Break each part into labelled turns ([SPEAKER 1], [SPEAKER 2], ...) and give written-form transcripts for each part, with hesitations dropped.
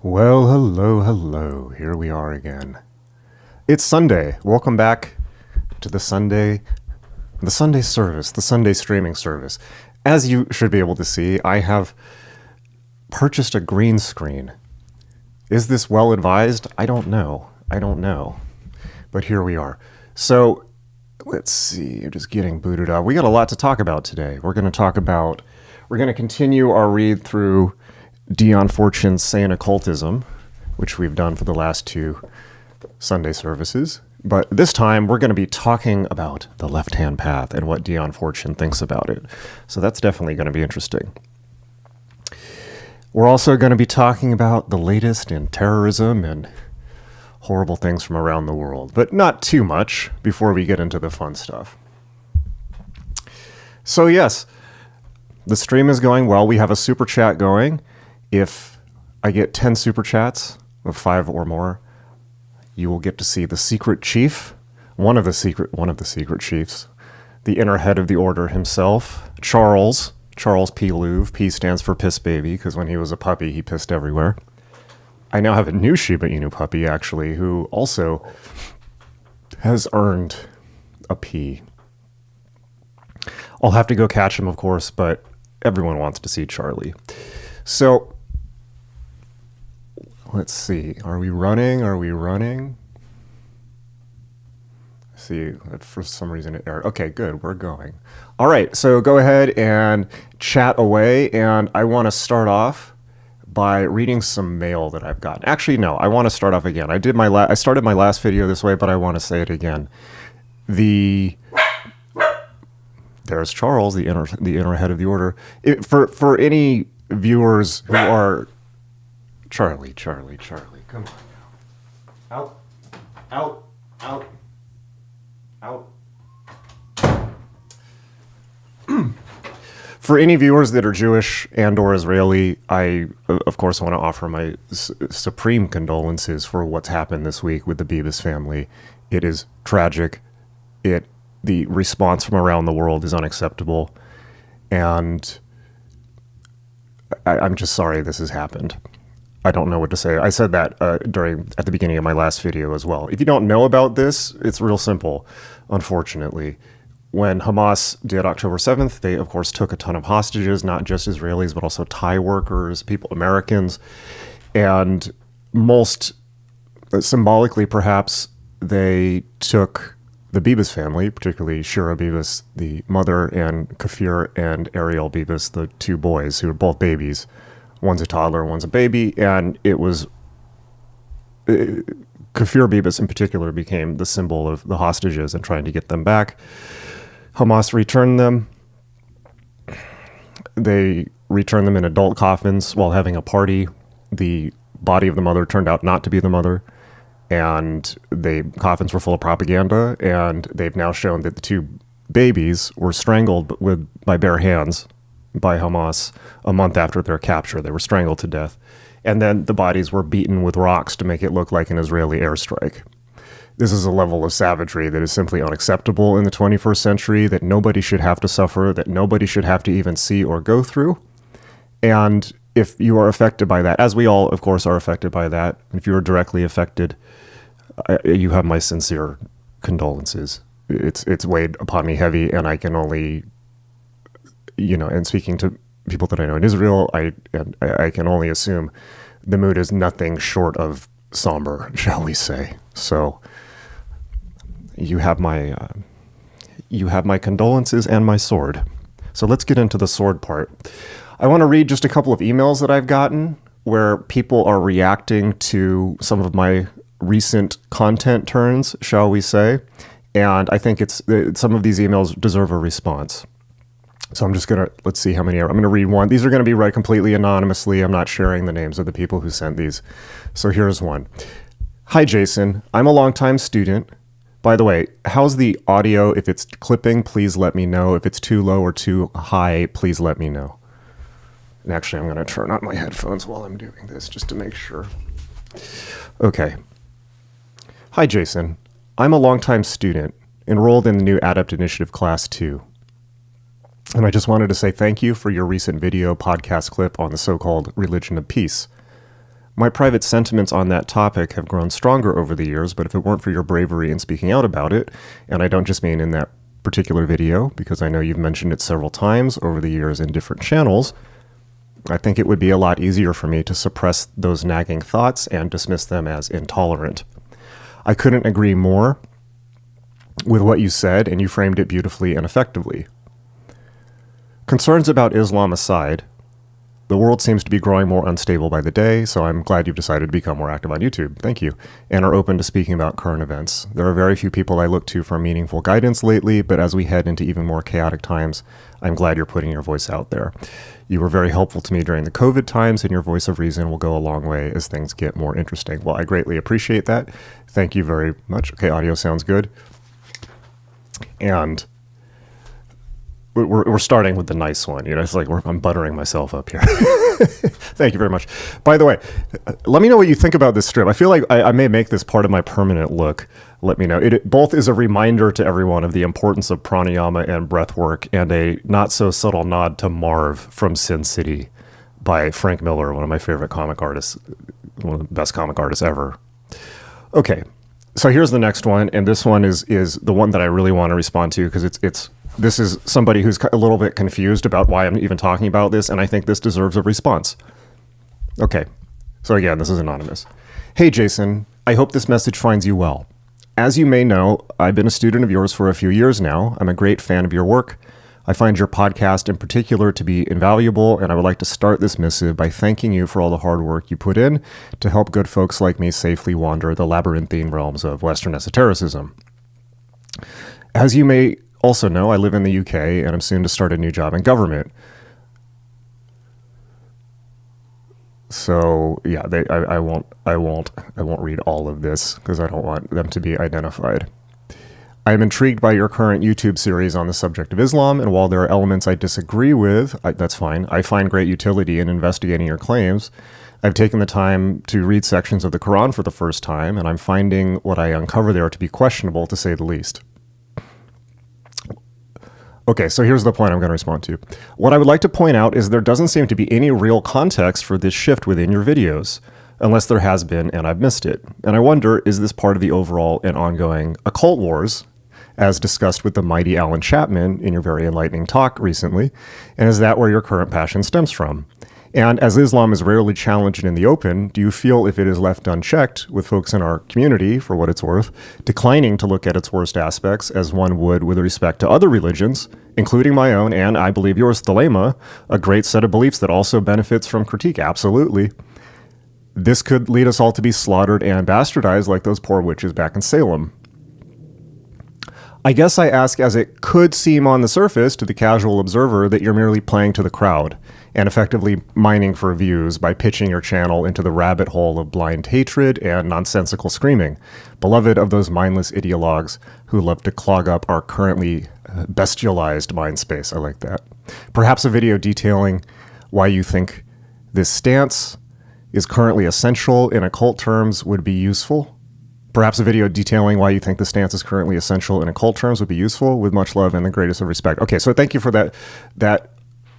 [SPEAKER 1] Well, hello, hello. Here we are again. It's Sunday. Welcome back to the Sunday service, the Sunday streaming service. As you should be able to see, I have purchased a green screen. Is this well advised? I don't know. But here we are. So, let's see. I'm just getting booted up. We got a lot to talk about today. We're going to continue our read through Dion Fortune's Saying Occultism, which we've done for the last two Sunday services. But this time, we're going to be talking about the left-hand path and what Dion Fortune thinks about it. So that's definitely going to be interesting. We're also going to be talking about the latest in terrorism and horrible things from around the world, but not too much before we get into the fun stuff. So yes, the stream is going well. We have a super chat going. If I get 10 super chats of 5 or more, you will get to see the secret chief, one of the secret chiefs, the inner head of the order himself, Charles P. Louv. P stands for piss baby, because when he was a puppy, he pissed everywhere. I now have a new Shiba Inu puppy, actually, who also has earned a P. I'll have to go catch him, of course, but everyone wants to see Charlie. So, let's see. Are we running? See, for some reason it erred. Okay, good. We're going. All right, so go ahead and chat away, and I want to start off by reading some mail that I've gotten. Actually, no, I want to start off again. I started my last video this way, but I want to say it again. There's Charles, the inner head of the order. For any viewers who are Charlie, come on now. Out. For any viewers that are Jewish and or Israeli, I, of course, want to offer my supreme condolences for what's happened this week with the Bibas family. It is tragic. The response from around the world is unacceptable. And I'm just sorry this has happened. I don't know what to say. I said that at the beginning of my last video as well. If you don't know about this, it's real simple, unfortunately. When Hamas did October 7th, they, of course, took a ton of hostages, not just Israelis, but also Thai workers, Americans. And most symbolically, perhaps, they took the Bibas family, particularly Shira Bibas, the mother, and Kafir and Ariel Bibas, the two boys, who were both babies. One's a toddler, one's a baby, and it was Kafir Bibas in particular became the symbol of the hostages and trying to get them back. Hamas returned them. They returned them in adult coffins while having a party. The body of the mother turned out not to be the mother, and the coffins were full of propaganda, and they've now shown that the two babies were strangled by bare hands by Hamas a month after their capture. They were strangled to death. And then the bodies were beaten with rocks to make it look like an Israeli airstrike. This is a level of savagery that is simply unacceptable in the 21st century, that nobody should have to suffer, that nobody should have to even see or go through. And if you are affected by that, as we all, of course, are affected by that, if you are directly affected, you have my sincere condolences. It's weighed upon me heavy, and I can only, and speaking to people that I know in Israel, I can only assume the mood is nothing short of somber, shall we say. So you have my condolences and my sword. So let's get into the sword part. I want to read just a couple of emails that I've gotten where people are reacting to some of my recent content turns, shall we say. And I think some of these emails deserve a response. So I'm just going to, let's see how many I'm going to read one. These are going to be read completely anonymously. I'm not sharing the names of the people who sent these. So here's one. Hi, Jason. I'm a longtime student. By the way, how's the audio? If it's clipping, please let me know. If it's too low or too high, please let me know. And actually, I'm going to turn on my headphones while I'm doing this just to make sure. Okay. Hi, Jason. I'm a longtime student enrolled in the new Adept Initiative Class 2. And I just wanted to say thank you for your recent video podcast clip on the so-called religion of peace. My private sentiments on that topic have grown stronger over the years, but if it weren't for your bravery in speaking out about it, and I don't just mean in that particular video, because I know you've mentioned it several times over the years in different channels, I think it would be a lot easier for me to suppress those nagging thoughts and dismiss them as intolerant. I couldn't agree more with what you said, and you framed it beautifully and effectively. Concerns about Islam aside, the world seems to be growing more unstable by the day, so I'm glad you've decided to become more active on YouTube. Thank you. And are open to speaking about current events. There are very few people I look to for meaningful guidance lately, but as we head into even more chaotic times, I'm glad you're putting your voice out there. You were very helpful to me during the COVID times, and your voice of reason will go a long way as things get more interesting. Well, I greatly appreciate that. Thank you very much. Okay, audio sounds good. And we're starting with the nice one. You know, it's like I'm buttering myself up here. Thank you very much. By the way, let me know what you think about this strip. I feel like I may make this part of my permanent look. Let me know. It both is a reminder to everyone of the importance of pranayama and breath work, and a not so subtle nod to Marv from Sin City by Frank Miller, one of my favorite comic artists, one of the best comic artists ever. Okay, so here's the next one, and this one is the one that I really want to respond to, because this is somebody who's a little bit confused about why I'm even talking about this, and I think this deserves a response. Okay, so again, this is anonymous. Hey Jason, I hope this message finds you well. As you may know, I've been a student of yours for a few years now. I'm a great fan of your work. I find your podcast in particular to be invaluable, and I would like to start this missive by thanking you for all the hard work you put in to help good folks like me safely wander the labyrinthine realms of Western esotericism. As you may also know, I live in the UK, and I'm soon to start a new job in government. So yeah, I won't read all of this because I don't want them to be identified. I am intrigued by your current YouTube series on the subject of Islam, and while there are elements I disagree with, that's fine. I find great utility in investigating your claims. I've taken the time to read sections of the Quran for the first time, and I'm finding what I uncover there to be questionable, to say the least. Okay, so here's the point I'm going to respond to. What I would like to point out is there doesn't seem to be any real context for this shift within your videos, unless there has been and I've missed it. And I wonder, is this part of the overall and ongoing occult wars, as discussed with the mighty Alan Chapman in your very enlightening talk recently, and is that where your current passion stems from? And as Islam is rarely challenged in the open, do you feel if it is left unchecked, with folks in our community, for what it's worth, declining to look at its worst aspects as one would with respect to other religions, including my own and, I believe, yours, Thelema, a great set of beliefs that also benefits from critique? Absolutely. This could lead us all to be slaughtered and bastardized like those poor witches back in Salem. I guess I ask as it could seem on the surface to the casual observer that you're merely playing to the crowd and effectively mining for views by pitching your channel into the rabbit hole of blind hatred and nonsensical screaming, beloved of those mindless ideologues who love to clog up our currently bestialized mind space. I like that. Perhaps a video detailing why you think this stance is currently essential in occult terms would be useful. Perhaps a video detailing why you think the stance is currently essential in occult terms would be useful, with much love and the greatest of respect. Okay, so thank you for that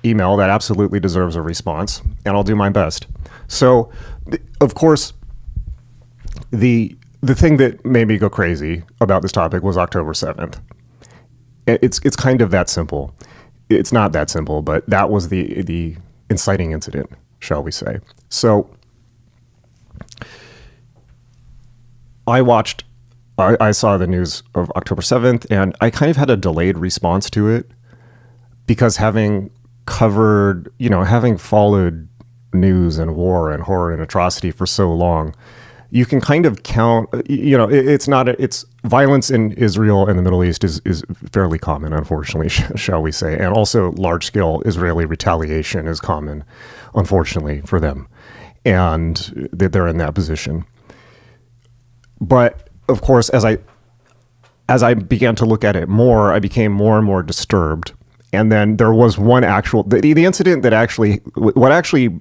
[SPEAKER 1] email. That absolutely deserves a response, and I'll do my best. So, of course, the thing that made me go crazy about this topic was October 7th. It's kind of that simple. It's not that simple, but that was the inciting incident, shall we say. So I saw the news of October 7th, and I kind of had a delayed response to it because having covered, having followed news and war and horror and atrocity for so long, you can kind of count, it's violence in Israel and the Middle East is fairly common, unfortunately, shall we say. And also large scale Israeli retaliation is common, unfortunately, for them. And that they're in that position. But of course, as I began to look at it more, I became more and more disturbed. And then there was one the incident that what actually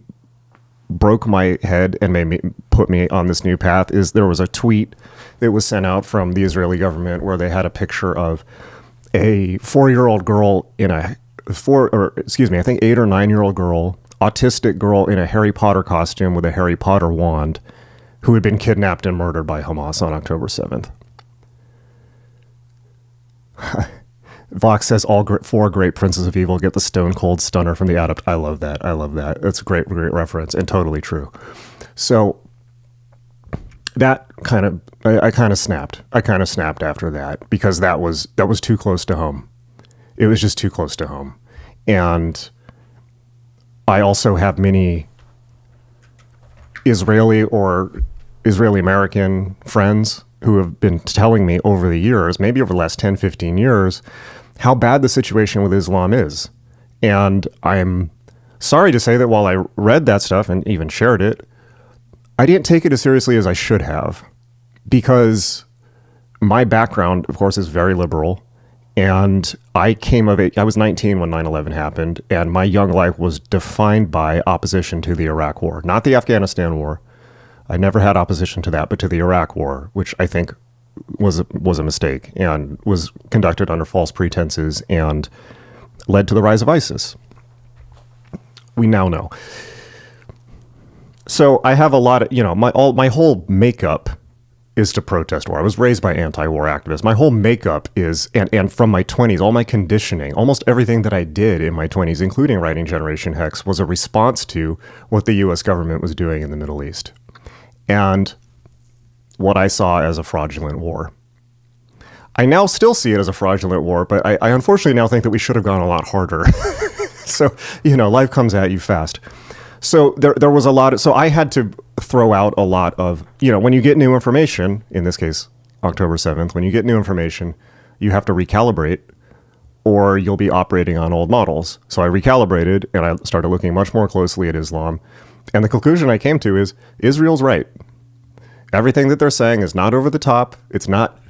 [SPEAKER 1] broke my head and put me on this new path is there was a tweet that was sent out from the Israeli government where they had a picture of a 4-year-old girl I think 8 or 9-year-old girl autistic girl in a Harry Potter costume with a Harry Potter wand who had been kidnapped and murdered by Hamas on October 7th. Vox says four great princes of evil get the stone cold stunner from the adept. I love that. That's a great reference and totally true. So that I kind of snapped. I kind of snapped after that because that was too close to home. It was just too close to home. And I also have many Israeli American friends who have been telling me over the years, maybe over the last 10, 15 years, how bad the situation with Islam is. And I'm sorry to say that while I read that stuff and even shared it, I didn't take it as seriously as I should have, because my background, of course, is very liberal. And I was 19 when 9/11 happened, and my young life was defined by opposition to the Iraq War, not the Afghanistan War. I never had opposition to that, but to the Iraq War, which I think was a mistake and was conducted under false pretenses and led to the rise of ISIS. We now know. So I have a lot of, my whole makeup is to protest war. I was raised by anti-war activists. My whole makeup is, and from my 20s, all my conditioning, almost everything that I did in my 20s, including writing Generation Hex, was a response to what the U.S. government was doing in the Middle East. And what I saw as a fraudulent war. I now still see it as a fraudulent war, but I unfortunately now think that we should have gone a lot harder. So, life comes at you fast. So there was a lot so I had to throw out a lot of, when you get new information, in this case, October 7th, when you get new information, you have to recalibrate or you'll be operating on old models. So I recalibrated and I started looking much more closely at Islam. And the conclusion I came to is Israel's right. Everything that they're saying is not over the top. It's not,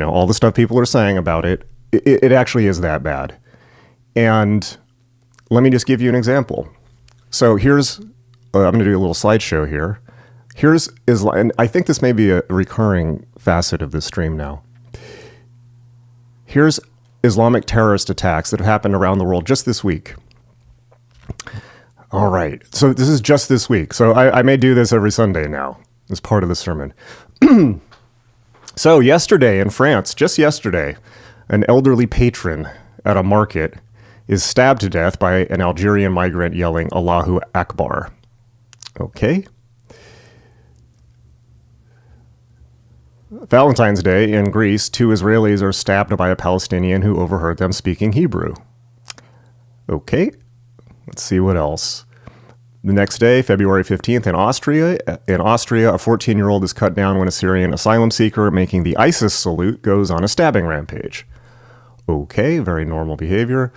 [SPEAKER 1] all the stuff people are saying about it. It actually is that bad. And let me just give you an example. So here's, I'm going to do a little slideshow here. Here's Islam, and I think this may be a recurring facet of this stream now. Here's Islamic terrorist attacks that have happened around the world just this week. All right, so this is just this week. So I may do this every Sunday now as part of the sermon. So yesterday in France, just yesterday, an elderly patron at a market is stabbed to death by an Algerian migrant yelling Allahu Akbar. Okay. Valentine's Day in Greece, 2 Israelis are stabbed by a Palestinian who overheard them speaking Hebrew. Okay. Let's see what else. The next day, February 15th, in Austria, a 14-year-old is cut down when a Syrian asylum seeker making the ISIS salute goes on a stabbing rampage. Okay, very normal behavior.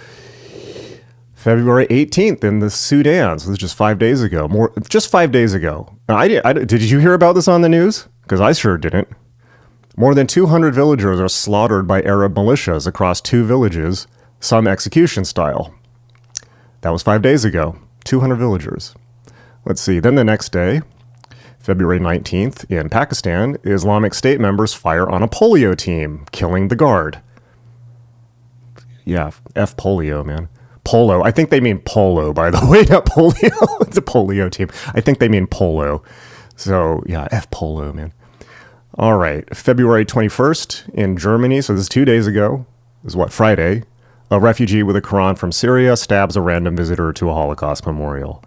[SPEAKER 1] February 18th in the Sudan, so this is just 5 days ago. Just 5 days ago. Now, did you hear about this on the news? Because I sure didn't. More than 200 villagers are slaughtered by Arab militias across 2 villages, some execution style. That was 5 days ago. 200 villagers. Let's see. Then the next day, February 19th, in Pakistan, Islamic State members fire on a polio team, killing the guard. Yeah, F polio, man. Polo. I think they mean polo, by the way, not polio. It's a polio team. I think they mean polo. So, yeah, F polo, man. All right. February 21st in Germany. So this is 2 days ago. This is what, Friday. A refugee with a Quran from Syria stabs a random visitor to a Holocaust memorial.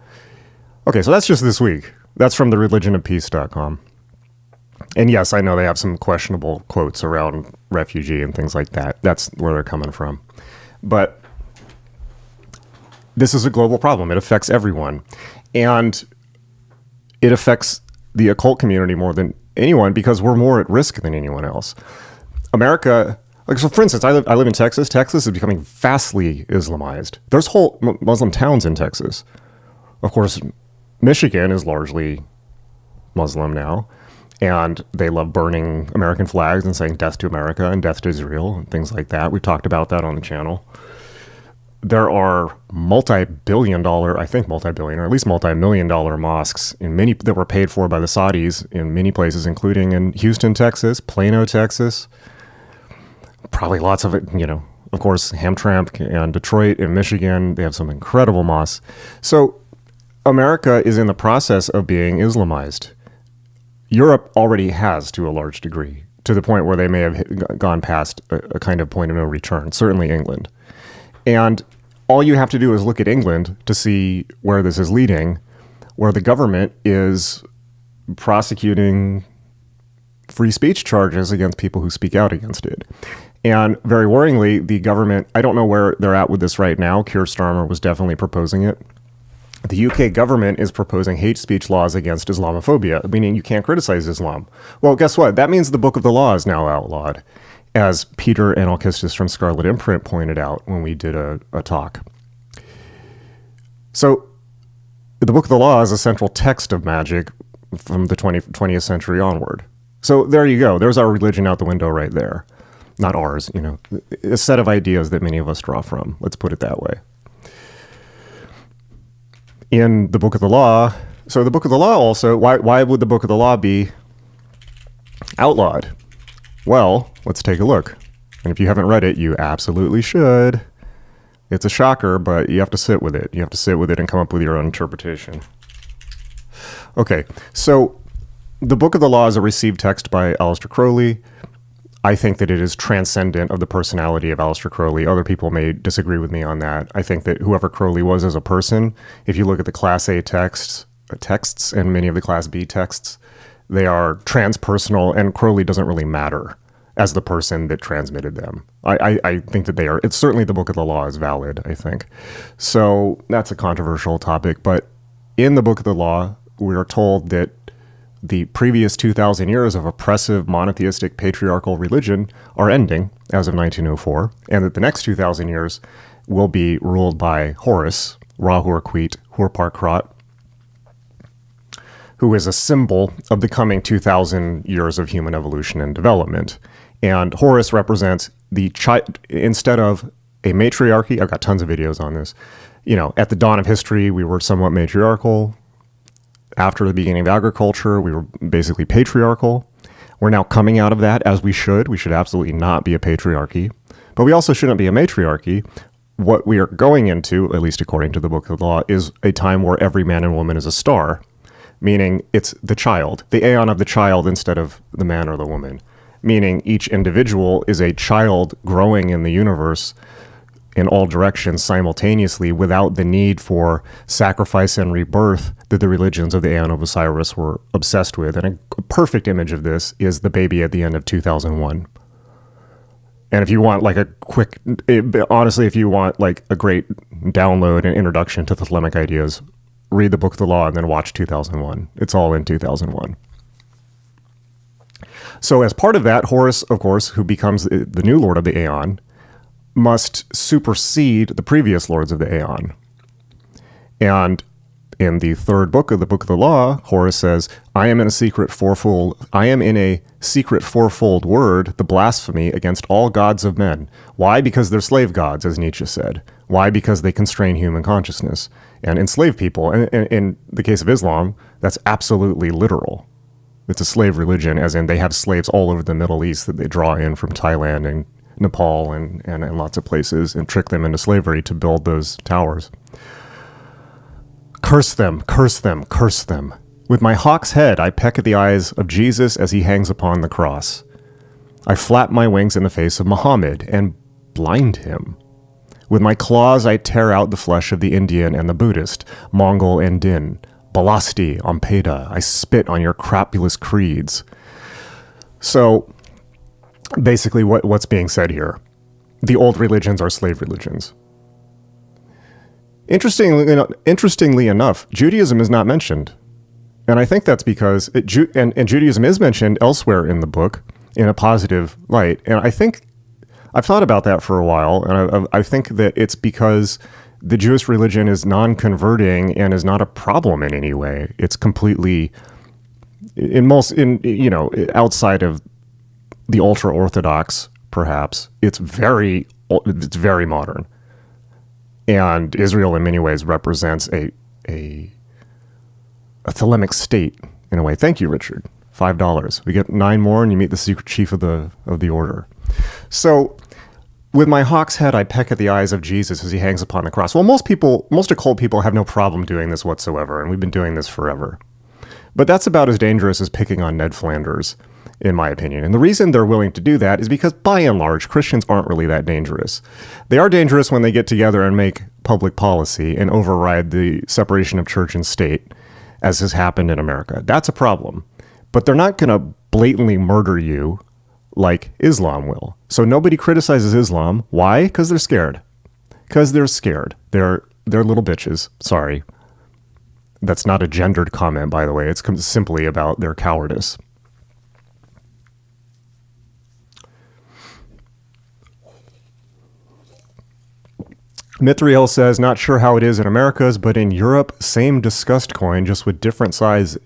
[SPEAKER 1] Okay, so that's just this week. That's from thereligionofpeace.com. And yes, I know they have some questionable quotes around refugee and things like that. That's where they're coming from. But this is a global problem. It affects everyone. And it affects the occult community more than anyone because we're more at risk than anyone else. America... So for instance, I live in Texas. Texas is becoming vastly Islamized. There's whole Muslim towns in Texas. Of course, Michigan is largely Muslim now. And they love burning American flags and saying death to America and death to Israel and things like that. We've talked about that on the channel. There are multi-billion-dollar, or at least multi-million-dollar mosques in many that were paid for by the Saudis in many places, including in Houston, Texas, Plano, Texas. Probably lots of it, of course, Hamtramck and Detroit and Michigan, they have some incredible mosques. So America is in the process of being Islamized. Europe already has to a large degree, to the point where they may have gone past a kind of point of no return, certainly England. And all you have to do is look at England to see where this is leading, where the government is prosecuting free speech charges against people who speak out against it. And very worryingly, the government, I don't know where they're at with this right now. Keir Starmer was definitely proposing it. The UK government is proposing hate speech laws against Islamophobia, meaning you can't criticize Islam. Well, guess what? That means the Book of the Law is now outlawed, as Peter and Alkistis from Scarlet Imprint pointed out when we did a talk. So the Book of the Law is a central text of magic from the 20th century onward. So there you go. There's our religion out the window right there. Not ours, a set of ideas that many of us draw from. Let's put it that way. In the Book of the Law, so the Book of the Law also, why would the Book of the Law be outlawed? Well, let's take a look. And if you haven't read it, you absolutely should. It's a shocker, but you have to sit with it. You have to sit with it and come up with your own interpretation. Okay, so the Book of the Law is a received text by Aleister Crowley. I think that it is transcendent of the personality of Aleister Crowley. Other people may disagree with me on that. I think that whoever Crowley was as a person, if you look at the Class A texts and many of the Class B texts, they are transpersonal, and Crowley doesn't really matter as the person that transmitted them. I think that they are. It's certainly the Book of the Law is valid, I think. So that's a controversial topic. But in the Book of the Law, we are told that the previous 2,000 years of oppressive monotheistic patriarchal religion are ending as of 1904, and that the next 2,000 years will be ruled by Horus, Ra Hurquit Hurparkrat, who is a symbol of the coming 2,000 years of human evolution and development. And Horus represents instead of a matriarchy, I've got tons of videos on this, at the dawn of history, we were somewhat matriarchal. After the beginning of agriculture, we were basically patriarchal. We're now coming out of that as we should. We should absolutely not be a patriarchy. But we also shouldn't be a matriarchy. What we are going into, at least according to the Book of the Law, is a time where every man and woman is a star, meaning it's the child, the aeon of the child instead of the man or the woman, meaning each individual is a child growing in the universe in all directions simultaneously without the need for sacrifice and rebirth that the religions of the Aeon of Osiris were obsessed with. And a perfect image of this is the baby at the end of 2001. And if you want like honestly, if you want like a great download and introduction to the Thelemic ideas, read the Book of the Law and then watch 2001. It's all in 2001. So as part of that, Horus, of course, who becomes the new Lord of the Aeon, must supersede the previous lords of the Aeon. And in the third book of the Book of the Law, Horus says, I am in a secret fourfold word, the blasphemy against all gods of men. Why? Because they're slave gods, as Nietzsche said. Why? Because they constrain human consciousness and enslave people. And in the case of Islam, that's absolutely literal. It's a slave religion, as in they have slaves all over the Middle East that they draw in from Thailand and Nepal and lots of places and trick them into slavery to build those towers. Curse them, curse them, curse them. With my hawk's head, I peck at the eyes of Jesus as he hangs upon the cross. I flap my wings in the face of Muhammad and blind him. With my claws, I tear out the flesh of the Indian and the Buddhist, Mongol and Din. Balasti, Ampeda, I spit on your crapulous creeds. So, basically, what's being said here? The old religions are slave religions. Interestingly enough, Judaism is not mentioned. And I think that's because Judaism is mentioned elsewhere in the book in a positive light. And I think I've thought about that for a while. And I think that it's because the Jewish religion is non-converting and is not a problem in any way. It's completely outside of the ultra-Orthodox, perhaps, it's very modern. And Israel, in many ways, represents a Thelemic state, in a way. Thank you, Richard. $5. We get 9 more, and you meet the secret chief of the order. So With my hawk's head, I peck at the eyes of Jesus as he hangs upon the cross. Well, most occult people have no problem doing this whatsoever, and we've been doing this forever. But that's about as dangerous as picking on Ned Flanders, in my opinion. And the reason they're willing to do that is because, by and large, Christians aren't really that dangerous. They are dangerous when they get together and make public policy and override the separation of church and state, as has happened in America. That's a problem. But they're not going to blatantly murder you like Islam will. So nobody criticizes Islam. Why? Because they're scared. Because they're scared. They're little bitches. Sorry. That's not a gendered comment, by the way. It's simply about their cowardice. Mithriel says, not sure how it is in Americas, but in Europe, same disgust coin, just with different sides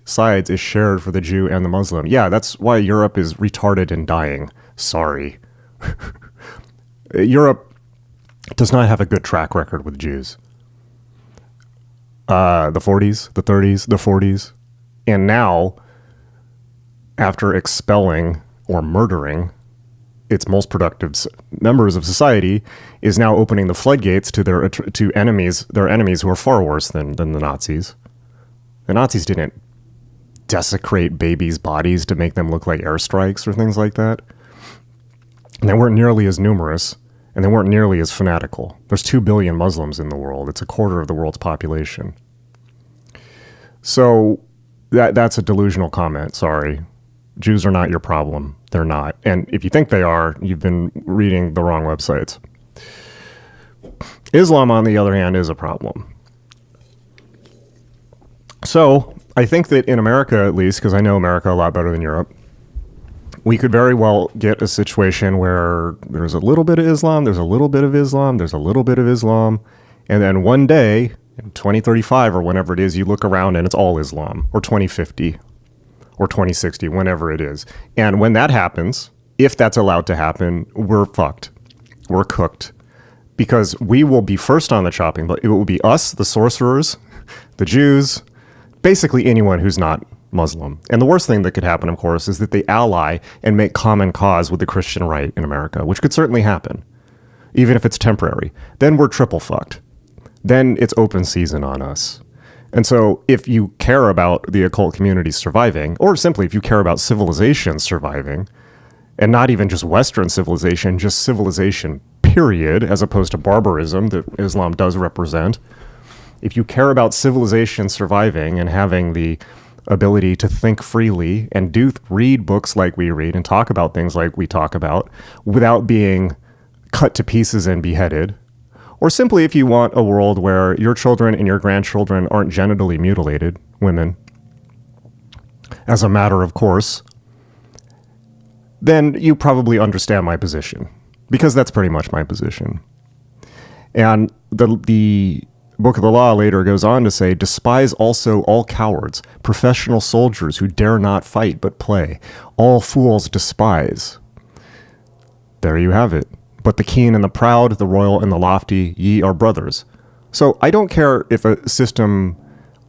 [SPEAKER 1] is shared for the Jew and the Muslim. Yeah, that's why Europe is retarded and dying. Sorry. Europe does not have a good track record with Jews. The 40s, the 30s, the 40s. And now, after expelling or murdering its most productive members of society, is now opening the floodgates to their enemies who are far worse than the Nazis. The Nazis didn't desecrate babies' bodies to make them look like airstrikes or things like that. And they weren't nearly as numerous, and they weren't nearly as fanatical. There's 2 billion Muslims in the world. It's a quarter of the world's population. So that's a delusional comment, sorry. Jews are not your problem. They're not. And if you think they are, you've been reading the wrong websites. Islam, on the other hand, is a problem. So I think that in America, at least, because I know America a lot better than Europe, we could very well get a situation where there's a little bit of Islam, there's a little bit of Islam, there's a little bit of Islam, and then one day, in 2035 or whenever it is, you look around and it's all Islam, or 2050. Or 2060, whenever it is. And when that happens, if that's allowed to happen, we're fucked. We're cooked. Because we will be first on the chopping block. It will be us, the sorcerers, the Jews, basically anyone who's not Muslim. And the worst thing that could happen, of course, is that they ally and make common cause with the Christian right in America, which could certainly happen, even if it's temporary. Then we're triple fucked. Then it's open season on us. And so if you care about the occult community surviving, or simply if you care about civilization surviving, and not even just Western civilization, just civilization, period, as opposed to barbarism that Islam does represent, if you care about civilization surviving and having the ability to think freely and read books like we read and talk about things like we talk about without being cut to pieces and beheaded, or simply if you want a world where your children and your grandchildren aren't genitally mutilated, women, as a matter of course, then you probably understand my position, because that's pretty much my position. And the Book of the Law later goes on to say, despise also all cowards, professional soldiers who dare not fight but play. All fools despise. There you have it. But the keen and the proud, the royal and the lofty, ye are brothers. So I don't care if a system,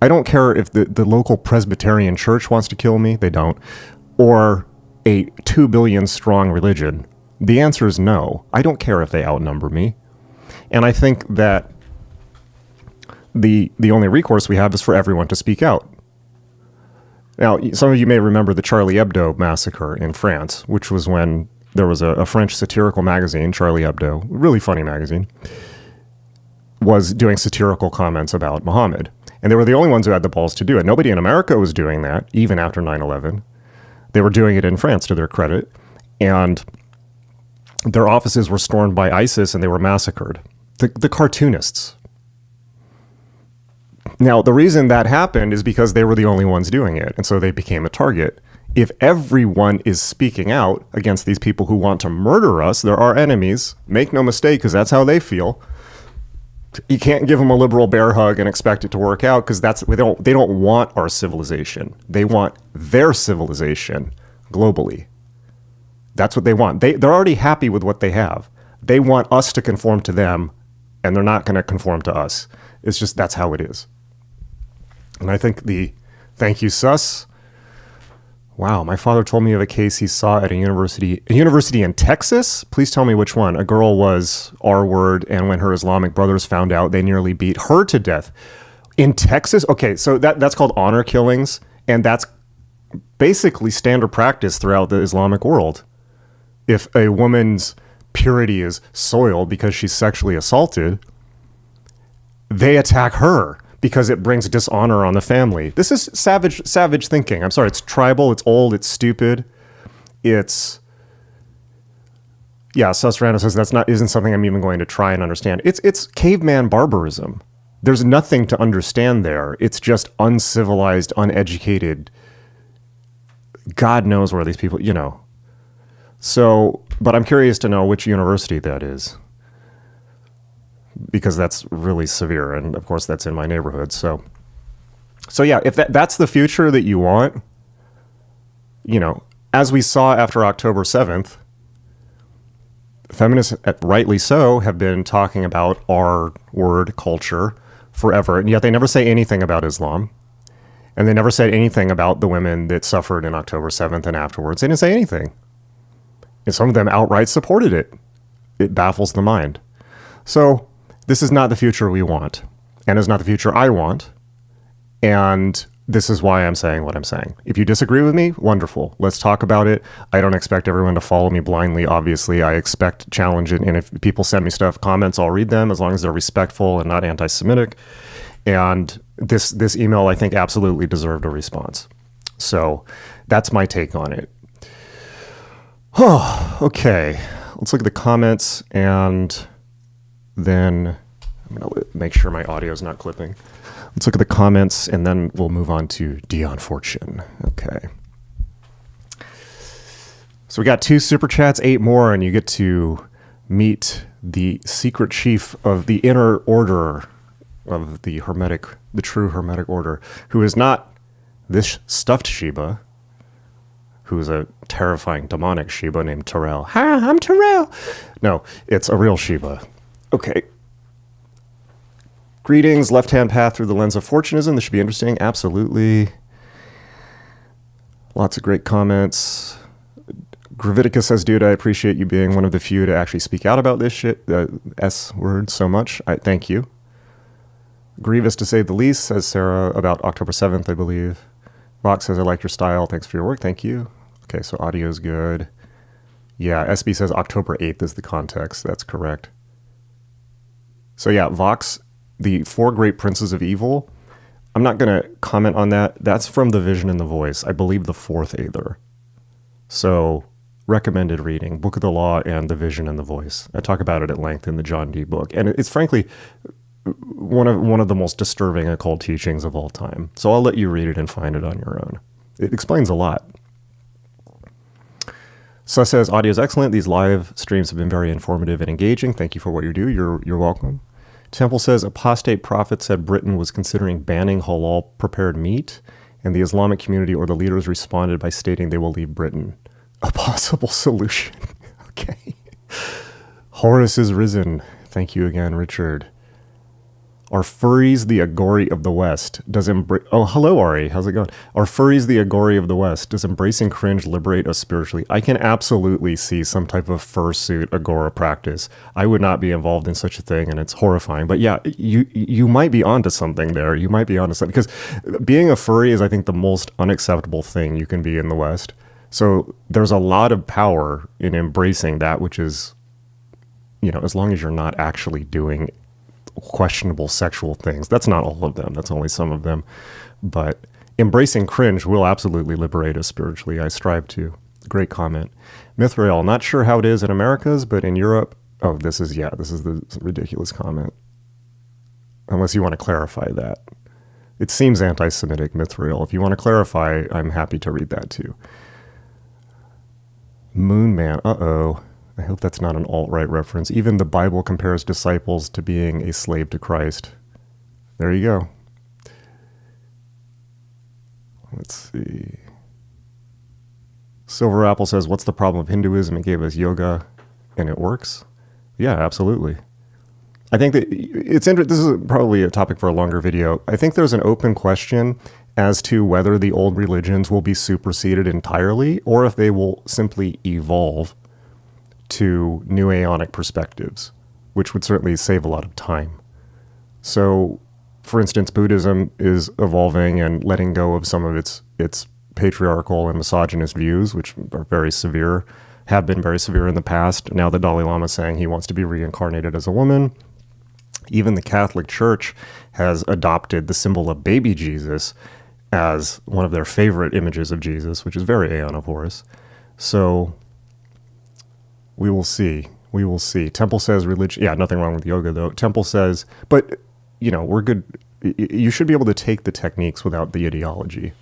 [SPEAKER 1] I don't care if the local Presbyterian church wants to kill me, they don't, or a 2 billion strong religion. The answer is no. I don't care if they outnumber me. And I think that the only recourse we have is for everyone to speak out. Now, some of you may remember the Charlie Hebdo massacre in France, which was when there was a French satirical magazine, Charlie Hebdo, really funny magazine, was doing satirical comments about Muhammad. And they were the only ones who had the balls to do it. Nobody in America was doing that, even after 9/11. They were doing it in France, to their credit. And their offices were stormed by ISIS and they were massacred. The cartoonists. Now, the reason that happened is because they were the only ones doing it. And so they became a target. If everyone is speaking out against these people who want to murder us, they're our enemies. Make no mistake, because that's how they feel. You can't give them a liberal bear hug and expect it to work out, because they don't want our civilization. They want their civilization globally. That's what they want. They're already happy with what they have. They want us to conform to them, and they're not going to conform to us. It's just, that's how it is. And I think thank you, Sus. Wow, my father told me of a case he saw at a university in Texas. Please tell me which one. A girl was R-word, and when her Islamic brothers found out, they nearly beat her to death. In Texas? Okay, so that's called honor killings, and that's basically standard practice throughout the Islamic world. If a woman's purity is soiled because she's sexually assaulted, they attack her because it brings dishonor on the family. This is savage thinking. I'm sorry, it's tribal, it's old, it's stupid. It's, yeah, Susrano says isn't something I'm even going to try and understand. It's caveman barbarism. There's nothing to understand there. It's just uncivilized, uneducated. God knows where these people, So, but I'm curious to know which university that is, because that's really severe. And of course that's in my neighborhood. So yeah, if that's the future that you want, as we saw after October 7th, feminists, rightly so, have been talking about our word culture forever. And yet they never say anything about Islam. And they never said anything about the women that suffered in October 7th and afterwards. They didn't say anything. And some of them outright supported it. It baffles the mind. So this is not the future we want. And it's not the future I want. And this is why I'm saying what I'm saying. If you disagree with me, wonderful. Let's talk about it. I don't expect everyone to follow me blindly, obviously. I expect challenge. And if people send me comments, I'll read them as long as they're respectful and not anti-Semitic. And this email, I think, absolutely deserved a response. So that's my take on it. Oh, okay. Let's look at the comments, and then I'm going to make sure my audio is not clipping. Let's look at the comments, and then we'll move on to Dion Fortune. Okay. So we got 2 super chats, 8 more, and you get to meet the secret chief of the inner order of the true Hermetic order, who is not this stuffed Sheba, who is a terrifying demonic Sheba named Terrell. Hi, I'm Terrell. No, it's a real Sheba. Okay. Greetings, left-hand path through the lens of Fortunism. This should be interesting. Absolutely. Lots of great comments. Gravitica says, dude, I appreciate you being one of the few to actually speak out about this shit, the S word, so much. Thank you. Grievous to say the least, says Sarah, about October 7th, I believe. Vox says, I like your style. Thanks for your work. Thank you. Okay, so audio is good. Yeah, SB says October 8th is the context. That's correct. So yeah, Vox, the 4 great princes of evil. I'm not going to comment on that. That's from The Vision and the Voice. I believe the 4th Aether. So recommended reading, Book of the Law and The Vision and the Voice. I talk about it at length in the John Dee book. And it's frankly one of the most disturbing occult teachings of all time. So I'll let you read it and find it on your own. It explains a lot. So it says, audio is excellent. These live streams have been very informative and engaging. Thank you for what you do. You're welcome. Temple says, apostate prophet said Britain was considering banning halal prepared meat, and the Islamic community or the leaders responded by stating they will leave Britain. A possible solution. Okay. Horus is risen. Thank you again, Richard. Are furries the Agori of the West? Oh, hello, Ari. How's it going? Are furries the Agori of the West? Does embracing cringe liberate us spiritually? I can absolutely see some type of fursuit Agora practice. I would not be involved in such a thing, and it's horrifying. But yeah, you might be onto something there. You might be onto something. Because being a furry is, I think, the most unacceptable thing you can be in the West. So there's a lot of power in embracing that, which is, as long as you're not actually doing questionable sexual things. That's not all of them. That's only some of them. But embracing cringe will absolutely liberate us spiritually. I strive to. Great comment. Mithrael, not sure how it is in Americas, but in Europe, this is the ridiculous comment. Unless you want to clarify that. It seems anti-Semitic, Mithrael. If you want to clarify, I'm happy to read that too. Moon Man, I hope that's not an alt-right reference. Even the Bible compares disciples to being a slave to Christ. There you go. Let's see. Silver Apple says, what's the problem of Hinduism? It gave us yoga, and it works. Yeah, absolutely. I think that it's interesting. This is probably a topic for a longer video. I think there's an open question as to whether the old religions will be superseded entirely or if they will simply evolve to new aeonic perspectives, which would certainly save a lot of time. So, for instance, Buddhism is evolving and letting go of some of its patriarchal and misogynist views, which are very severe, have been very severe in the past. Now the Dalai Lama is saying he wants to be reincarnated as a woman. Even the Catholic Church has adopted the symbol of baby Jesus as one of their favorite images of Jesus, which is very aeonivorous. So we will see. We will see. Temple says religion. Yeah, nothing wrong with yoga, though. Temple says, but, we're good. You should be able to take the techniques without the ideology.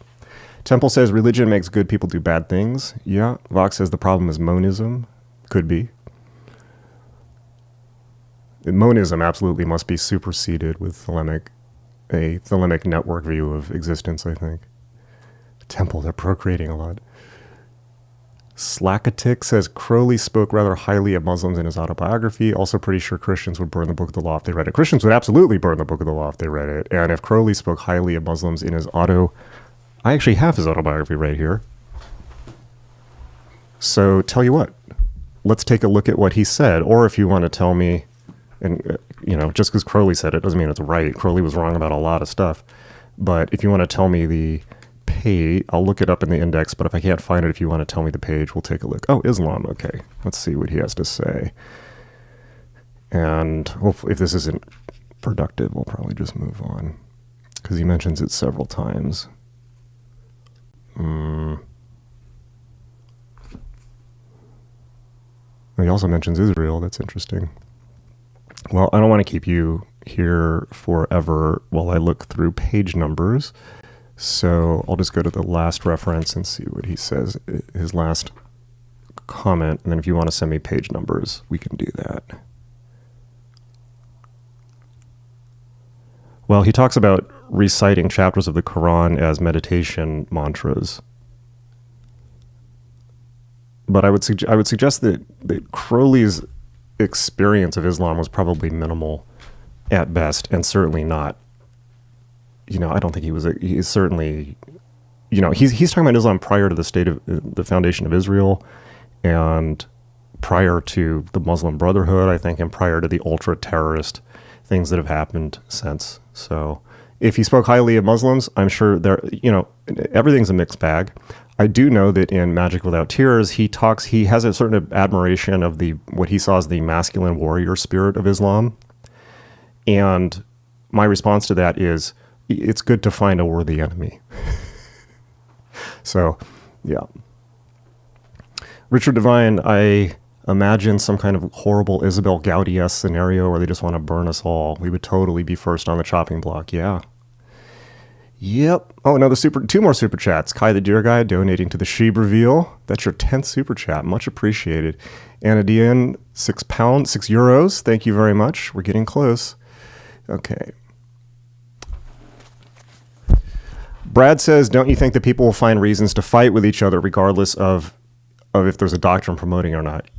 [SPEAKER 1] Temple says religion makes good people do bad things. Yeah. Vox says the problem is monism. Could be. Monism absolutely must be superseded with a thelemic network view of existence, I think. Temple, they're procreating a lot. Slackatic says Crowley spoke rather highly of Muslims in his autobiography. Also pretty sure Christians would burn the Book of the Law if they read it. Christians would absolutely burn the Book of the Law if they read it. And if Crowley spoke highly of Muslims in his I actually have his autobiography right here. So tell you what, let's take a look at what he said. Or if you want to tell me, and just because Crowley said it doesn't mean it's right. Crowley was wrong about a lot of stuff. But if you want to tell me the page, I'll look it up in the index. But if I can't find it, if you want to tell me the page, we'll take a look. Oh, Islam. Okay. Let's see what he has to say. And hopefully, if this isn't productive, we'll probably just move on. Because he mentions it several times. He also mentions Israel. That's interesting. Well, I don't want to keep you here forever while I look through page numbers. So I'll just go to the last reference and see what he says, his last comment. And then if you want to send me page numbers, we can do that. Well, he talks about reciting chapters of the Quran as meditation mantras. But I would suggest that Crowley's experience of Islam was probably minimal at best, and certainly not. I don't think he's certainly, he's talking about Islam prior to the foundation of Israel, and prior to the Muslim Brotherhood, I think, and prior to the ultra-terrorist things that have happened since. So if he spoke highly of Muslims, I'm sure everything's a mixed bag. I do know that in Magic Without Tears, he has a certain admiration of what he saw as the masculine warrior spirit of Islam. And my response to that is, it's good to find a worthy enemy. So, yeah. Richard Devine, I imagine some kind of horrible Isabel Gaudy-esque scenario where they just want to burn us all. We would totally be first on the chopping block, yeah. Yep. Oh, two more super chats. Kai the Deer Guy donating to the Sheeb Reveal. That's your 10th super chat. Much appreciated. Anna Dion, €6. Thank you very much. We're getting close. Okay. Brad says, don't you think that people will find reasons to fight with each other regardless of if there's a doctrine promoting or not?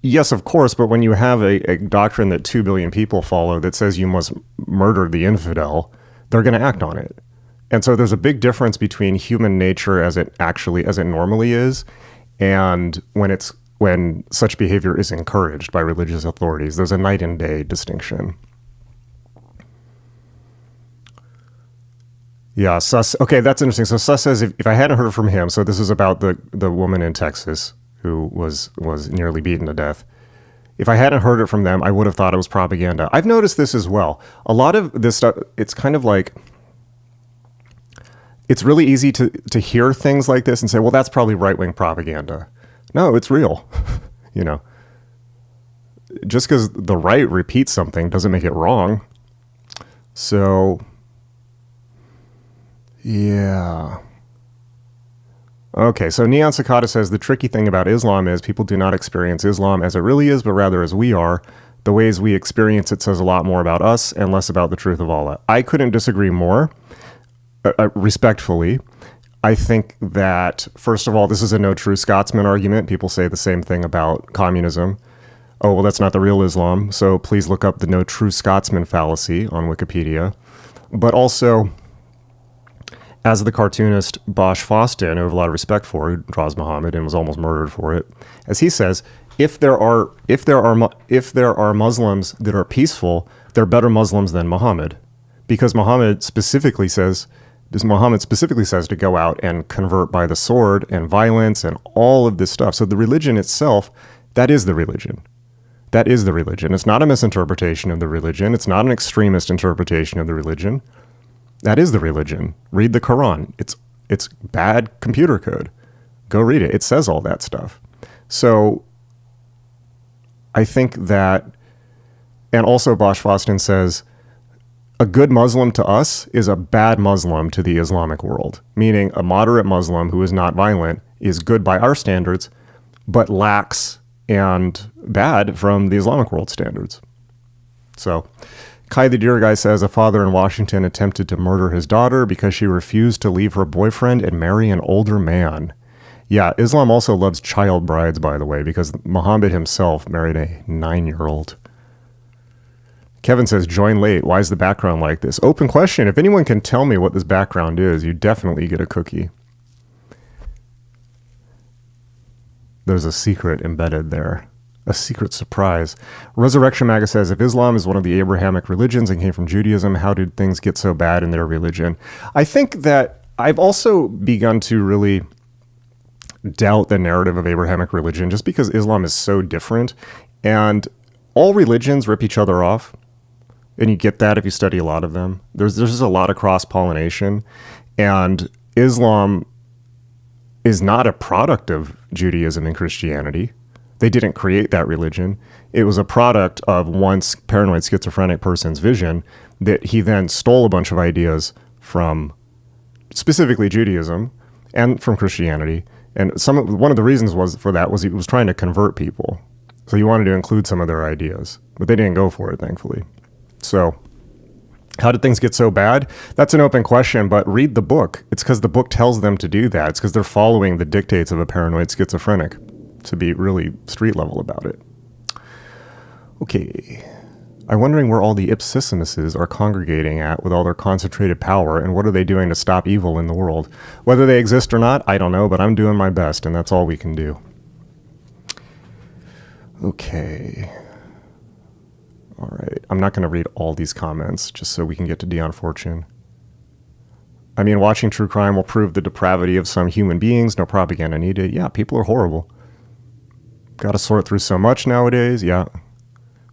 [SPEAKER 1] Yes, of course, but when you have a doctrine that 2 billion people follow that says you must murder the infidel, they're going to act on it. And so there's a big difference between human nature as it normally is, and when such behavior is encouraged by religious authorities. There's a night and day distinction. Yeah, Sus. Okay, that's interesting. So Sus says, if I hadn't heard from him, so this is about the woman in Texas who was nearly beaten to death. If I hadn't heard it from them, I would have thought it was propaganda. I've noticed this as well. A lot of this stuff, it's kind of like, it's really easy to hear things like this and say, well, that's probably right-wing propaganda. No, it's real. Just because the right repeats something doesn't make it wrong. So, yeah. Okay, so Neon Cicada says, the tricky thing about Islam is people do not experience Islam as it really is, but rather as we are. The ways we experience it says a lot more about us and less about the truth of Allah. I couldn't disagree more. Respectfully, I think that, first of all, this is a no true Scotsman argument. People say the same thing about communism. Oh, well, that's not the real Islam. So please look up the no true Scotsman fallacy on Wikipedia. But also, as the cartoonist Bosch Foston, who I have a lot of respect for, who draws Muhammad and was almost murdered for it, as he says, if there are Muslims that are peaceful, they're better Muslims than Muhammad, because Muhammad specifically says to go out and convert by the sword and violence and all of this stuff. So the religion itself, that is the religion. That is the religion. It's not a misinterpretation of the religion. It's not an extremist interpretation of the religion. That is the religion. Read the Quran. It's bad computer code. Go read it. It says all that stuff. So I think that, and also Bosch Foston says, a good Muslim to us is a bad Muslim to the Islamic world, meaning a moderate Muslim who is not violent is good by our standards, but lax and bad from the Islamic world standards. So Kai the Deer Guy says a father in Washington attempted to murder his daughter because she refused to leave her boyfriend and marry an older man. Yeah, Islam also loves child brides, by the way, because Muhammad himself married a 9-year-old. Kevin says, join late. Why is the background like this? Open question. If anyone can tell me what this background is, you definitely get a cookie. There's a secret embedded there. A secret surprise. Resurrection Maga says, if Islam is one of the Abrahamic religions and came from Judaism, how did things get so bad in their religion? I think that I've also begun to really doubt the narrative of Abrahamic religion just because Islam is so different. And all religions rip each other off. And you get that if you study a lot of them. There's just a lot of cross-pollination. And Islam is not a product of Judaism and Christianity. They didn't create that religion. It was a product of one paranoid schizophrenic person's vision that he then stole a bunch of ideas from specifically Judaism and from Christianity. And one of the reasons for that was he was trying to convert people. So he wanted to include some of their ideas, but they didn't go for it, thankfully. So how did things get so bad? That's an open question, but read the book. It's because the book tells them to do that. It's because they're following the dictates of a paranoid schizophrenic, to be really street level about it. Okay. I'm wondering where all the Ipsissimuses are congregating at with all their concentrated power, and what are they doing to stop evil in the world? Whether they exist or not, I don't know, but I'm doing my best, and that's all we can do. Okay. All right. I'm not going to read all these comments just so we can get to Dion Fortune. I mean, watching true crime will prove the depravity of some human beings. No propaganda needed. Yeah, people are horrible. Got to sort through so much nowadays. Yeah.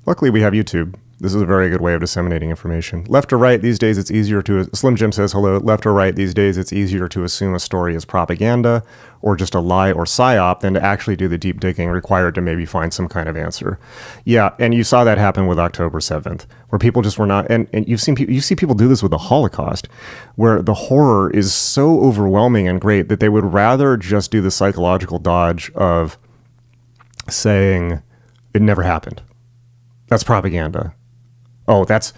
[SPEAKER 1] Luckily, we have YouTube. This is a very good way of disseminating information. Left or right, these days it's easier to... Slim Jim says, hello. Left or right, these days it's easier to assume a story is propaganda or just a lie or psyop than to actually do the deep digging required to maybe find some kind of answer. Yeah, and you saw that happen with October 7th, where people just were not... And you see people do this with the Holocaust, where the horror is so overwhelming and great that they would rather just do the psychological dodge of saying it never happened. That's propaganda. Oh, that's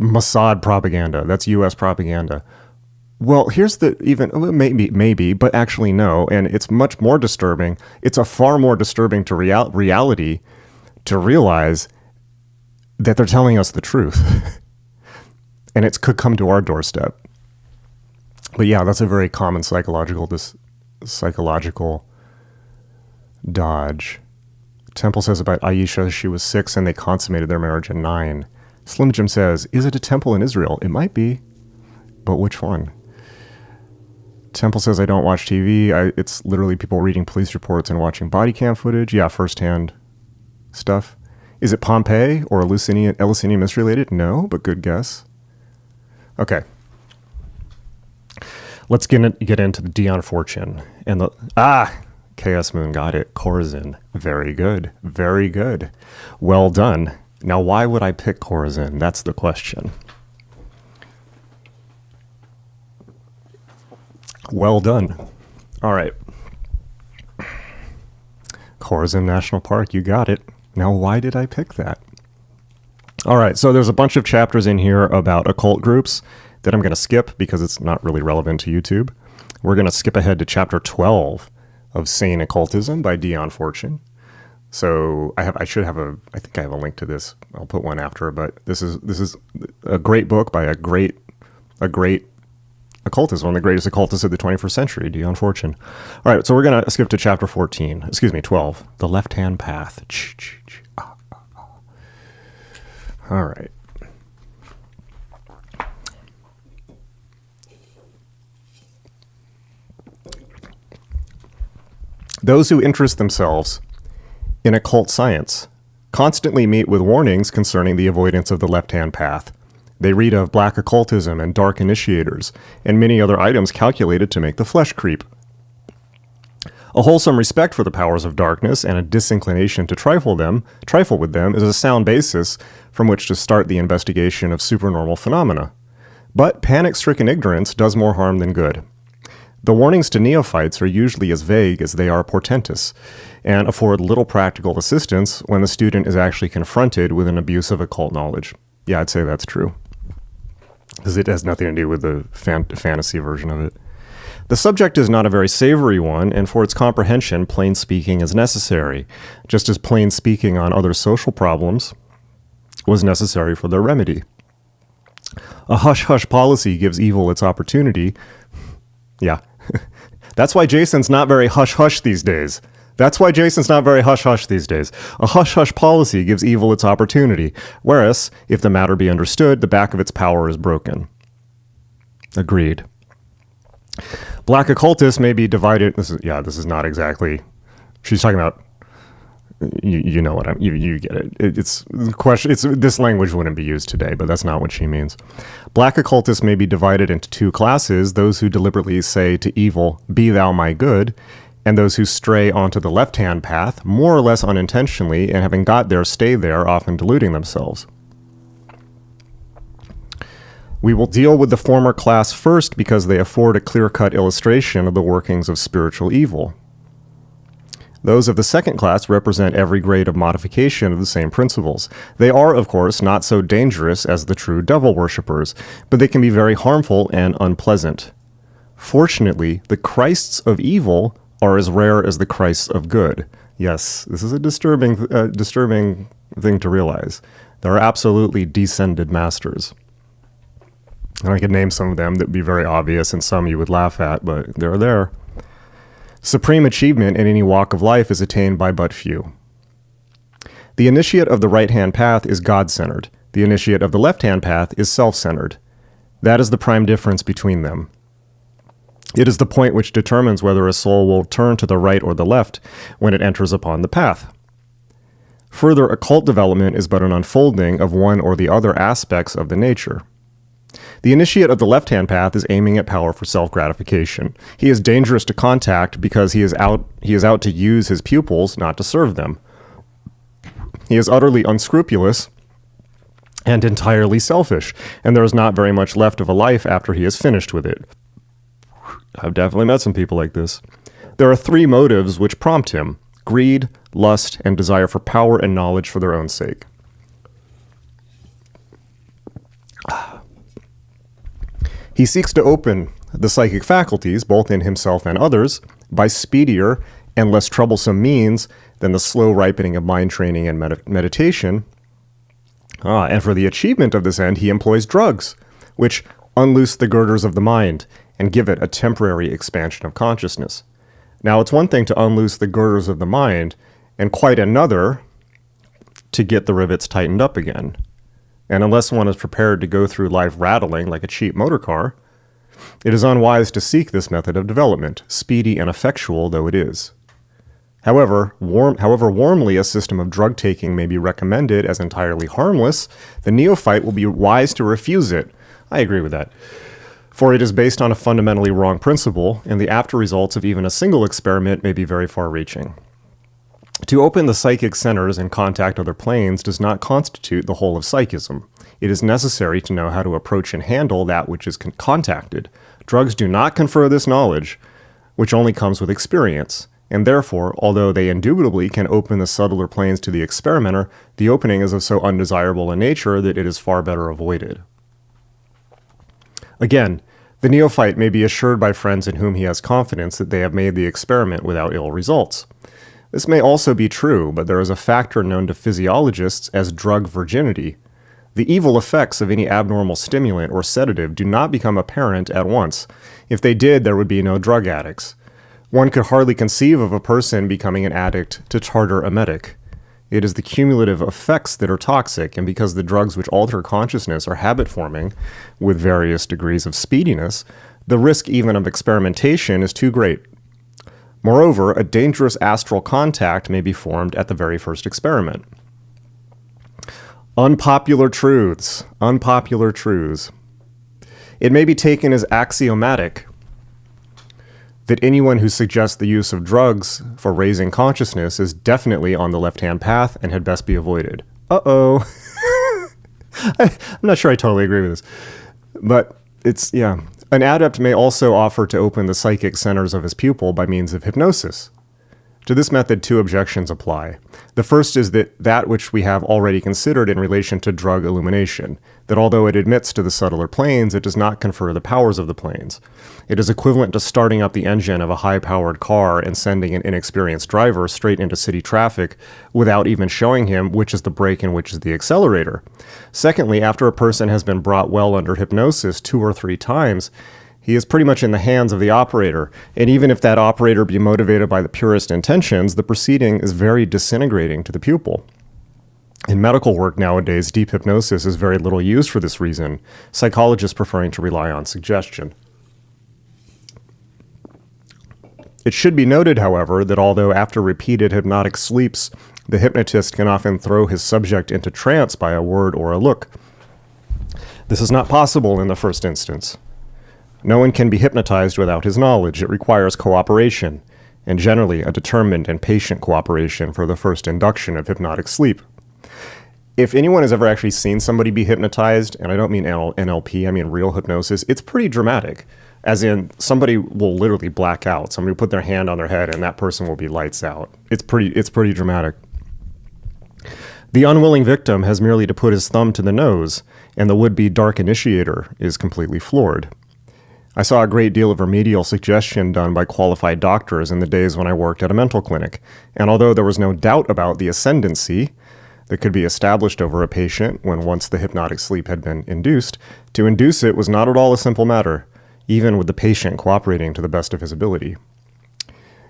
[SPEAKER 1] Mossad propaganda. That's U.S. propaganda. Well, here's the maybe, but actually no, and it's much more disturbing. It's a far more disturbing to reality to realize that they're telling us the truth, and it could come to our doorstep. But yeah, that's a very common psychological dodge. Temple says about Aisha, she was 6 and they consummated their marriage at 9. Slim Jim says, is it a temple in Israel? It might be, but which one? Temple says, I don't watch TV. It's literally people reading police reports and watching body cam footage. Yeah, firsthand stuff. Is it Pompeii or Eleusinian misrelated? No, but good guess. Okay. Let's get into the Dion Fortune. And Chaos Moon got it. Corazin. Very good. Very good. Well done. Now, why would I pick Corazin? That's the question. Well done. All right. Corazin National Park. You got it. Now, why did I pick that? All right. So there's a bunch of chapters in here about occult groups that I'm going to skip because it's not really relevant to YouTube. We're going to skip ahead to chapter 12 of Sane Occultism by Dion Fortune. So I think I have a link to this. I'll put one after, but this is a great book by a great occultist, one of the greatest occultists of the 21st century, Dion Fortune. All right, so we're going to skip to chapter 12, the left-hand path. All right. Those who interest themselves in occult science constantly meet with warnings concerning the avoidance of the left-hand path. They read of black occultism and dark initiators, and many other items calculated to make the flesh creep. A wholesome respect for the powers of darkness and a disinclination to trifle with them is a sound basis from which to start the investigation of supernormal phenomena. But panic-stricken ignorance does more harm than good. The warnings to neophytes are usually as vague as they are portentous, and afford little practical assistance when the student is actually confronted with an abuse of occult knowledge. Yeah, I'd say that's true, because it has nothing to do with the fantasy version of it. The subject is not a very savory one, and for its comprehension, plain speaking is necessary, just as plain speaking on other social problems was necessary for their remedy. A hush-hush policy gives evil its opportunity. Yeah. That's why Jason's not very hush-hush these days. A hush-hush policy gives evil its opportunity, whereas, if the matter be understood, the back of its power is broken. Agreed. Black occultists may be divided. This is not exactly. She's talking about. You know what you get it. It's the question. This language wouldn't be used today, but that's not what she means. Black occultists may be divided into two classes: those who deliberately say to evil, "Be thou my good," and those who stray onto the left-hand path, more or less unintentionally, and having got there, stay there, often deluding themselves. We will deal with the former class first because they afford a clear-cut illustration of the workings of spiritual evil. Those of the second class represent every grade of modification of the same principles. They are, of course, not so dangerous as the true devil worshippers, but they can be very harmful and unpleasant. Fortunately, the Christs of evil are as rare as the Christs of good. Yes, this is a disturbing thing to realize. There are absolutely descended masters. And I could name some of them that would be very obvious and some you would laugh at, but they're there. Supreme achievement in any walk of life is attained by but few. The initiate of the right-hand path is God-centered. The initiate of the left-hand path is self-centered. That is the prime difference between them. It is the point which determines whether a soul will turn to the right or the left when it enters upon the path. Further, occult development is but an unfolding of one or the other aspects of the nature. The initiate of the left-hand path is aiming at power for self-gratification. He is dangerous to contact because he is out to use his pupils, not to serve them. He is utterly unscrupulous and entirely selfish, and there is not very much left of a life after he is finished with it. I've definitely met some people like this. There are three motives which prompt him: greed, lust, and desire for power and knowledge for their own sake. He seeks to open the psychic faculties, both in himself and others, by speedier and less troublesome means than the slow ripening of mind training and meditation. And for the achievement of this end, he employs drugs, which unloose the girders of the mind and give it a temporary expansion of consciousness. Now, it's one thing to unloose the girders of the mind, and quite another to get the rivets tightened up again. And unless one is prepared to go through life rattling like a cheap motor car, it is unwise to seek this method of development, speedy and effectual though it is. However warmly a system of drug taking may be recommended as entirely harmless, the neophyte will be wise to refuse it. I agree with that. For it is based on a fundamentally wrong principle, and the after results of even a single experiment may be very far-reaching. To open the psychic centers and contact other planes does not constitute the whole of psychism. It is necessary to know how to approach and handle that which is contacted. Drugs do not confer this knowledge, which only comes with experience, and therefore, although they indubitably can open the subtler planes to the experimenter, the opening is of so undesirable a nature that it is far better avoided. Again, the neophyte may be assured by friends in whom he has confidence that they have made the experiment without ill results. This may also be true, but there is a factor known to physiologists as drug virginity. The evil effects of any abnormal stimulant or sedative do not become apparent at once. If they did, there would be no drug addicts. One could hardly conceive of a person becoming an addict to tartar emetic. It is the cumulative effects that are toxic, and because the drugs which alter consciousness are habit-forming, with various degrees of speediness, the risk even of experimentation is too great. Moreover, a dangerous astral contact may be formed at the very first experiment. Unpopular truths. Unpopular truths. It may be taken as axiomatic that anyone who suggests the use of drugs for raising consciousness is definitely on the left-hand path and had best be avoided. Uh-oh. I'm not sure I totally agree with this. But it's, yeah. An adept may also offer to open the psychic centers of his pupil by means of hypnosis. To this method, two objections apply. The first is that which we have already considered in relation to drug illumination, that although it admits to the subtler planes, it does not confer the powers of the planes. It is equivalent to starting up the engine of a high-powered car and sending an inexperienced driver straight into city traffic without even showing him which is the brake and which is the accelerator. Secondly, after a person has been brought well under hypnosis 2 or 3 times, he is pretty much in the hands of the operator, and even if that operator be motivated by the purest intentions, the proceeding is very disintegrating to the pupil. In medical work nowadays, deep hypnosis is very little used for this reason, psychologists preferring to rely on suggestion. It should be noted, however, that although after repeated hypnotic sleeps, the hypnotist can often throw his subject into trance by a word or a look, this is not possible in the first instance. No one can be hypnotized without his knowledge. It requires cooperation, and generally a determined and patient cooperation for the first induction of hypnotic sleep. If anyone has ever actually seen somebody be hypnotized, and I don't mean NLP, I mean real hypnosis, it's pretty dramatic. As in, somebody will literally black out. Somebody will put their hand on their head, and that person will be lights out. It's pretty dramatic. The unwilling victim has merely to put his thumb to the nose, and the would-be dark initiator is completely floored. I saw a great deal of remedial suggestion done by qualified doctors in the days when I worked at a mental clinic, and although there was no doubt about the ascendancy that could be established over a patient when once the hypnotic sleep had been induced, to induce it was not at all a simple matter, even with the patient cooperating to the best of his ability.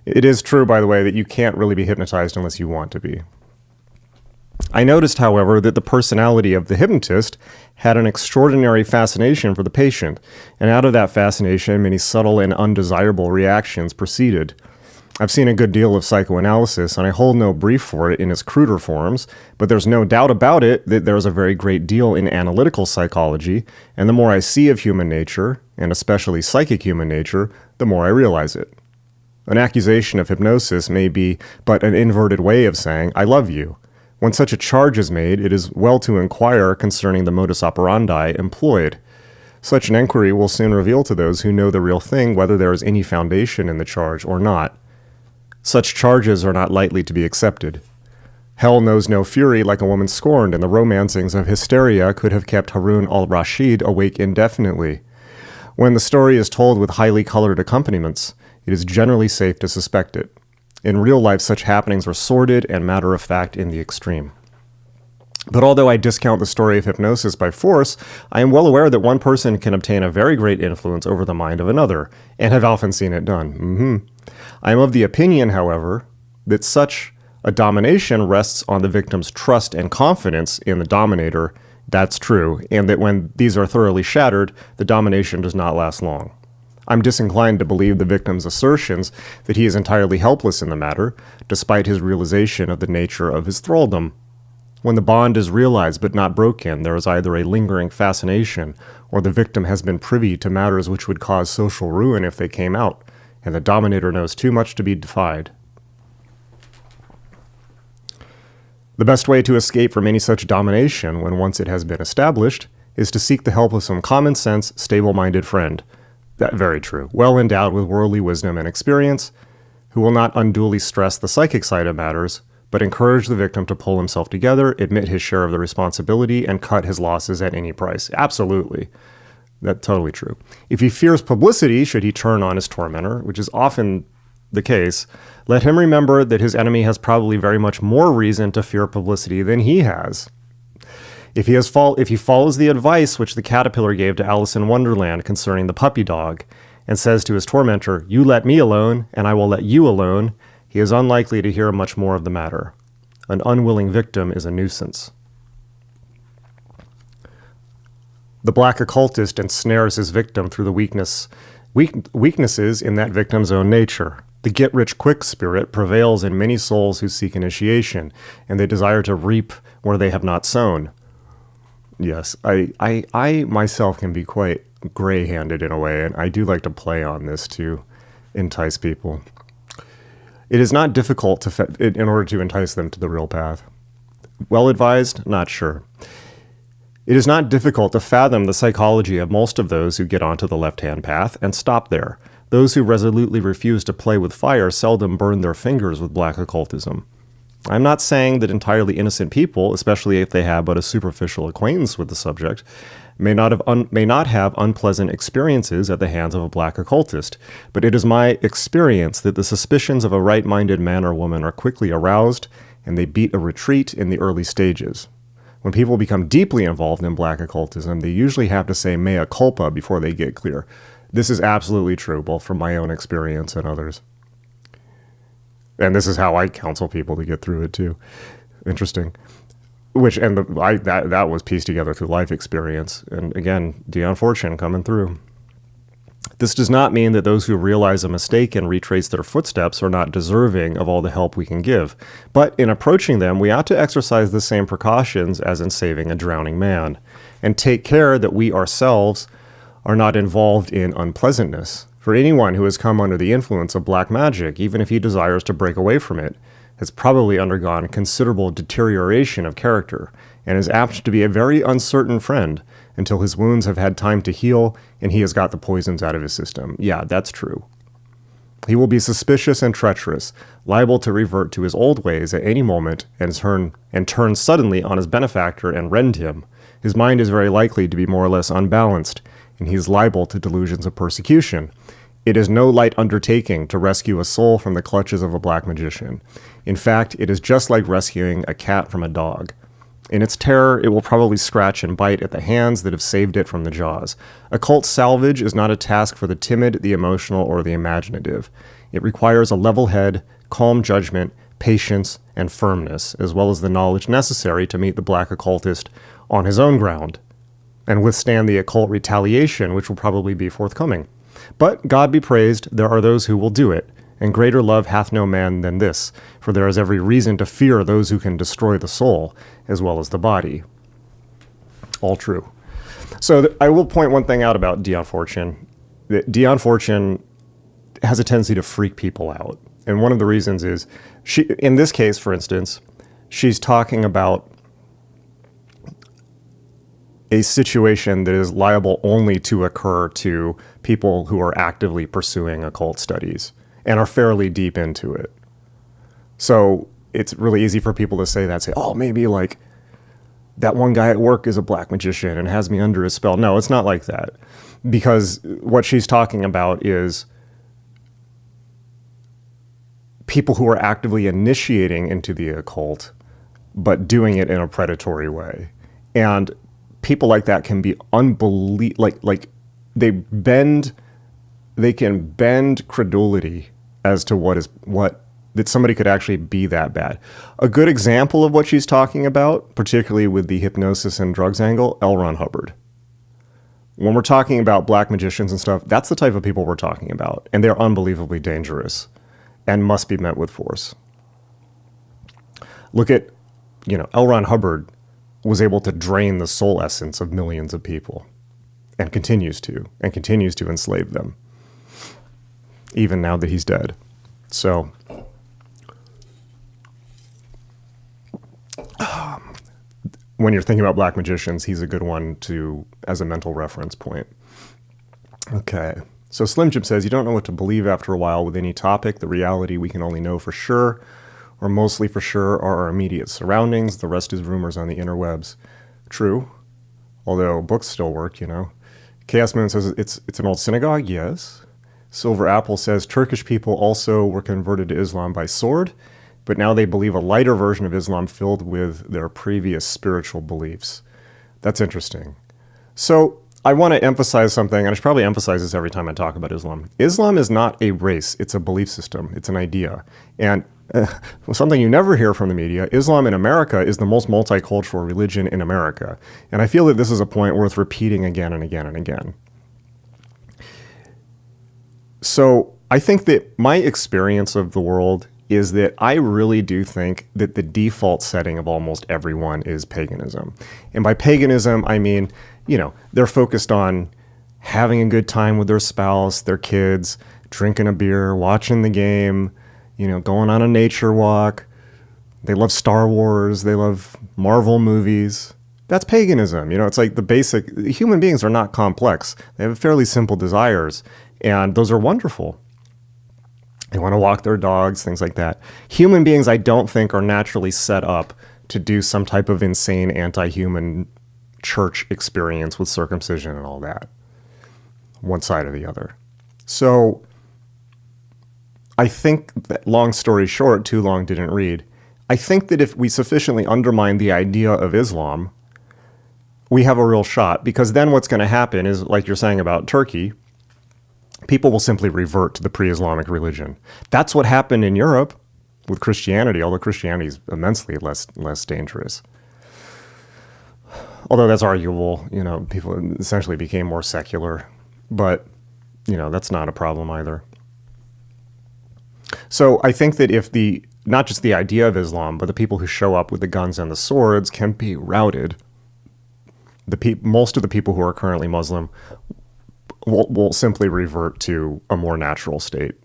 [SPEAKER 1] It is true, by the way, that you can't really be hypnotized unless you want to be. I noticed, however, that the personality of the hypnotist had an extraordinary fascination for the patient, and out of that fascination, many subtle and undesirable reactions proceeded. I've seen a good deal of psychoanalysis, and I hold no brief for it in its cruder forms, but there's no doubt about it that there's a very great deal in analytical psychology, and the more I see of human nature, and especially psychic human nature, the more I realize it. An accusation of hypnosis may be but an inverted way of saying, I love you. When such a charge is made, it is well to inquire concerning the modus operandi employed. Such an inquiry will soon reveal to those who know the real thing whether there is any foundation in the charge or not. Such charges are not lightly to be accepted. Hell knows no fury like a woman scorned, and the romancings of hysteria could have kept Harun al-Rashid awake indefinitely. When the story is told with highly colored accompaniments, it is generally safe to suspect it. In real life, such happenings are sordid and matter-of-fact in the extreme. But although I discount the story of hypnosis by force, I am well aware that one person can obtain a very great influence over the mind of another, and have often seen it done. I am of the opinion, however, that such a domination rests on the victim's trust and confidence in the dominator. That's true, and that when these are thoroughly shattered, the domination does not last long. I'm disinclined to believe the victim's assertions that he is entirely helpless in the matter, despite his realization of the nature of his thraldom. When the bond is realized but not broken, there is either a lingering fascination, or the victim has been privy to matters which would cause social ruin if they came out, and the dominator knows too much to be defied. The best way to escape from any such domination, when once it has been established, is to seek the help of some common sense, stable-minded friend. That very true. Well endowed with worldly wisdom and experience, who will not unduly stress the psychic side of matters, but encourage the victim to pull himself together, admit his share of the responsibility, and cut his losses at any price. Absolutely. That's totally true. If he fears publicity, should he turn on his tormentor, which is often the case, let him remember that his enemy has probably very much more reason to fear publicity than he has. If he follows the advice which the caterpillar gave to Alice in Wonderland concerning the puppy dog, and says to his tormentor, "You let me alone, and I will let you alone," he is unlikely to hear much more of the matter. An unwilling victim is a nuisance. The black occultist ensnares his victim through the weaknesses in that victim's own nature. The get-rich-quick spirit prevails in many souls who seek initiation, and they desire to reap where they have not sown. Yes, I myself can be quite gray-handed in a way, and I do like to play on this to entice people. It is not difficult in order to entice them to the real path. Well advised? Not sure. It is not difficult to fathom the psychology of most of those who get onto the left-hand path and stop there. Those who resolutely refuse to play with fire seldom burn their fingers with black occultism. I'm not saying that entirely innocent people, especially if they have but a superficial acquaintance with the subject, may not have unpleasant experiences at the hands of a black occultist, but it is my experience that the suspicions of a right-minded man or woman are quickly aroused, and they beat a retreat in the early stages. When people become deeply involved in black occultism, they usually have to say mea culpa before they get clear. This is absolutely true, both from my own experience and others. And this is how I counsel people to get through it too. Interesting. That was pieced together through life experience. And again, Dion Fortune coming through. This does not mean that those who realize a mistake and retrace their footsteps are not deserving of all the help we can give. But in approaching them, we ought to exercise the same precautions as in saving a drowning man, and take care that we ourselves are not involved in unpleasantness. For anyone who has come under the influence of black magic, even if he desires to break away from it, has probably undergone considerable deterioration of character, and is apt to be a very uncertain friend until his wounds have had time to heal and he has got the poisons out of his system. Yeah, that's true. He will be suspicious and treacherous, liable to revert to his old ways at any moment and turn suddenly on his benefactor and rend him. His mind is very likely to be more or less unbalanced, and he is liable to delusions of persecution. It is no light undertaking to rescue a soul from the clutches of a black magician. In fact, it is just like rescuing a cat from a dog. In its terror, it will probably scratch and bite at the hands that have saved it from the jaws. Occult salvage is not a task for the timid, the emotional, or the imaginative. It requires a level head, calm judgment, patience, and firmness, as well as the knowledge necessary to meet the black occultist on his own ground, and withstand the occult retaliation which will probably be forthcoming. But God be praised, there are those who will do it, and greater love hath no man than this, for there is every reason to fear those who can destroy the soul, as well as the body. All true. So I will point one thing out about Dion Fortune. That Dion Fortune has a tendency to freak people out. And one of the reasons is, in this case, for instance, she's talking about a situation that is liable only to occur to people who are actively pursuing occult studies and are fairly deep into it. So it's really easy for people to say that, oh, maybe like that one guy at work is a black magician and has me under his spell. No, it's not like that. Because what she's talking about is people who are actively initiating into the occult, but doing it in a predatory way. And people like that can be like they can bend credulity as to that somebody could actually be that bad. A good example of what she's talking about, particularly with the hypnosis and drugs angle, L. Ron Hubbard. When we're talking about black magicians and stuff, that's the type of people we're talking about, and they're unbelievably dangerous and must be met with force. Look at, L. Ron Hubbard was able to drain the soul essence of millions of people and continues to enslave them, even now that he's dead. So when you're thinking about black magicians, he's a good one as a mental reference point. Okay. So Slim Jim says, you don't know what to believe after a while with any topic. The reality we can only know for sure, or mostly for sure, are our immediate surroundings. The rest is rumors on the interwebs. True. Although books still work, Chaos Moon says it's an old synagogue. Yes. Silver Apple says Turkish people also were converted to Islam by sword, but now they believe a lighter version of Islam filled with their previous spiritual beliefs. That's interesting. So I want to emphasize something, and I should probably emphasize this every time I talk about Islam. Islam is not a race. It's a belief system. It's an idea. And something you never hear from the media, Islam in America is the most multicultural religion in America. And I feel that this is a point worth repeating again and again and again. So I think that my experience of the world is that I really do think that the default setting of almost everyone is paganism. And by paganism, I mean, they're focused on having a good time with their spouse, their kids, drinking a beer, watching the game, going on a nature walk. They love Star Wars. They love Marvel movies. That's paganism. It's like the basic, human beings are not complex. They have fairly simple desires, and those are wonderful. They want to walk their dogs, things like that. Human beings, I don't think, are naturally set up to do some type of insane anti-human church experience with circumcision and all that. One side or the other. So I think that, long story short, too long didn't read, I think that if we sufficiently undermine the idea of Islam, we have a real shot, because then what's going to happen is, like you're saying about Turkey, people will simply revert to the pre-Islamic religion. That's what happened in Europe with Christianity, although Christianity is immensely less dangerous. Although that's arguable, people essentially became more secular, but, that's not a problem either. So I think that if not just the idea of Islam, but the people who show up with the guns and the swords can be routed, most of the people who are currently Muslim will simply revert to a more natural state.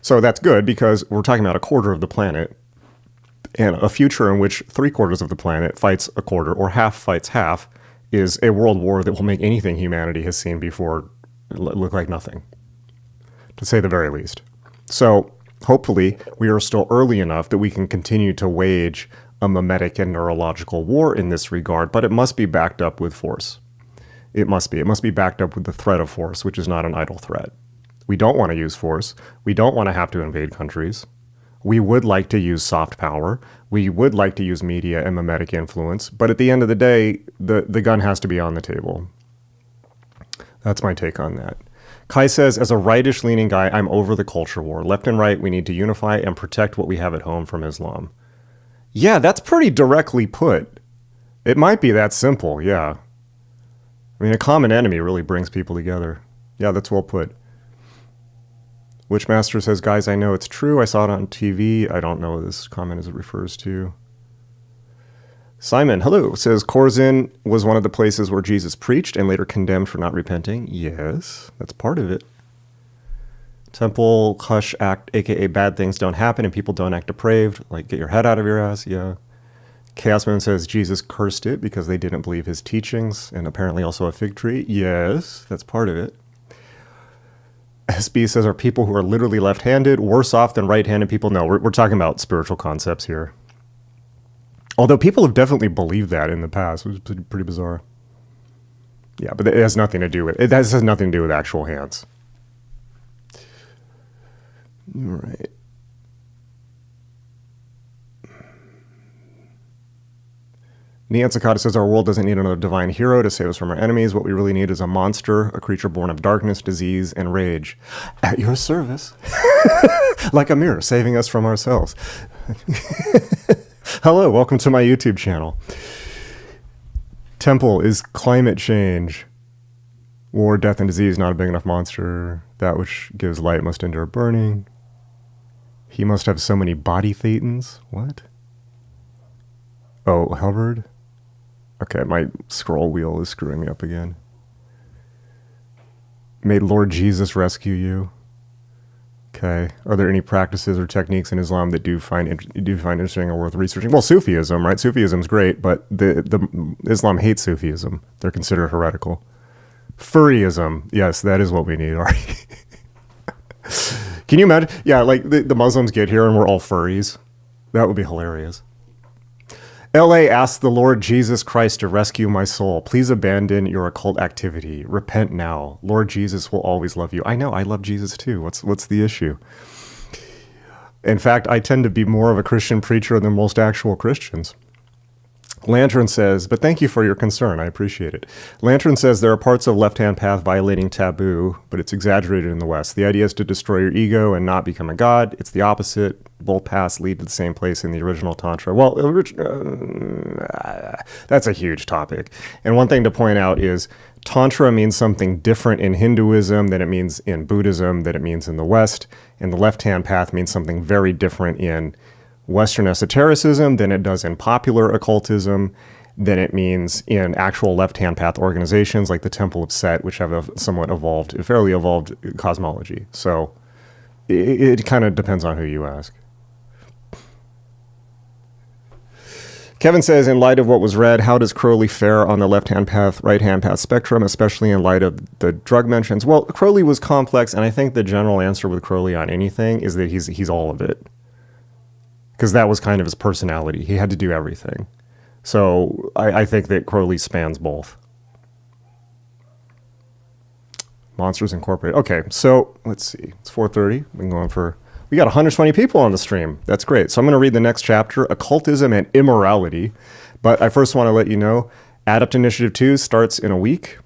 [SPEAKER 1] So that's good, because we're talking about a quarter of the planet, and a future in which 3/4 of the planet fights a quarter, or half fights half, is a world war that will make anything humanity has seen before look like nothing, to say the very least. So hopefully we are still early enough that we can continue to wage a mimetic and neurological war in this regard, but it must be backed up with force. It must be backed up with the threat of force, which is not an idle threat. We don't want to use force. We don't want to have to invade countries. We would like to use soft power. We would like to use media and mimetic influence. But at the end of the day, the gun has to be on the table. That's my take on that. Kai says, as a rightish-leaning guy, I'm over the culture war. Left and right, we need to unify and protect what we have at home from Islam. Yeah, that's pretty directly put. It might be that simple, yeah. I mean, a common enemy really brings people together. Yeah, that's well put. Witchmaster says, guys, I know it's true. I saw it on TV. I don't know what this comment as it refers to. Simon, hello, says, Khorazin was one of the places where Jesus preached and later condemned for not repenting. Yes, that's part of it. Temple Hush Act, a.k.a. bad things don't happen and people don't act depraved. Like, get your head out of your ass, yeah. Chaos Moon says Jesus cursed it because they didn't believe his teachings, and apparently also a fig tree. Yes, that's part of it. SB says, are people who are literally left-handed worse off than right-handed people? No, we're talking about spiritual concepts here. Although people have definitely believed that in the past, which is pretty bizarre. Yeah, but it has nothing to do with it. Has nothing to do with actual hands. All right. Neon Sakata says, our world doesn't need another divine hero to save us from our enemies. What we really need is a monster, a creature born of darkness, disease, and rage. At your service. Like a mirror, saving us from ourselves. Hello, welcome to my YouTube channel. Temple, is climate change, war, death, and disease not a big enough monster? That which gives light must endure burning. He must have so many body thetans. What? Oh, Halberd? Okay, my scroll wheel is screwing me up again. May Lord Jesus rescue you. Okay. Are there any practices or techniques in Islam that do you find interesting or worth researching? Well, Sufism, right? Sufism's great, but the Islam hates Sufism. They're considered heretical. Furryism. Yes, that is what we need. Can you imagine? Yeah, like the Muslims get here and we're all furries. That would be hilarious. LA asks the Lord Jesus Christ to rescue my soul. Please abandon your occult activity. Repent now. Lord Jesus will always love you. I know, I love Jesus too. What's the issue? In fact, I tend to be more of a Christian preacher than most actual Christians. Lantern says, but thank you for your concern. I appreciate it. Lantern says there are parts of left-hand path violating taboo, but it's exaggerated in the West. The idea is to destroy your ego and not become a god. It's the opposite. Both paths lead to the same place in the original Tantra. Well, that's a huge topic. And one thing to point out is Tantra means something different in Hinduism than it means in Buddhism, than it means in the West. And the left-hand path means something very different in Western esotericism than it does in popular occultism, than it means in actual left-hand path organizations like the Temple of Set, which have a somewhat evolved, fairly evolved cosmology. So it kind of depends on who you ask. Kevin says, in light of what was read, how does Crowley fare on the left-hand path, right-hand path spectrum, especially in light of the drug mentions? Well, Crowley was complex, and I think the general answer with Crowley on anything is that he's all of it. Because that was kind of his personality. He had to do everything. So I think that Crowley spans both. Monsters Incorporated. Okay, so let's see. It's 4:30. We got 120 people on the stream. That's great. So I'm going to read the next chapter, Occultism and Immorality. But I first want to let you know, Adept Initiative 2 starts in a week.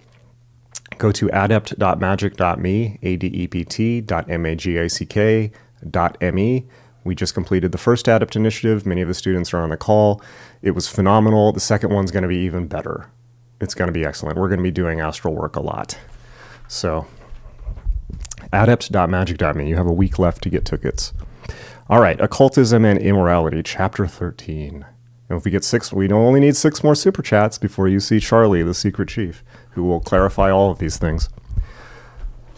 [SPEAKER 1] Go to adept.magic.me, adept.magic.me. We just completed the first Adept Initiative. Many of the students are on the call. It was phenomenal. The second one's going to be even better. It's going to be excellent. We're going to be doing astral work a lot. So, adept.magic.me. You have a week left to get tickets. All right, Occultism and Immorality, Chapter 13. And if we get 6, we only need 6 more super chats before you see Charlie, the secret chief, who will clarify all of these things.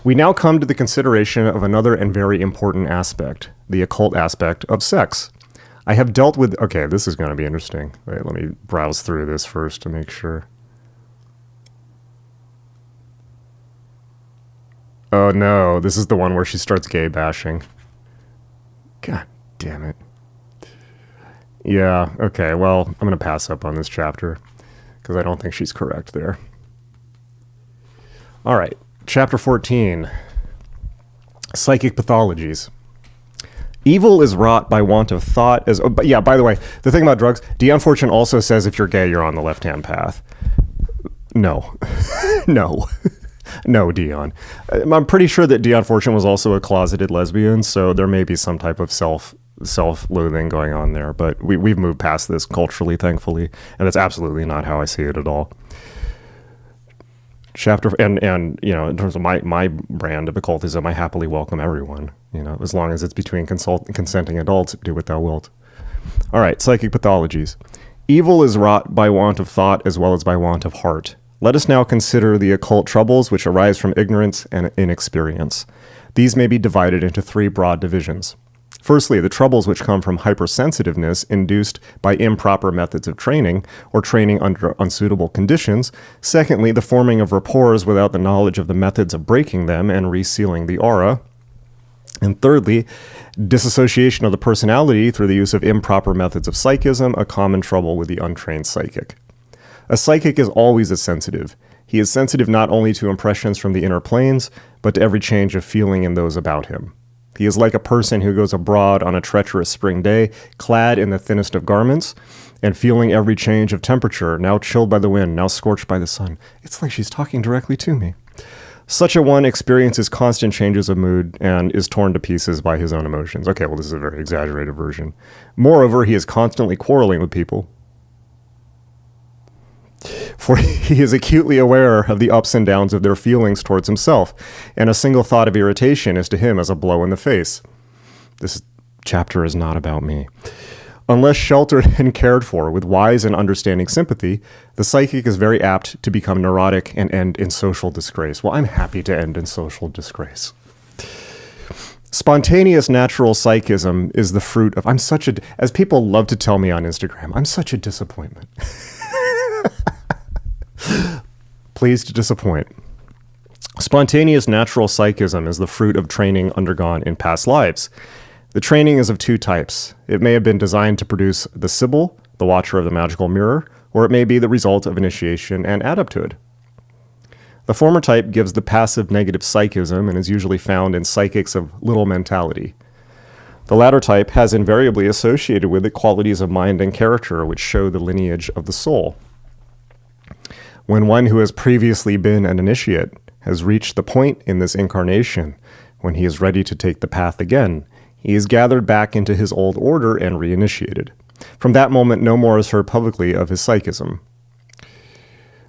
[SPEAKER 1] We now come to the consideration of another and very important aspect, the occult aspect of sex. I have dealt with... Okay, this is going to be interesting. Wait, let me browse through this first to make sure. Oh no, this is the one where she starts gay bashing. God damn it. Yeah, okay, well, I'm going to pass up on this chapter because I don't think she's correct there. All right. Chapter 14, Psychic Pathologies. Evil is wrought by want of thought. But yeah, by the way, the thing about drugs, Dion Fortune also says if you're gay, you're on the left-hand path. No. No. No, Dion. I'm pretty sure that Dion Fortune was also a closeted lesbian, so there may be some type of self-loathing going on there. But we've moved past this culturally, thankfully, and that's absolutely not how I see it at all. Chapter and you know, in terms of my brand of occultism, I happily welcome everyone, you know, as long as it's between consenting adults. Do what thou wilt. All right, psychic pathologies. Evil is wrought by want of thought as well as by want of heart. Let us now consider the occult troubles which arise from ignorance and inexperience. These may be divided into 3 broad divisions. Firstly, the troubles which come from hypersensitiveness induced by improper methods of training, or training under unsuitable conditions. Secondly, the forming of rapports without the knowledge of the methods of breaking them and resealing the aura. And thirdly, disassociation of the personality through the use of improper methods of psychism, a common trouble with the untrained psychic. A psychic is always a sensitive. He is sensitive not only to impressions from the inner planes, but to every change of feeling in those about him. He is like a person who goes abroad on a treacherous spring day, clad in the thinnest of garments, and feeling every change of temperature, now chilled by the wind, now scorched by the sun. It's like she's talking directly to me. Such a one experiences constant changes of mood and is torn to pieces by his own emotions. Okay, well, this is a very exaggerated version. Moreover, he is constantly quarreling with people, for he is acutely aware of the ups and downs of their feelings towards himself, and a single thought of irritation is to him as a blow in the face. This chapter is not about me. Unless sheltered and cared for with wise and understanding sympathy, the psychic is very apt to become neurotic and end in social disgrace. Well, I'm happy to end in social disgrace. Spontaneous natural psychism is the fruit of... as people love to tell me on Instagram, I'm such a disappointment. Pleased to disappoint. Spontaneous natural psychism is the fruit of training undergone in past lives. The training is of 2 types. It may have been designed to produce the Sibyl, the watcher of the magical mirror, or it may be the result of initiation and adepthood. The former type gives the passive negative psychism and is usually found in psychics of little mentality. The latter type has invariably associated with it qualities of mind and character which show the lineage of the soul. When one who has previously been an initiate has reached the point in this incarnation when he is ready to take the path again, he is gathered back into his old order and reinitiated. From that moment, no more is heard publicly of his psychism.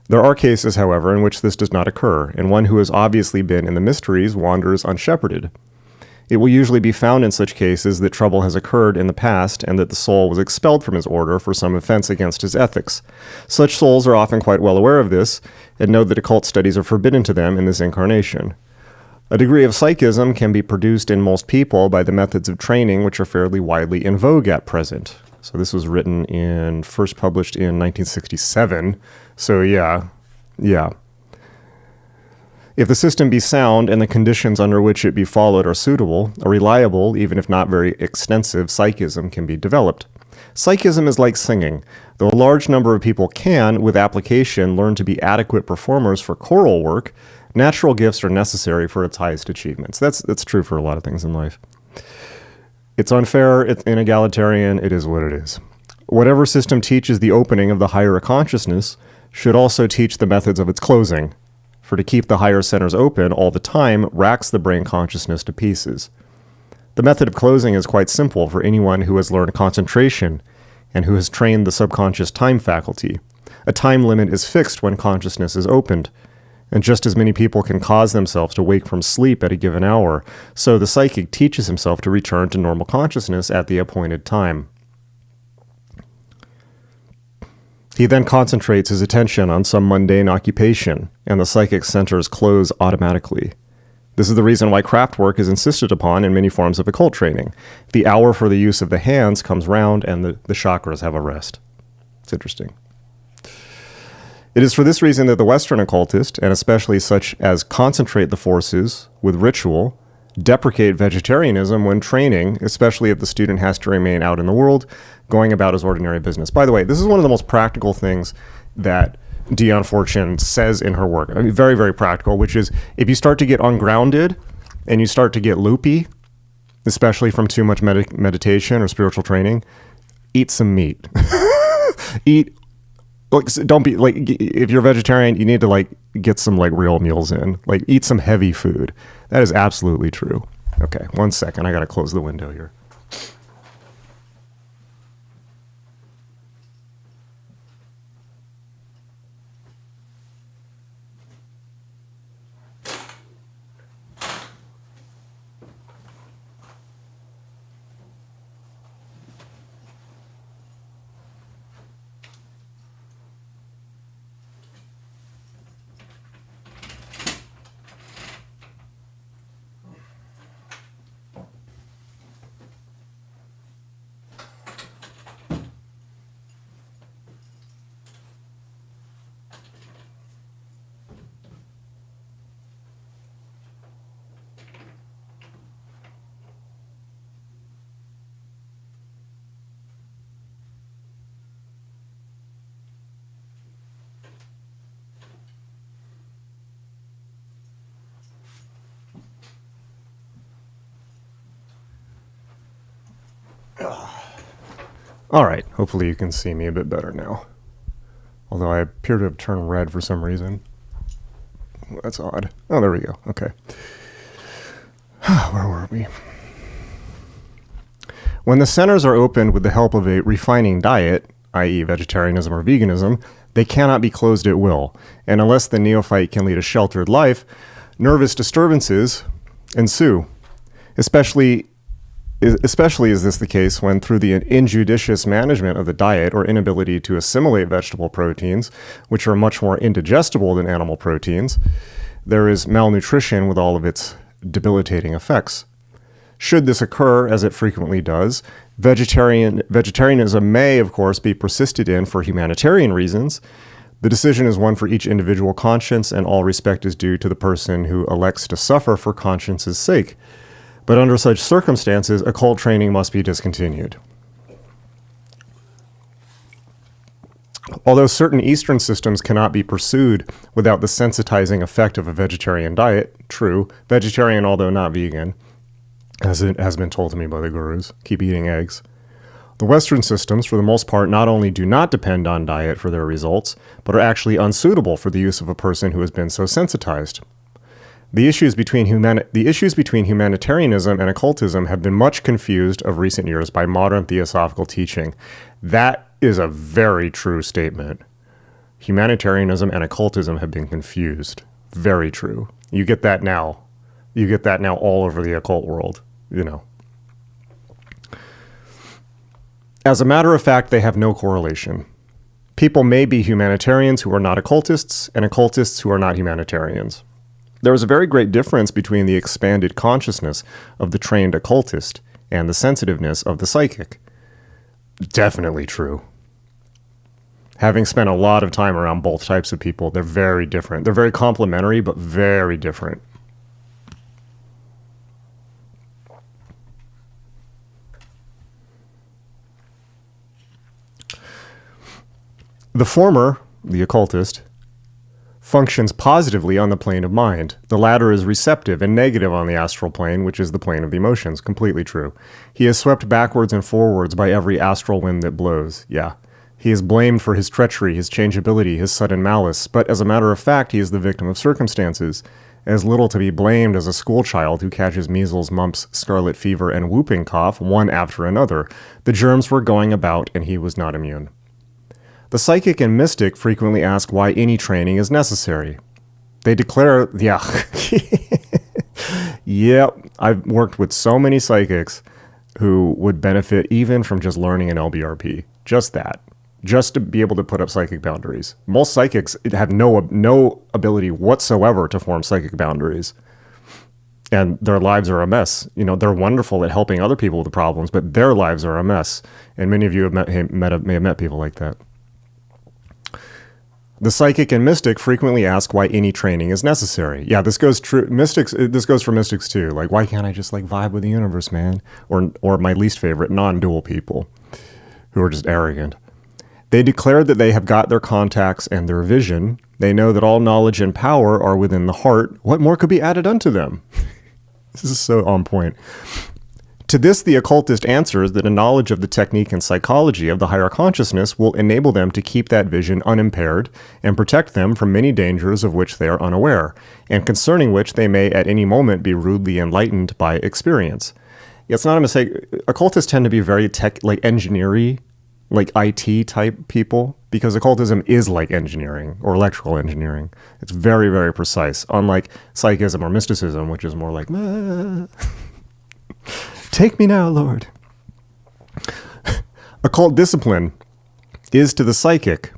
[SPEAKER 1] There are cases, however, in which this does not occur, and one who has obviously been in the mysteries wanders unshepherded. It will usually be found in such cases that trouble has occurred in the past and that the soul was expelled from his order for some offense against his ethics. Such souls are often quite well aware of this and know that occult studies are forbidden to them in this incarnation. A degree of psychism can be produced in most people by the methods of training which are fairly widely in vogue at present. So this was first published in 1967. So yeah. If the system be sound and the conditions under which it be followed are suitable, a reliable, even if not very extensive, psychism can be developed. Psychism is like singing. Though a large number of people can, with application, learn to be adequate performers for choral work, natural gifts are necessary for its highest achievements. That's true for a lot of things in life. It's unfair, it's inegalitarian, it is what it is. Whatever system teaches the opening of the higher consciousness should also teach the methods of its closing, for to keep the higher centers open all the time racks the brain consciousness to pieces. The method of closing is quite simple for anyone who has learned concentration and who has trained the subconscious time faculty. A time limit is fixed when consciousness is opened, and just as many people can cause themselves to wake from sleep at a given hour, so the psychic teaches himself to return to normal consciousness at the appointed time. He then concentrates his attention on some mundane occupation, and the psychic centers close automatically. This is the reason why craft work is insisted upon in many forms of occult training. The hour for the use of the hands comes round, and the chakras have a rest. It's interesting. It is for this reason that the Western occultist, and especially such as concentrate the forces with ritual, deprecate vegetarianism when training, especially if the student has to remain out in the world, going about his ordinary business. By the way, this is one of the most practical things that Dion Fortune says in her work. I mean, very, very practical, which is if you start to get ungrounded and you start to get loopy, especially from too much meditation or spiritual training, eat some meat. Don't be like, if you're a vegetarian, you need to get some real meals in, eat some heavy food. That is absolutely true. Okay, 1 second. I got to close the window here. All right, hopefully you can see me a bit better now. Although I appear to have turned red for some reason. That's odd. Oh, there we go. Okay. Where were we? When the centers are opened with the help of a refining diet, i.e. vegetarianism or veganism, they cannot be closed at will. And unless the neophyte can lead a sheltered life, nervous disturbances ensue. Especially is this the case when, through the injudicious management of the diet or inability to assimilate vegetable proteins, which are much more indigestible than animal proteins, there is malnutrition with all of its debilitating effects. Should this occur, as it frequently does, vegetarianism may, of course, be persisted in for humanitarian reasons. The decision is one for each individual conscience, and all respect is due to the person who elects to suffer for conscience's sake. But under such circumstances, occult training must be discontinued. Although certain Eastern systems cannot be pursued without the sensitizing effect of a vegetarian diet, true, vegetarian although not vegan, as it has been told to me by the gurus. Keep eating eggs. The Western systems, for the most part, not only do not depend on diet for their results, but are actually unsuitable for the use of a person who has been so sensitized. The issues between humanitarianism and occultism have been much confused of recent years by modern theosophical teaching. That is a very true statement. Humanitarianism and occultism have been confused. Very true. You get that now. You get that now all over the occult world, you know. As a matter of fact, they have no correlation. People may be humanitarians who are not occultists, and occultists who are not humanitarians. There is a very great difference between the expanded consciousness of the trained occultist and the sensitiveness of the psychic. Definitely true. Having spent a lot of time around both types of people, they're very different. They're very complementary, but very different. The former, the occultist, functions positively on the plane of mind. The latter is receptive and negative on the astral plane, which is the plane of the emotions. Completely true. He is swept backwards and forwards by every astral wind that blows. Yeah. He is blamed for his treachery, his changeability, his sudden malice, but as a matter of fact, he is the victim of circumstances. As little to be blamed as a schoolchild who catches measles, mumps, scarlet fever, and whooping cough one after another. The germs were going about, and he was not immune. The psychic and mystic frequently ask why any training is necessary. They declare, Yep, I've worked with so many psychics who would benefit even from just learning an LBRP. Just that. Just to be able to put up psychic boundaries. Most psychics have no ability whatsoever to form psychic boundaries. And their lives are a mess. You know, they're wonderful at helping other people with the problems, but their lives are a mess. And many of you may have met people like that. The psychic and mystic frequently ask why any training is necessary. Yeah, this goes true. This goes for mystics too. Like, why can't I just like vibe with the universe, man? Or my least favorite, non-dual people who are just arrogant. They declare that they have got their contacts and their vision. They know that all knowledge and power are within the heart. What more could be added unto them? This is so on point. To this, the occultist answers that a knowledge of the technique and psychology of the higher consciousness will enable them to keep that vision unimpaired and protect them from many dangers of which they are unaware, and concerning which they may at any moment be rudely enlightened by experience. It's not a mistake. Occultists tend to be very like engineering, like IT type people, because occultism is like engineering or electrical engineering. It's very, very precise, unlike psychism or mysticism, which is more like, take me now, Lord. Occult discipline is to the psychic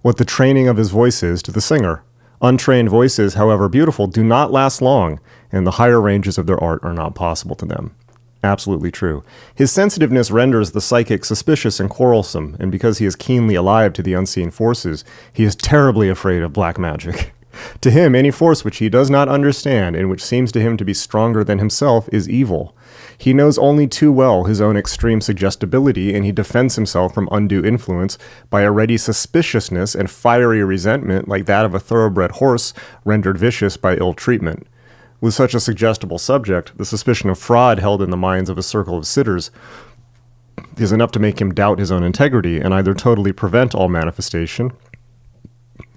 [SPEAKER 1] what the training of his voice is to the singer. Untrained voices, however beautiful, do not last long, and the higher ranges of their art are not possible to them. Absolutely true. His sensitiveness renders the psychic suspicious and quarrelsome, and because he is keenly alive to the unseen forces, he is terribly afraid of black magic. To him, any force which he does not understand and which seems to him to be stronger than himself is evil. He knows only too well his own extreme suggestibility, and he defends himself from undue influence by a ready suspiciousness and fiery resentment like that of a thoroughbred horse rendered vicious by ill treatment. With such a suggestible subject, the suspicion of fraud held in the minds of a circle of sitters is enough to make him doubt his own integrity and either totally prevent all manifestation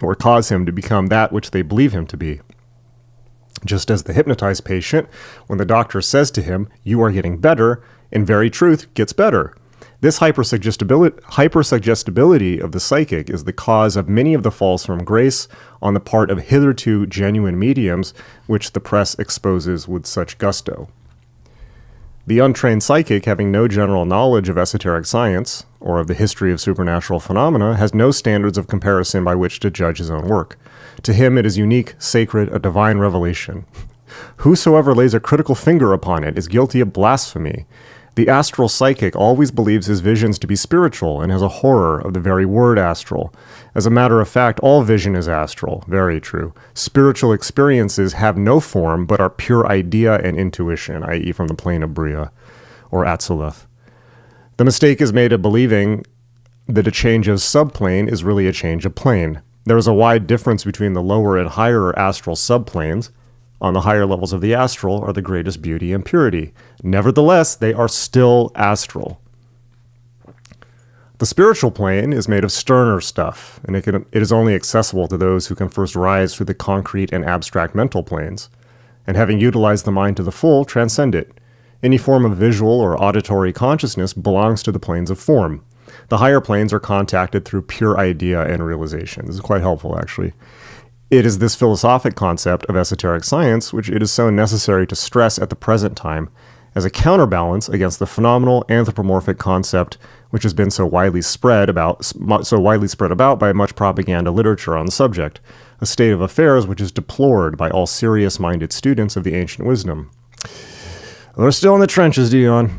[SPEAKER 1] or cause him to become that which they believe him to be. Just as the hypnotized patient, when the doctor says to him, "You are getting better," in very truth gets better. This hypersuggestibility of the psychic is the cause of many of the falls from grace on the part of hitherto genuine mediums, which the press exposes with such gusto. The untrained psychic, having no general knowledge of esoteric science or of the history of supernatural phenomena, has no standards of comparison by which to judge his own work. To him it is unique, sacred, a divine revelation. Whosoever lays a critical finger upon it is guilty of blasphemy. The astral psychic always believes his visions to be spiritual and has a horror of the very word astral. As a matter of fact, all vision is astral. Very true. Spiritual experiences have no form but are pure idea and intuition, i.e. from the plane of Bria or Atzileth. The mistake is made of believing that a change of subplane is really a change of plane. There is a wide difference between the lower and higher astral subplanes, on the higher levels of the astral are the greatest beauty and purity. Nevertheless, they are still astral. The spiritual plane is made of sterner stuff, and it is only accessible to those who can first rise through the concrete and abstract mental planes, and having utilized the mind to the full, transcend it. Any form of visual or auditory consciousness belongs to the planes of form. The higher planes are contacted through pure idea and realization. This is quite helpful, actually. It is this philosophic concept of esoteric science which it is so necessary to stress at the present time as a counterbalance against the phenomenal anthropomorphic concept which has been so widely spread about by much propaganda literature on the subject, a state of affairs which is deplored by all serious-minded students of the ancient wisdom. They're still in the trenches, Dion.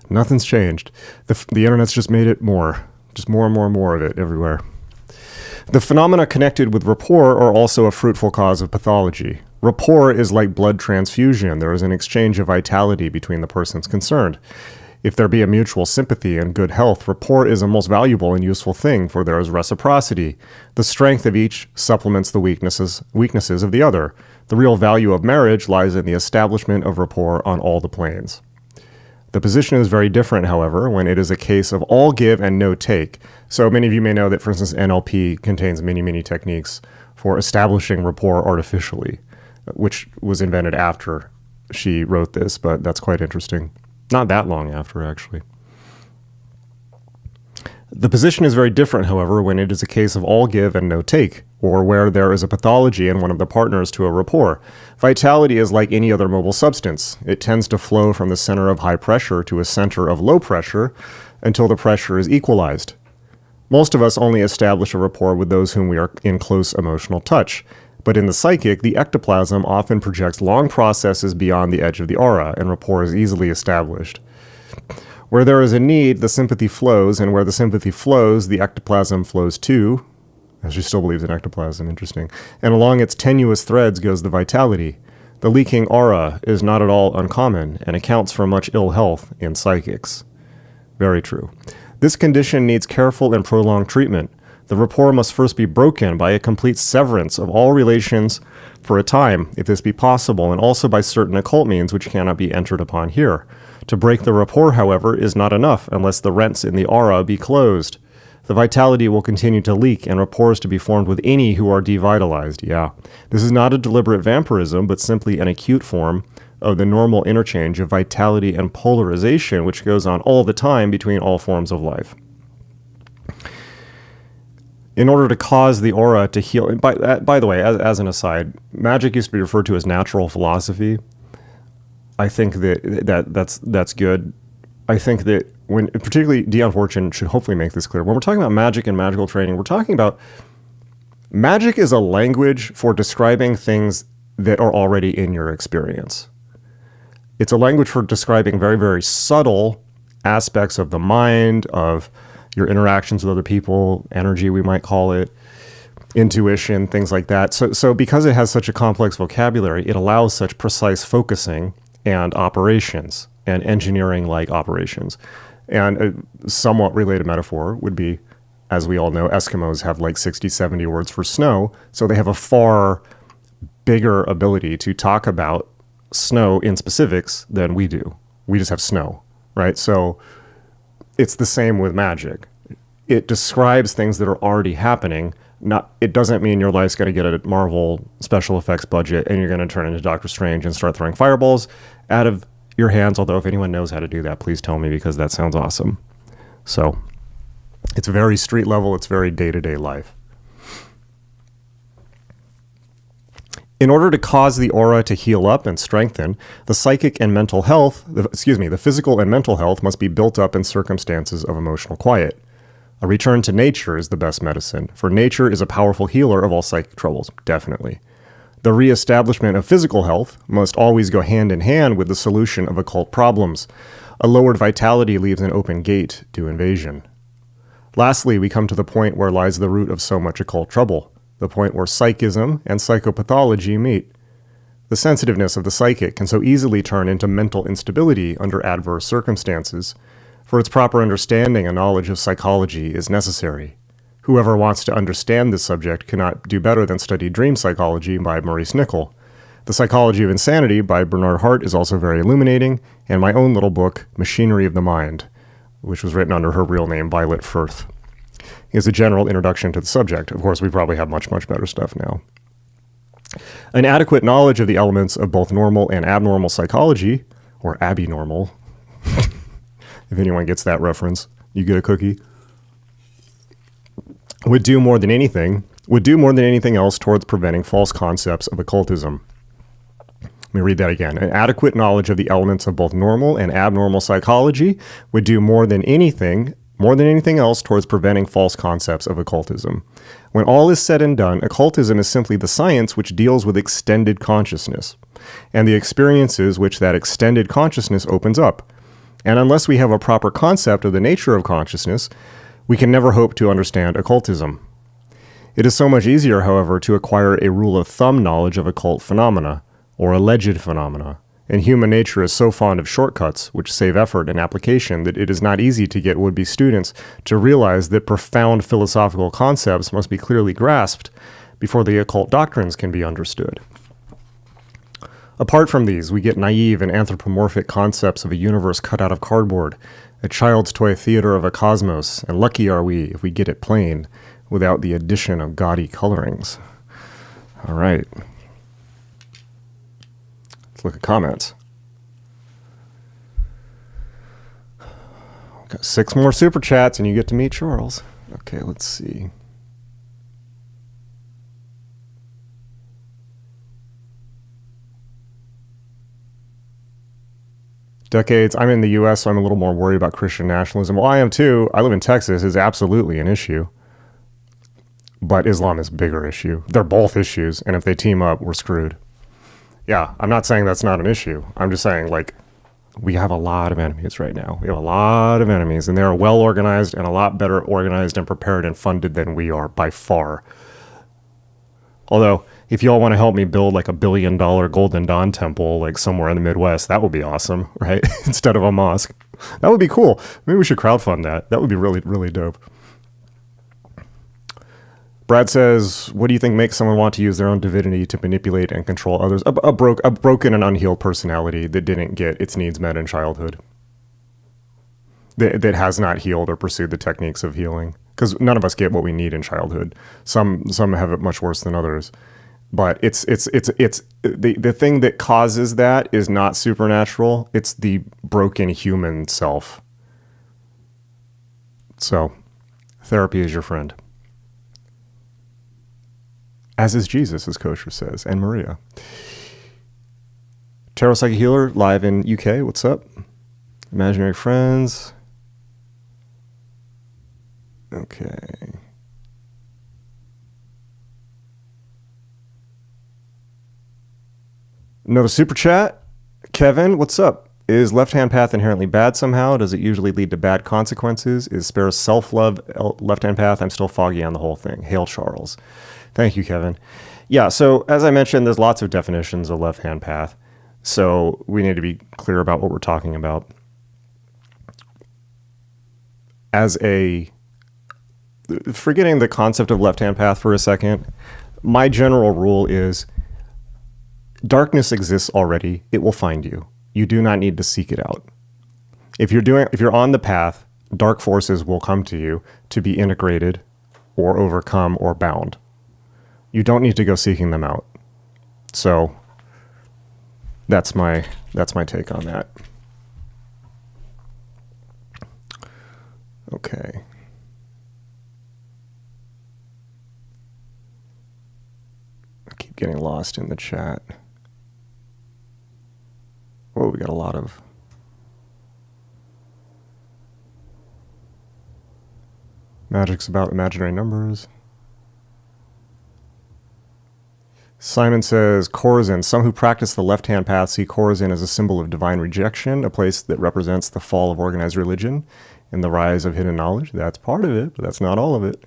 [SPEAKER 1] Nothing's changed. The internet's just made it more. Just more and more and more of it everywhere. The phenomena connected with rapport are also a fruitful cause of pathology. Rapport is like blood transfusion. There is an exchange of vitality between the persons concerned. If there be a mutual sympathy and good health, rapport is a most valuable and useful thing, for there is reciprocity. The strength of each supplements the weaknesses of the other. The real value of marriage lies in the establishment of rapport on all the planes. The position is very different, however, when it is a case of all give and no take. So many of you may know that, for instance, NLP contains many, many techniques for establishing rapport artificially, which was invented after she wrote this, but that's quite interesting. Not that long after, actually. The position is very different, however, when it is a case of all give and no take, or where there is a pathology in one of the partners to a rapport. Vitality is like any other mobile substance. It tends to flow from the center of high pressure to a center of low pressure until the pressure is equalized. Most of us only establish a rapport with those whom we are in close emotional touch. But in the psychic, the ectoplasm often projects long processes beyond the edge of the aura, and rapport is easily established. Where there is a need, the sympathy flows, and where the sympathy flows, the ectoplasm flows too. She still believes in ectoplasm, interesting. And along its tenuous threads goes the vitality. The leaking aura is not at all uncommon, and accounts for much ill health in psychics. Very true. This condition needs careful and prolonged treatment. The rapport must first be broken by a complete severance of all relations for a time, if this be possible, and also by certain occult means which cannot be entered upon here. To break the rapport, however, is not enough unless the rents in the aura be closed. The vitality will continue to leak, and rapport is to be formed with any who are devitalized. Yeah. This is not a deliberate vampirism, but simply an acute form of the normal interchange of vitality and polarization, which goes on all the time between all forms of life. In order to cause the aura to heal, and by the way, as an aside, magic used to be referred to as natural philosophy. I think that's good. I think that particularly Dion Fortune should hopefully make this clear. When we're talking about magic and magical training, we're talking about magic is a language for describing things that are already in your experience. It's a language for describing very, very subtle aspects of the mind, of your interactions with other people, energy, we might call it, intuition, things like that. So because it has such a complex vocabulary, it allows such precise focusing and operations and engineering-like operations. And a somewhat related metaphor would be, as we all know, Eskimos have like 60, 70 words for snow, so they have a far bigger ability to talk about snow in specifics than we do. We just have snow, right? So it's the same with magic. It describes things that are already happening. It doesn't mean your life's going to get a Marvel special effects budget and you're going to turn into Doctor Strange and start throwing fireballs out of your hands. Although if anyone knows how to do that, please tell me, because that sounds awesome. So it's very street level. It's very day-to-day life. In order to cause the aura to heal up and strengthen, the psychic and mental health, the physical and mental health must be built up in circumstances of emotional quiet. A return to nature is the best medicine, for nature is a powerful healer of all psychic troubles, definitely. The reestablishment of physical health must always go hand in hand with the solution of occult problems. A lowered vitality leaves an open gate to invasion. Lastly, we come to the point where lies the root of so much occult trouble, the point where psychism and psychopathology meet. The sensitiveness of the psychic can so easily turn into mental instability under adverse circumstances. For its proper understanding, a knowledge of psychology is necessary. Whoever wants to understand this subject cannot do better than study Dream Psychology by Maurice Nicoll. The Psychology of Insanity by Bernard Hart is also very illuminating, and my own little book, Machinery of the Mind, which was written under her real name, Violet Firth, is a general introduction to the subject. Of course, we probably have much, much better stuff now. An adequate knowledge of the elements of both normal and abnormal psychology, or abnormal, if anyone gets that reference, you get a cookie, would do more than anything else towards preventing false concepts of occultism. Let me read that again. An adequate knowledge of the elements of both normal and abnormal psychology would do more than anything else towards preventing false concepts of occultism. When all is said and done, occultism is simply the science which deals with extended consciousness and the experiences which that extended consciousness opens up. And unless we have a proper concept of the nature of consciousness, we can never hope to understand occultism. It is so much easier, however, to acquire a rule of thumb knowledge of occult phenomena, or alleged phenomena, and human nature is so fond of shortcuts, which save effort and application, that it is not easy to get would-be students to realize that profound philosophical concepts must be clearly grasped before the occult doctrines can be understood. Apart from these, we get naive and anthropomorphic concepts of a universe cut out of cardboard, a child's toy theater of a cosmos, and lucky are we if we get it plain, without the addition of gaudy colorings. All right. Let's look at comments. Got 6 more super chats and you get to meet Charles. Okay, let's see. Decades. I'm in the U.S., so I'm a little more worried about Christian nationalism. Well, I am too. I live in Texas. It's absolutely an issue. But Islam is a bigger issue. They're both issues, and if they team up, we're screwed. Yeah, I'm not saying that's not an issue. I'm just saying, like, we have a lot of enemies right now. We have a lot of enemies, and they're well organized and a lot better organized and prepared and funded than we are by far. Although, if y'all want to help me build like $1 billion Golden Dawn temple, like somewhere in the Midwest, that would be awesome, right? Instead of a mosque. That would be cool. Maybe we should crowdfund that. That would be really, really dope. Brad says, what do you think makes someone want to use their own divinity to manipulate and control others? A broken and unhealed personality that didn't get its needs met in childhood. That has not healed or pursued the techniques of healing. Because none of us get what we need in childhood. Some have it much worse than others. But it's the thing that causes that is not supernatural. It's the broken human self. So, therapy is your friend. As is Jesus, as Kosher says, and Maria. Tarot Psychic Healer, live in UK. What's up? Imaginary Friends. Okay. Another super chat. Kevin, what's up? Is left-hand path inherently bad somehow? Does it usually lead to bad consequences? Is spare self-love left-hand path? I'm still foggy on the whole thing. Hail Charles. Thank you, Kevin. Yeah, so as I mentioned, there's lots of definitions of left-hand path. So we need to be clear about what we're talking about. Forgetting the concept of left-hand path for a second, my general rule is darkness exists already. It will find you. You do not need to seek it out. If you're on the path, dark forces will come to you to be integrated or overcome or bound. You don't need to go seeking them out. So that's my take on that. Okay. I keep getting lost in the chat. Whoa, we got a lot of... Magic's about imaginary numbers. Simon says, Chorazin. Some who practice the left-hand path see Chorazin as a symbol of divine rejection, a place that represents the fall of organized religion and the rise of hidden knowledge. That's part of it, but that's not all of it.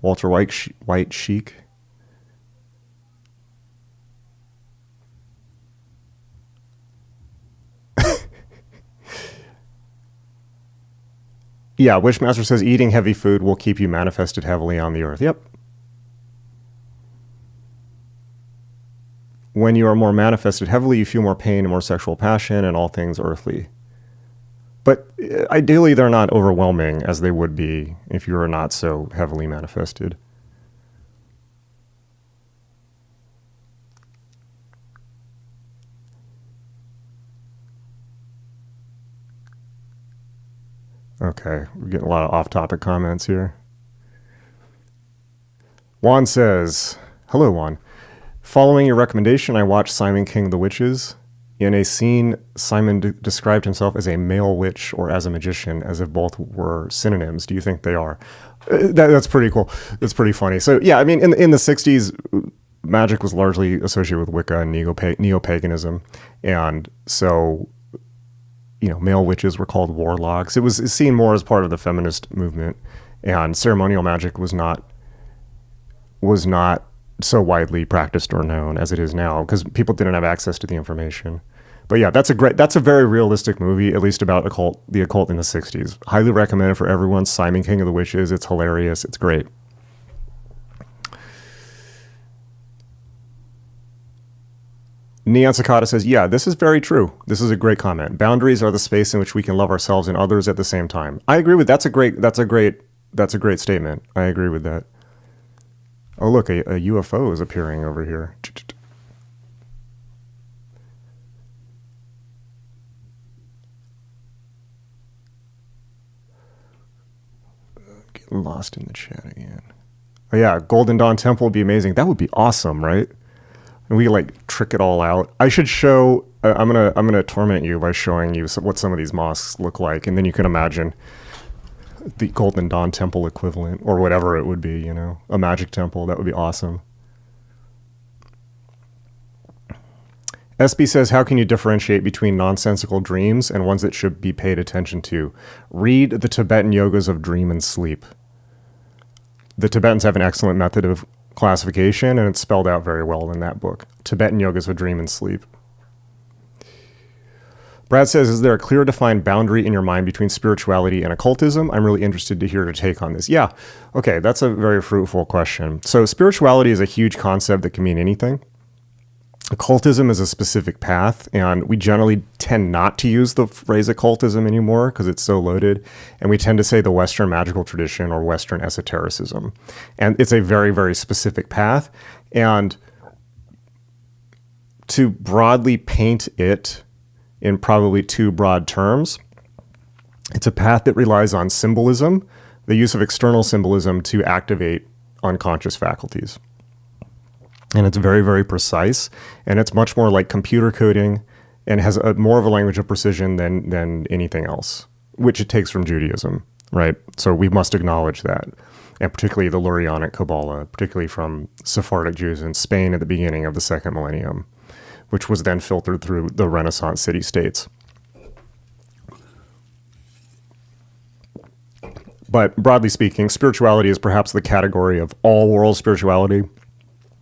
[SPEAKER 1] Walter White Sheik. Yeah, Wishmaster says eating heavy food will keep you manifested heavily on the earth. Yep. When you are more manifested heavily, you feel more pain and more sexual passion and all things earthly. But ideally, they're not overwhelming as they would be if you are not so heavily manifested. Okay, we're getting a lot of off-topic comments here. Juan says, hello, Juan. Following your recommendation, I watched Simon King The Witches. In a scene, Simon described himself as a male witch or as a magician, as if both were synonyms. Do you think they are? That's pretty cool. That's pretty funny. So, yeah, I mean, in the 60s, magic was largely associated with Wicca and neo-paganism. And so, you know, male witches were called warlocks. It was seen more as part of the feminist movement. And ceremonial magic was not so widely practiced or known as it is now because people didn't have access to the information. But yeah, that's a very realistic movie, at least about the occult in the 60s. Highly recommended for everyone. Simon King of the Witches. It's hilarious. It's great. Neon Cicada says, yeah, this is very true. This is a great comment. Boundaries are the space in which we can love ourselves and others at the same time. I agree with that's a great statement. I agree with that. Oh, look, a UFO is appearing over here. Get lost in the chat again. Oh, yeah, Golden Dawn Temple would be amazing. That would be awesome, right? And we like trick it all out. I should show. I'm gonna torment you by showing you what some of these mosques look like, and then you can imagine the Golden Dawn Temple equivalent, or whatever it would be, you know, a magic temple. That would be awesome. SB says, how can you differentiate between nonsensical dreams and ones that should be paid attention to? Read the Tibetan Yogas of Dream and Sleep. The Tibetans have an excellent method of classification, and it's spelled out very well in that book. Tibetan Yogas of Dream and Sleep. Brad says, is there a clear defined boundary in your mind between spirituality and occultism? I'm really interested to hear your take on this. Yeah, okay, that's a very fruitful question. So spirituality is a huge concept that can mean anything. Occultism is a specific path, and we generally tend not to use the phrase occultism anymore because it's so loaded, and we tend to say the Western magical tradition or Western esotericism. And it's a very, very specific path, and to broadly paint it in probably two broad terms, it's a path that relies on symbolism, the use of external symbolism to activate unconscious faculties. And it's very, very precise, and it's much more like computer coding and has more of a language of precision than anything else, which it takes from Judaism, right? So we must acknowledge that, and particularly the Lurianic Kabbalah, particularly from Sephardic Jews in Spain at the beginning of the second millennium, which was then filtered through the Renaissance city-states. But broadly speaking, spirituality is perhaps the category of all world spirituality.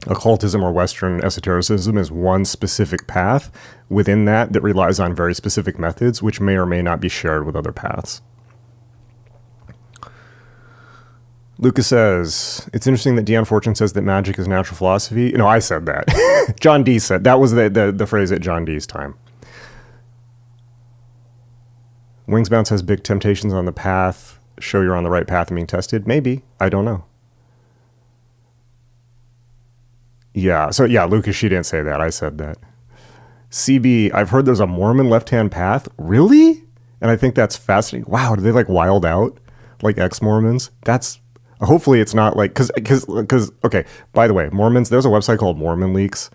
[SPEAKER 1] Occultism or Western esotericism is one specific path within that relies on very specific methods, which may or may not be shared with other paths. Lucas says, it's interesting that Dion Fortune says that magic is natural philosophy. No, I said that. John Dee said, that was the phrase at John Dee's time. Wingsbound says, big temptations on the path show you're on the right path and being tested. Maybe. I don't know. Yeah, so yeah, Lucas, she didn't say that. I said that. CB, I've heard there's a Mormon left-hand path. Really? And I think that's fascinating. Wow, do they like wild out? Like ex-Mormons? That's... Hopefully it's not like... Because, okay, by the way, Mormons, there's a website called Mormon Leaks.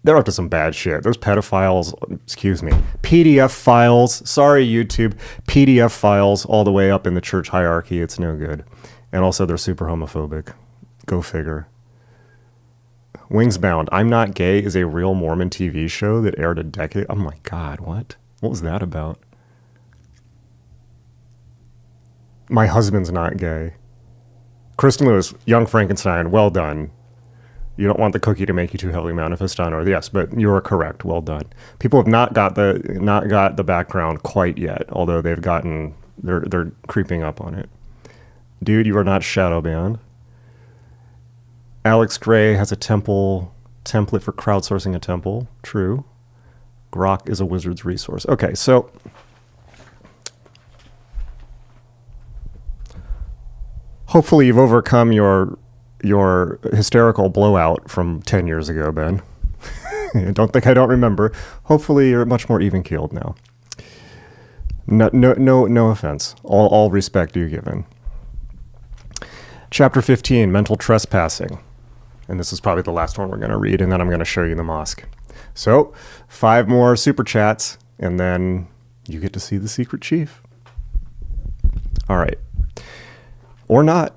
[SPEAKER 1] They're up to some bad shit. There's pedophiles, excuse me, PDF files. Sorry, YouTube. PDF files all the way up in the church hierarchy. It's no good. And also they're super homophobic. Go figure. Wingsbound, I'm Not Gay is a real Mormon TV show that aired a decade. Oh my God, what? What was that about? My husband's not gay. Kristen Lewis, Young Frankenstein, well done. You don't want the cookie to make you too heavily manifest on Earth. Yes, but you're correct. Well done. People have not got the background quite yet, although they've gotten They're creeping up on it. Dude, you are not shadow banned. Alex Gray has a template for crowdsourcing a temple. True. Grok is a wizard's resource. Okay, so hopefully you've overcome your hysterical blowout from 10 years ago, Ben. Don't think I don't remember. Hopefully you're much more even-keeled now. No offense. All respect due given. Chapter 15, mental trespassing. And this is probably the last one we're going to read, and then I'm going to show you the mosque. So, 5 more super chats, and then you get to see the secret chief. All right. Or not.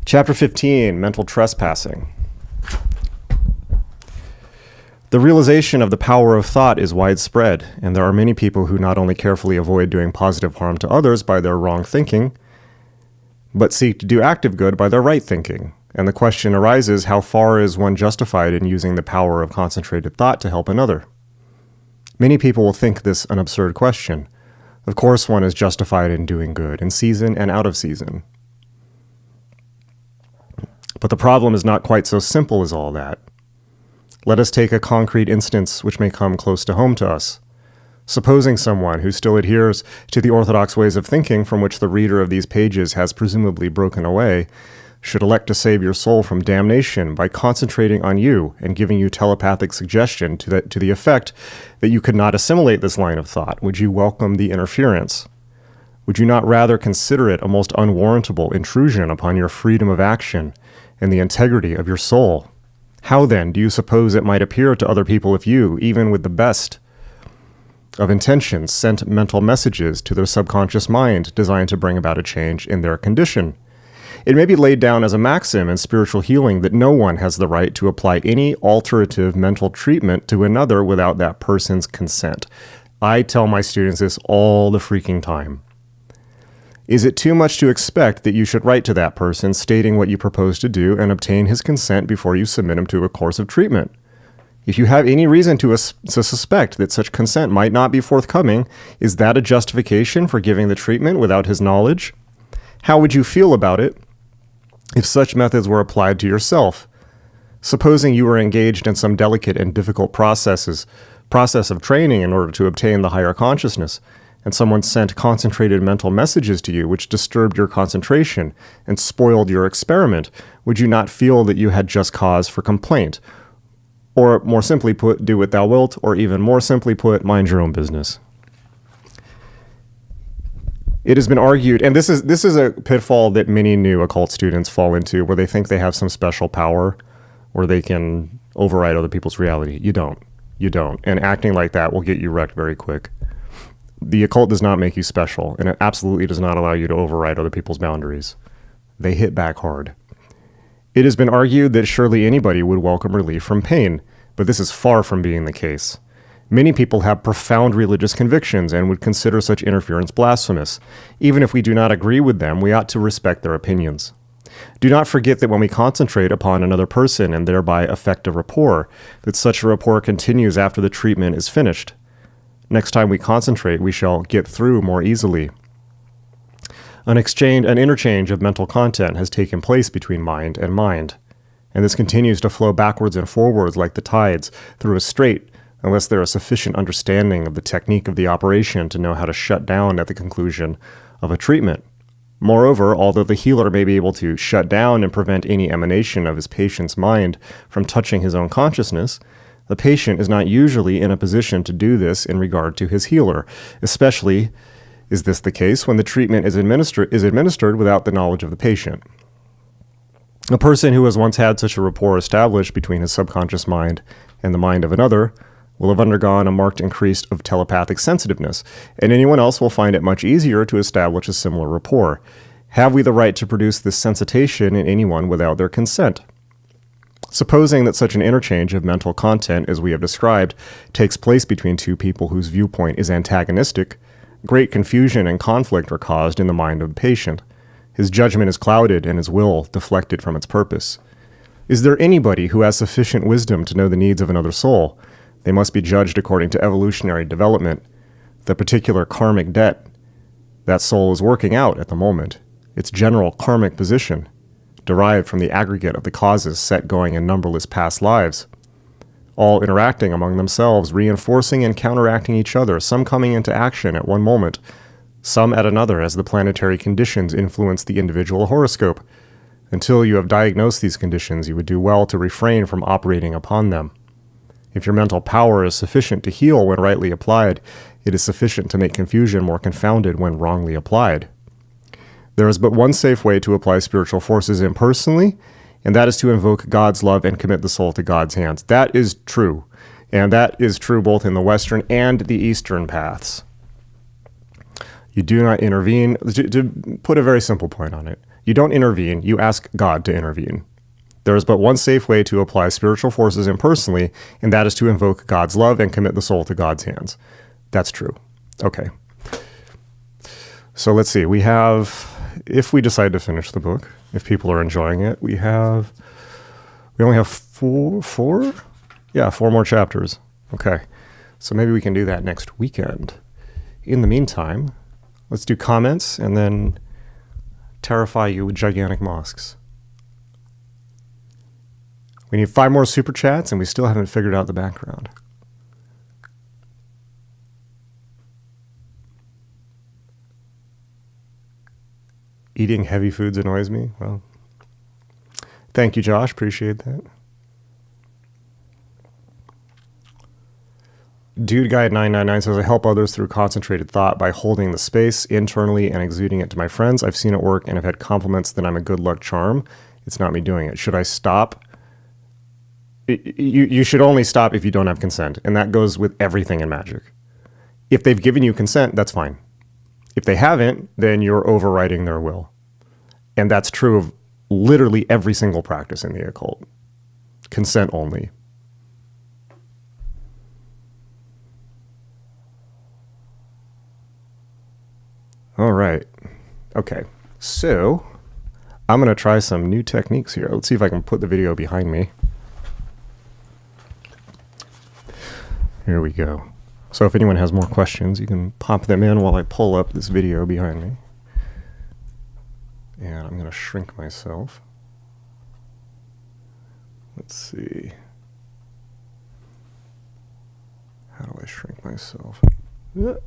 [SPEAKER 1] Chapter 15, mental trespassing. The realization of the power of thought is widespread, and there are many people who not only carefully avoid doing positive harm to others by their wrong thinking, but seek to do active good by their right thinking. And the question arises, how far is one justified in using the power of concentrated thought to help another? Many people will think this an absurd question. Of course one is justified in doing good, in season and out of season. But the problem is not quite so simple as all that. Let us take a concrete instance which may come close to home to us. Supposing someone who still adheres to the orthodox ways of thinking from which the reader of these pages has presumably broken away, should elect to save your soul from damnation by concentrating on you and giving you telepathic suggestion to the effect that you could not assimilate this line of thought, would you welcome the interference? Would you not rather consider it a most unwarrantable intrusion upon your freedom of action and the integrity of your soul? How then do you suppose it might appear to other people if you, even with the best of intentions, sent mental messages to their subconscious mind designed to bring about a change in their condition? It may be laid down as a maxim in spiritual healing that no one has the right to apply any alterative mental treatment to another without that person's consent. I tell my students this all the freaking time. Is it too much to expect that you should write to that person stating what you propose to do and obtain his consent before you submit him to a course of treatment? If you have any reason to suspect that such consent might not be forthcoming, is that a justification for giving the treatment without his knowledge? How would you feel about it if such methods were applied to yourself? Supposing you were engaged in some delicate and difficult process of training in order to obtain the higher consciousness, and someone sent concentrated mental messages to you which disturbed your concentration and spoiled your experiment, would you not feel that you had just cause for complaint? Or more simply put, do what thou wilt, or even more simply put, mind your own business. It has been argued, and this is a pitfall that many new occult students fall into, where they think they have some special power where they can override other people's reality. You don't. And acting like that will get you wrecked very quick. The occult does not make you special, and it absolutely does not allow you to override other people's boundaries. They hit back hard. It has been argued that surely anybody would welcome relief from pain, but this is far from being the case. Many people have profound religious convictions and would consider such interference blasphemous. Even if we do not agree with them, we ought to respect their opinions. Do not forget that when we concentrate upon another person and thereby affect a rapport, that such a rapport continues after the treatment is finished. Next time we concentrate, we shall get through more easily. An interchange of mental content has taken place between mind, and this continues to flow backwards and forwards like the tides through a strait, unless there is sufficient understanding of the technique of the operation to know how to shut down at the conclusion of a treatment. Moreover, although the healer may be able to shut down and prevent any emanation of his patient's mind from touching his own consciousness, the patient is not usually in a position to do this in regard to his healer. Especially is this the case when the treatment is administered without the knowledge of the patient. A person who has once had such a rapport established between his subconscious mind and the mind of another will have undergone a marked increase of telepathic sensitiveness, and anyone else will find it much easier to establish a similar rapport. Have we the right to produce this sensitization in anyone without their consent? Supposing that such an interchange of mental content as we have described takes place between two people whose viewpoint is antagonistic, great confusion and conflict are caused in the mind of the patient. His judgment is clouded and his will deflected from its purpose. Is there anybody who has sufficient wisdom to know the needs of another soul? They must be judged according to evolutionary development, the particular karmic debt that soul is working out at the moment, its general karmic position, derived from the aggregate of the causes set going in numberless past lives, all interacting among themselves, reinforcing and counteracting each other, some coming into action at one moment, some at another as the planetary conditions influence the individual horoscope. Until you have diagnosed these conditions, you would do well to refrain from operating upon them. If your mental power is sufficient to heal when rightly applied, it is sufficient to make confusion more confounded when wrongly applied. There is but one safe way to apply spiritual forces impersonally, and that is to invoke God's love and commit the soul to God's hands. That is true, and that is true both in the Western and the Eastern paths. You do not intervene. To put a very simple point on it, you don't intervene, you ask God to intervene. There is but one safe way to apply spiritual forces impersonally, and that is to invoke God's love and commit the soul to God's hands. That's true. Okay. So let's see. We have, if we decide to finish the book, if people are enjoying it, we only have four? Yeah, 4 more chapters. Okay. So maybe we can do that next weekend. In the meantime, let's do comments and then terrify you with gigantic mosques. We need 5 more super chats, and we still haven't figured out the background. Eating heavy foods annoys me. Well, thank you, Josh. Appreciate that. Dude Guy 999 says, I help others through concentrated thought by holding the space internally and exuding it to my friends. I've seen it work and have had compliments that I'm a good luck charm. It's not me doing it. Should I stop? You should only stop if you don't have consent. And that goes with everything in magic. If they've given you consent, that's fine. If they haven't, then you're overriding their will. And that's true of literally every single practice in the occult. Consent only. All right. Okay. So I'm going to try some new techniques here. Let's see if I can put the video behind me. Here we go. So if anyone has more questions, you can pop them in while I pull up this video behind me. And I'm going to shrink myself. Let's see. How do I shrink myself? Man,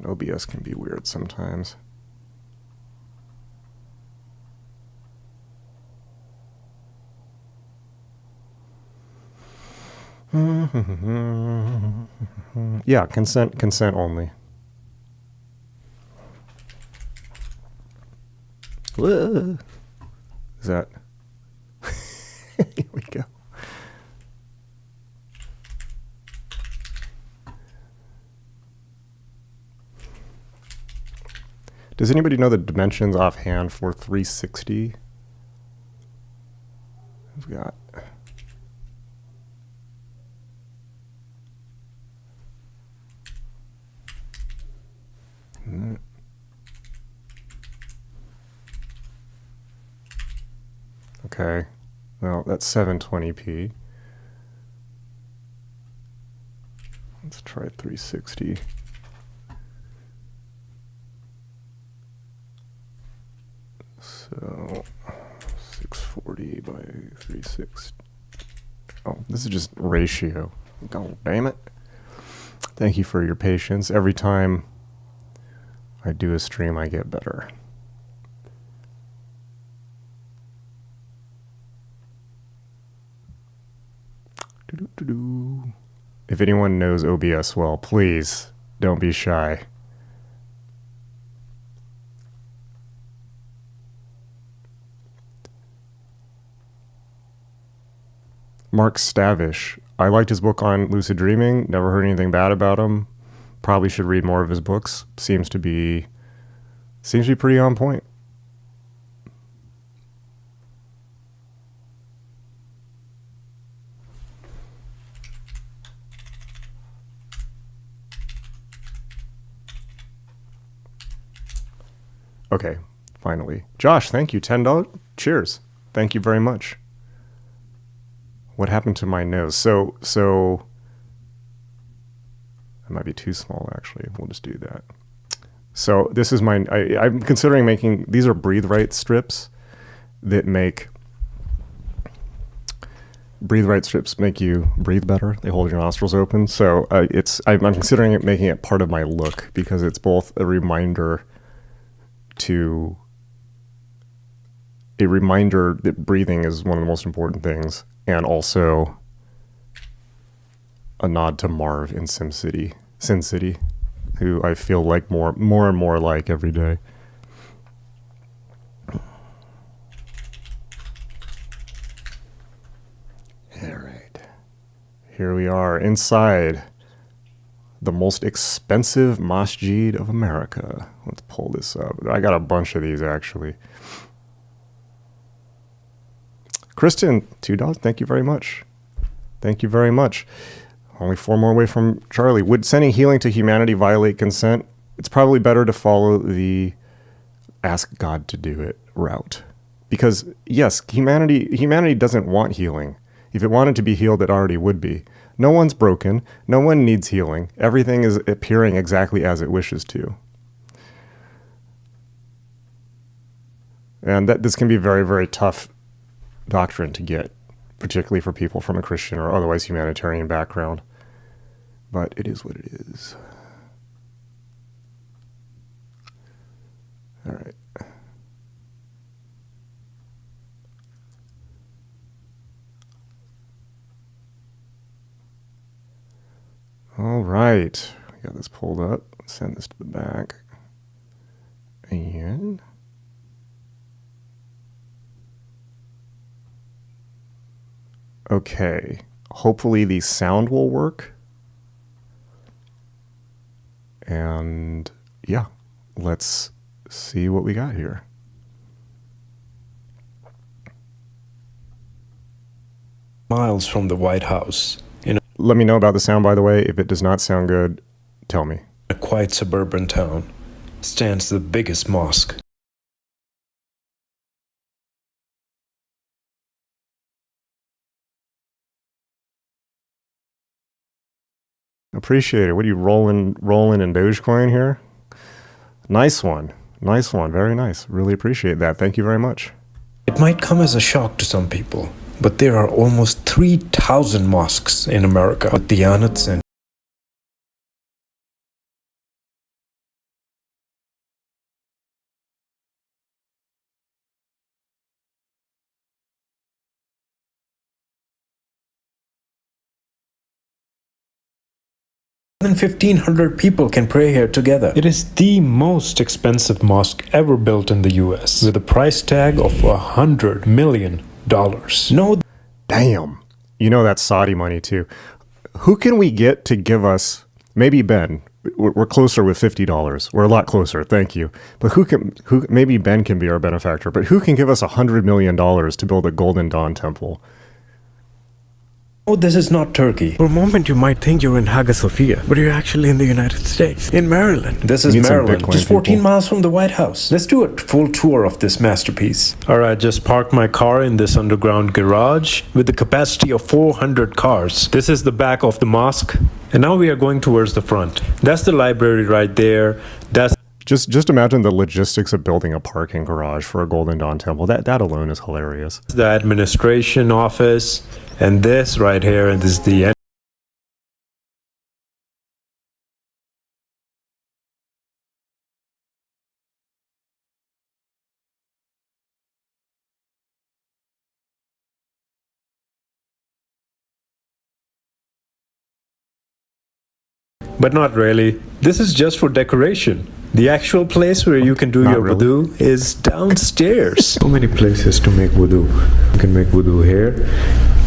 [SPEAKER 1] OBS can be weird sometimes. Yeah, consent only. Whoa. Is that? Here we go. Does anybody know the dimensions offhand for 360? We've got. Okay, well, that's 720p. Let's try 360. So 640 by 360. Oh, this is just ratio. Oh, damn it. Thank you for your patience. Every time I do a stream, I get better. If anyone knows OBS well, please don't be shy. Mark Stavish. I liked his book on lucid dreaming. Never heard anything bad about him. Probably should read more of his books. Seems to be pretty on point. Okay, finally. Josh, thank you. $10. Cheers. Thank you very much. What happened to my nose? So might be too small, actually. We'll just do that. So this is my, I'm considering making, these are Breathe Right strips that make, Breathe Right strips make you breathe better. They hold your nostrils open. So I'm considering making it part of my look because it's both a reminder that breathing is one of the most important things, and also a nod to Marv in Sin City, who I feel like more and more like every day. All right. Here we are inside the most expensive masjid of America. Let's pull this up. I got a bunch of these, actually. Kristen, $2. Thank you very much. Thank you very much. Only 4 more away from Charlie. Would sending healing to humanity violate consent? It's probably better to follow the ask God to do it route. Because, yes, humanity doesn't want healing. If it wanted to be healed, it already would be. No one's broken. No one needs healing. Everything is appearing exactly as it wishes to. And this can be very, very tough doctrine to get, particularly for people from a Christian or otherwise humanitarian background. But it is what it is. All right. All right. We got this pulled up. Let's send this to the back. And okay. Hopefully the sound will work. And yeah, let's see what we got here.
[SPEAKER 2] Miles from the White House, in
[SPEAKER 1] Let me know about the sound, by the way. If it does not sound good, tell me.
[SPEAKER 2] a quiet suburban town, stands the biggest mosque.
[SPEAKER 1] Appreciate it. What are you rolling in Dogecoin here? Nice one. Nice one. Very nice. Really appreciate that. Thank you very much.
[SPEAKER 2] It might come as a shock to some people, but there are almost 3,000 mosques in America with diyanats and more than 1,500 people can pray here together. It is the most expensive mosque ever built in the US, with a price tag of $100 million. No,
[SPEAKER 1] Damn. You know that's Saudi money too. Who can we get to give us, maybe Ben, we're closer with $50. We're a lot closer, thank you. But maybe Ben can be our benefactor, but who can give us $100 million to build a Golden Dawn temple?
[SPEAKER 2] oh, this is not Turkey.
[SPEAKER 3] For a moment, you might think you're in Hagia Sophia, but you're actually in the United States, in Maryland.
[SPEAKER 2] This is
[SPEAKER 1] Need some
[SPEAKER 2] Maryland,
[SPEAKER 1] Bitcoin
[SPEAKER 2] just 14
[SPEAKER 1] people.
[SPEAKER 2] miles from the White House. Let's do a full tour of this masterpiece. All right, just parked my car in this underground garage with the capacity of 400 cars. This is the back of the mosque, and now we are going towards the front. That's the library right there. That's
[SPEAKER 1] Just imagine the logistics of building a parking garage for a Golden Dawn temple. That alone is hilarious.
[SPEAKER 2] the administration office, and this right here, and this is the end. But not really. This is just for decoration. The actual place where you can do
[SPEAKER 1] Not
[SPEAKER 2] your
[SPEAKER 1] really.
[SPEAKER 2] wudu is downstairs. So many places to make wudu. You can make wudu here,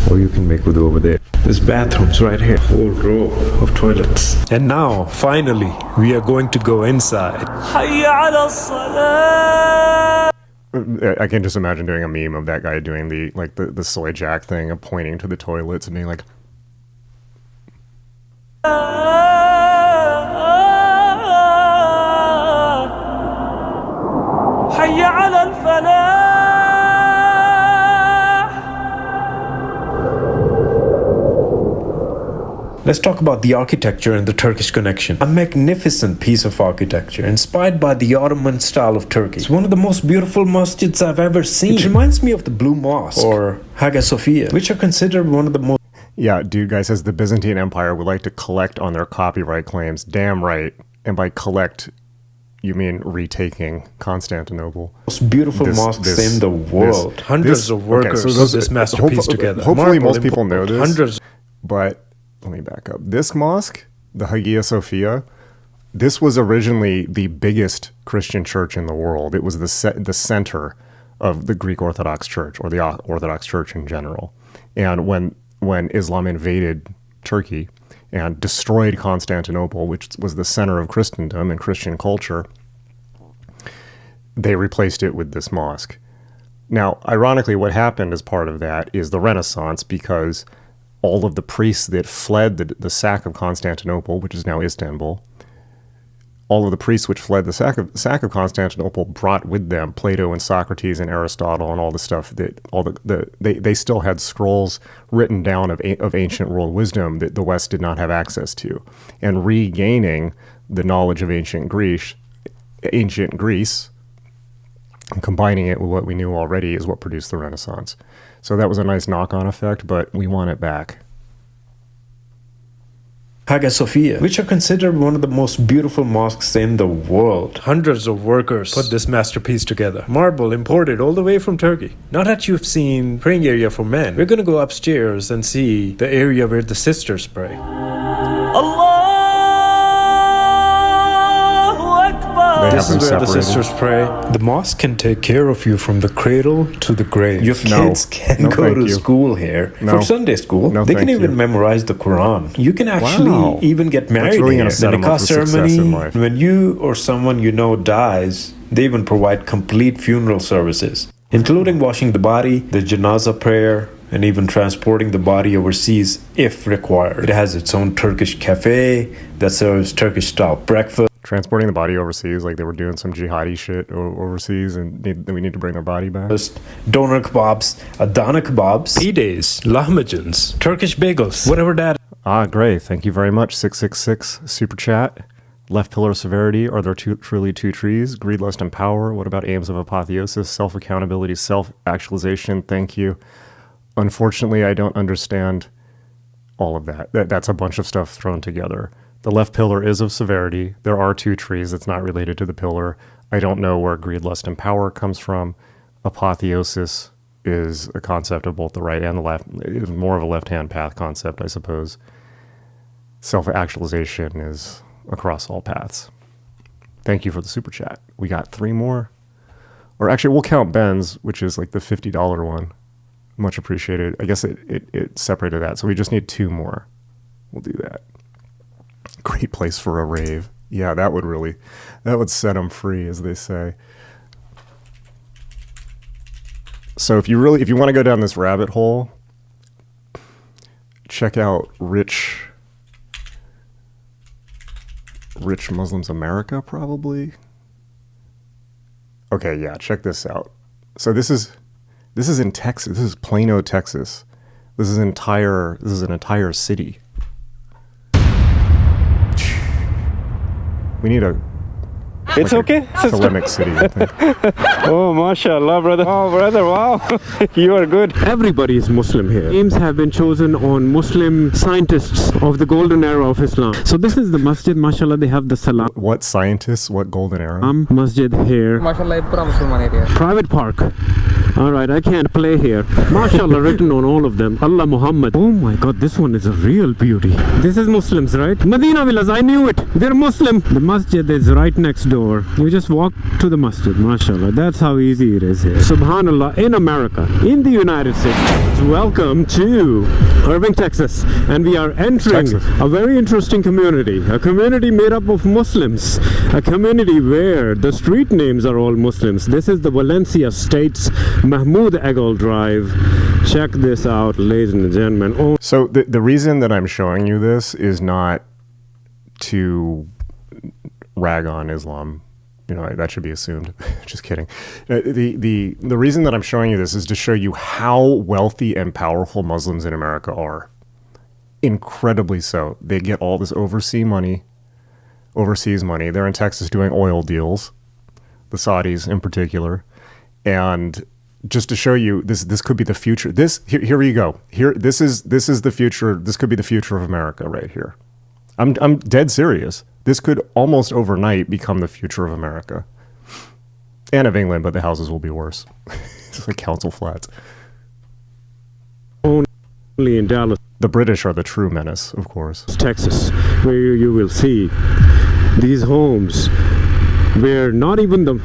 [SPEAKER 2] or you can make wudu over there. There's bathrooms right here. Whole row of toilets. And now, finally, we are going to go inside.
[SPEAKER 1] I can just imagine doing a meme of that guy doing the soy jack thing of pointing to the toilets and being like,
[SPEAKER 2] Let's Let's talk about the architecture and the Turkish connection. A magnificent piece of architecture inspired by the Ottoman style of Turkey. It's one of the most beautiful masjids I've ever seen. It reminds me of the Blue Mosque or Hagia Sophia, which are considered one of the most...
[SPEAKER 1] Yeah, dude guy says the Byzantine Empire would like to collect on their copyright claims. Damn right. And by collect, you mean retaking Constantinople.
[SPEAKER 2] Most beautiful mosques in the world. Hundreds of workers put this masterpiece together.
[SPEAKER 1] Hopefully most people know this. Hundreds. But let me back up. This mosque, the Hagia Sophia, this was originally the biggest Christian church in the world. It was the center of the Greek Orthodox Church, or the Orthodox Church in general. And when Islam invaded Turkey and destroyed Constantinople, which was the center of Christendom and Christian culture, they replaced it with this mosque. Now, ironically, what happened as part of that is the Renaissance, because all of the priests that fled the sack of Constantinople, which is now Istanbul, all of the priests which fled the sack of Constantinople brought with them Plato and Socrates and Aristotle and all the stuff that they still had scrolls written down of ancient world wisdom that the West did not have access to, and regaining the knowledge of ancient Greece, and combining it with what we knew already is what produced the Renaissance. So that was a nice knock-on effect, but we want it back.
[SPEAKER 2] Hagia Sophia, which are considered one of the most beautiful mosques in the world. Hundreds of workers put this masterpiece together. Marble imported all the way from Turkey. Now that you've seen praying area for men, we're going to go upstairs and see the area where the sisters pray. This is where the sisters pray. The mosque can take care of you from the cradle to the grave. Your kids can go to school here for Sunday school. They can even memorize the Quran. You can actually even get married here. The nikah ceremony, when you or someone you know dies, they even provide complete funeral services, including washing the body, the janazah prayer, and even transporting the body overseas if required. It has its own Turkish cafe that serves Turkish-style breakfast.
[SPEAKER 1] Transporting the body overseas, like they were doing some jihadi shit overseas, and we need to bring their body back.
[SPEAKER 2] Doner kebabs, Adana kebabs, P-days, lahmacun, Turkish bagels, whatever that.
[SPEAKER 1] Ah, great. Thank you very much. 666 super chat. Left pillar of severity. Are there truly two trees? Greed, lust, and power. What about aims of apotheosis? Self-accountability, self-actualization. Thank you. Unfortunately, I don't understand all of that. That's a bunch of stuff thrown together. The left pillar is of severity. There are two trees. It's not related to the pillar. I don't know where greed, lust, and power comes from. Apotheosis is a concept of both the right and the left. It's more of a left-hand path concept, I suppose. Self-actualization is across all paths. Thank you for the super chat. We got 3 more. Or actually, we'll count Ben's, which is like the $50 one. Much appreciated. I guess it separated that. So we just need 2 more. We'll do that. Great place for a rave. Yeah, that would set them free, as they say. So if you want to go down this rabbit hole, check out Rich Muslims America, probably. Okay, yeah, check this out. So this is in Texas. This is Plano, Texas. This is an entire city. We need a...
[SPEAKER 4] It's okay.
[SPEAKER 1] Polemic city, I think.
[SPEAKER 4] Oh, mashallah, brother. Oh, brother, wow. You are good.
[SPEAKER 3] Everybody is Muslim here. Names have been chosen on Muslim scientists of the golden era of Islam. So this is the masjid, mashallah, they have the salam.
[SPEAKER 1] What scientists? What golden era?
[SPEAKER 3] Masjid here.
[SPEAKER 5] Mashallah, pura Musliman area.
[SPEAKER 3] Private park. Alright, I can't play here. Mashallah written on all of them. Allah Muhammad. Oh my god, this one is a real beauty. This is Muslims, right? Medina villas, I knew it. They're Muslim. The masjid is right next door. You just walk to the masjid, mashallah. That's how easy it is here. Subhanallah, in America, in the United States. Welcome to Irving, Texas. And we are entering a very interesting community. A community made up of Muslims. A community where the street names are all Muslims. This is the Valencia State's Mahmoud Egal Drive. Check this out, ladies and gentlemen. Oh.
[SPEAKER 1] So the reason that I'm showing you this is not to rag on Islam. You know, that should be assumed. Just kidding. The reason that I'm showing you this is to show you how wealthy and powerful Muslims in America are. Incredibly so. They get all this overseas money. They're in Texas doing oil deals, the Saudis in particular. And just to show you, this could be the future. Here you go. This is the future. This could be the future of America right here. I'm dead serious. This could almost overnight become the future of America and of England, but the houses will be worse. It's like council flats.
[SPEAKER 3] Only in Dallas,
[SPEAKER 1] The British are the true menace, of course.
[SPEAKER 3] Texas, where you will see these homes where not even the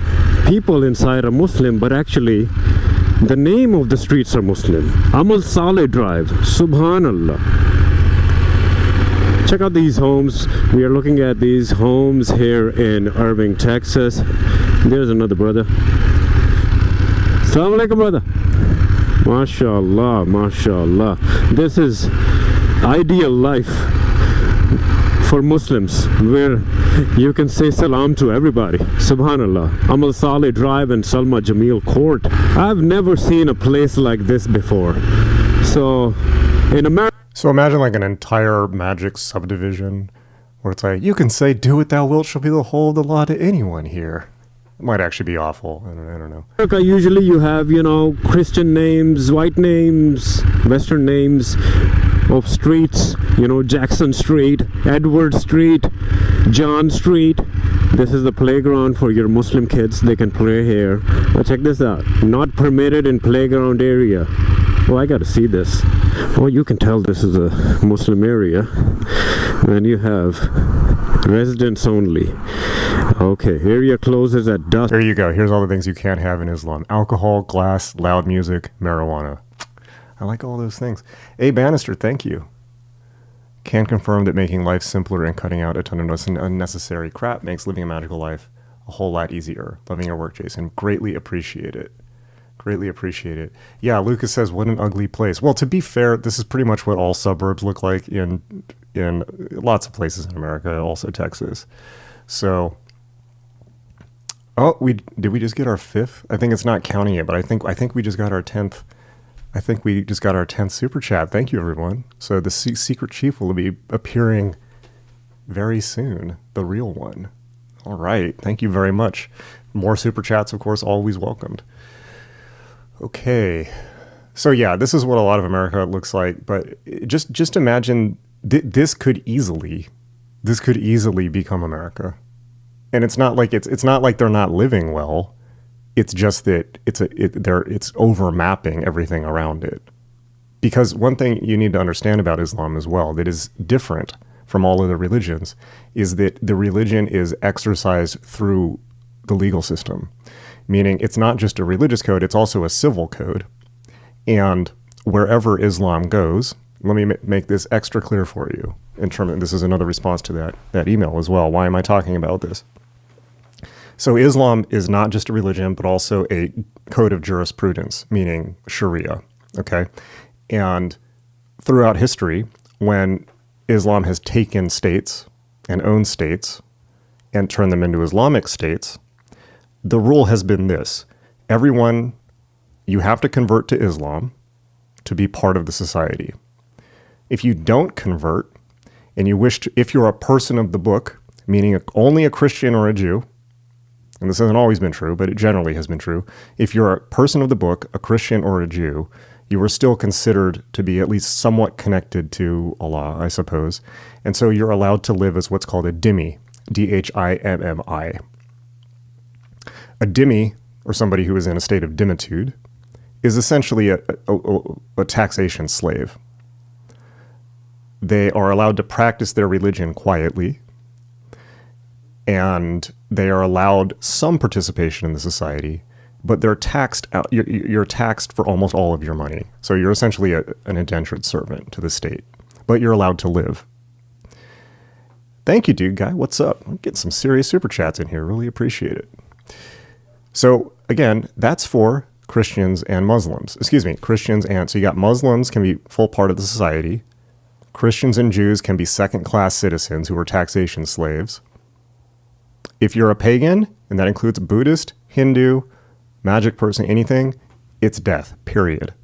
[SPEAKER 3] people inside are Muslim, but actually the name of the streets are Muslim. Amal Saleh Drive, Subhanallah. Check out these homes. We are looking at these homes here in Irving, Texas. There's another brother. Assalamu alaikum, brother. MashaAllah, MashaAllah. This is ideal life for Muslims, where you can say salam to everybody. Subhanallah. Amal Saleh Drive and Salma Jamil Court. I've never seen a place like this before. So, in America.
[SPEAKER 1] So imagine like an entire magic subdivision where it's like, you can say, do what thou wilt shall be the whole of the law to anyone here. It might actually be awful. I don't know.
[SPEAKER 3] America, usually you have, Christian names, white names, Western names of streets, Jackson Street, Edward Street, John Street. This is the playground for your Muslim kids. They can play here. Now check this out. Not permitted in playground area. Oh, I gotta see this. Oh, you can tell this is a Muslim area. Then you have residents only. Okay, area closes at dusk.
[SPEAKER 1] There you go. Here's all the things you can't have in Islam. Alcohol, glass, loud music, marijuana. I like all those things. A. Bannister, thank you. Can confirm that making life simpler and cutting out a ton of unnecessary crap makes living a magical life a whole lot easier. Loving your work, Jason. Greatly appreciate it. Greatly appreciate it. Yeah, Lucas says, what an ugly place. Well, to be fair, this is pretty much what all suburbs look like in lots of places in America, also Texas. So, did we just get our 5th? I think it's not counting it, but I think we just got our 10th. I think we just got our 10th super chat. Thank you, everyone. So the secret chief will be appearing very soon, the real one. All right, thank you very much. More super chats, of course, always welcomed. Okay, so yeah, this is what a lot of America looks like. But just imagine this could easily become America, and it's not like they're not living well. It's just that it's overmapping everything around it. Because one thing you need to understand about Islam as well that is different from all other religions is that the religion is exercised through the legal system. Meaning it's not just a religious code, it's also a civil code. And wherever Islam goes, let me make this extra clear for you. This is another response to that email as well. Why am I talking about this? So Islam is not just a religion, but also a code of jurisprudence, meaning Sharia, okay? And throughout history, when Islam has taken states and owned states and turned them into Islamic states, the rule has been this. Everyone, you have to convert to Islam to be part of the society. If you don't convert, and you wish to, if you're a person of the book, meaning only a Christian or a Jew, and this hasn't always been true, but it generally has been true, if you're a person of the book, a Christian or a Jew, you are still considered to be at least somewhat connected to Allah, I suppose. And so you're allowed to live as what's called a dhimmi, D-H-I-M-M-I. A dhimmi, or somebody who is in a state of dhimmitude, is essentially a taxation slave. They are allowed to practice their religion quietly, and they are allowed some participation in the society, but they're taxed out. You're taxed for almost all of your money. So you're essentially an indentured servant to the state, but you're allowed to live. Thank you, dude guy. What's up? I'm getting some serious super chats in here. Really appreciate it. So again, that's for Christians and Muslims. Christians and, so you got Muslims can be full part of the society. Christians and Jews can be second-class citizens who are taxation slaves. If you're a pagan, and that includes Buddhist, Hindu, magic person, anything, it's death, period.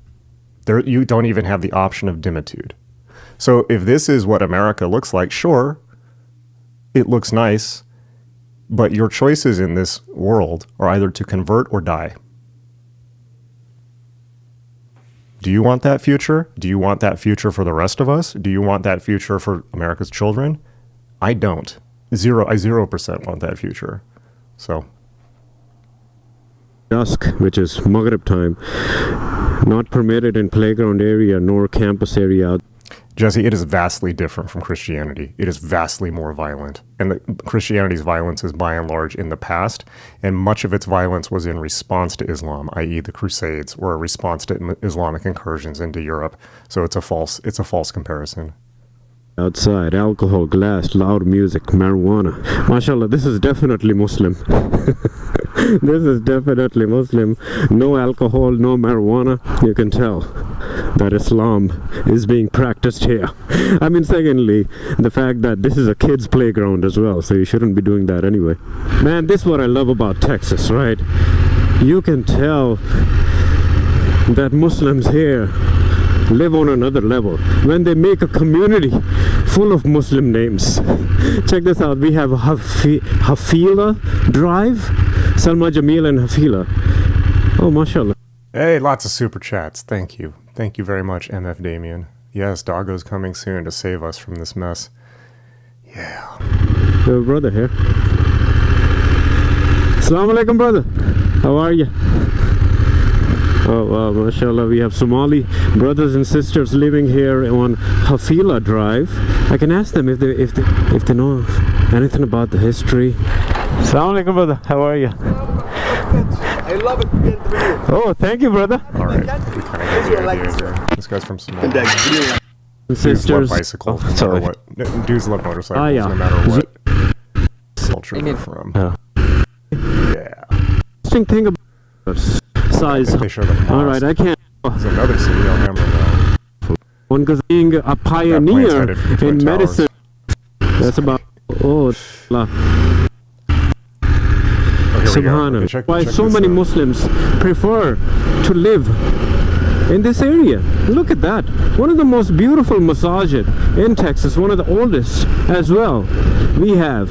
[SPEAKER 1] You don't even have the option of dhimmitude. So if this is what America looks like, sure, it looks nice, but your choices in this world are either to convert or die. Do you want that future? Do you want that future for the rest of us? Do you want that future for America's children? I don't. I 0% want that future. So.
[SPEAKER 3] Dusk, which is Maghrib time, not permitted in playground area nor campus area.
[SPEAKER 1] Jesse, it is vastly different from Christianity. It is vastly more violent. And Christianity's violence is by and large in the past, and much of its violence was in response to Islam, i.e. the Crusades, were a response to Islamic incursions into Europe. So it's a false comparison.
[SPEAKER 3] Outside, alcohol, glass, loud music, marijuana. MashaAllah, this is definitely Muslim. This is definitely Muslim. No alcohol, no marijuana. You can tell that Islam is being practiced here. I mean, secondly, the fact that this is a kid's playground as well, so you shouldn't be doing that anyway. Man, this is what I love about Texas, right? You can tell that Muslims here live on another level when they make a community full of Muslim names. Check this out. We have Hafila Drive, Salma Jamil and Hafila. Oh, mashallah.
[SPEAKER 1] Hey, lots of super chats. Thank you. Thank you very much, MF Damien. Yes, Doggo's coming soon to save us from this mess. Yeah.
[SPEAKER 3] Your brother here. Assalamu alaikum, brother. How are you? Oh, wow, mashallah, we have Somali brothers and sisters living here on Hafila Drive. I can ask them if they know anything about the history. Assalamu alaikum, brother. How are you?
[SPEAKER 5] I love it to be in the video.
[SPEAKER 3] Oh, thank you, brother.
[SPEAKER 1] All right. We kind of get the idea here. This guy's from Somalia. Dudes
[SPEAKER 3] Sisters.
[SPEAKER 1] love bicycles, no matter what. Dudes love motorcycles,
[SPEAKER 3] yeah.
[SPEAKER 1] no matter what culture they're from. Yeah.
[SPEAKER 3] Interesting thing about size.
[SPEAKER 1] They show them.
[SPEAKER 3] Alright, I can't.
[SPEAKER 1] There's another city, I'll hammer though.
[SPEAKER 3] One because being a pioneer
[SPEAKER 1] headed for the Twin
[SPEAKER 3] in medicine. That's about. Oh, Allah. Subhanallah.
[SPEAKER 1] Okay,
[SPEAKER 3] Why
[SPEAKER 1] check
[SPEAKER 3] so
[SPEAKER 1] this
[SPEAKER 3] many
[SPEAKER 1] out.
[SPEAKER 3] Muslims prefer to live in this area. Look at that. One of the most beautiful masajid in Texas, one of the oldest as well. We have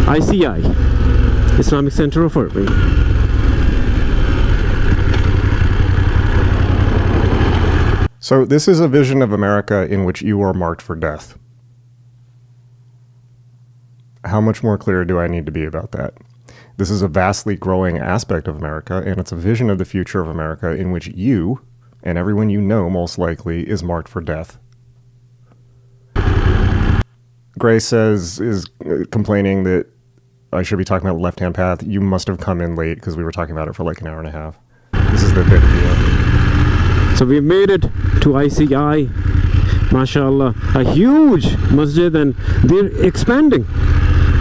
[SPEAKER 3] ICI, Islamic Center of Irving.
[SPEAKER 1] So this is a vision of America in which you are marked for death. How much more clear do I need to be about that? This is a vastly growing aspect of America, and it's a vision of the future of America in which you, and everyone you know most likely, is marked for death. Grace is complaining that I should be talking about the left-hand path. You must have come in late because we were talking about it for like an hour and a half. This is the big deal.
[SPEAKER 3] So we've made it to ICI, mashallah, a huge masjid, and they're expanding.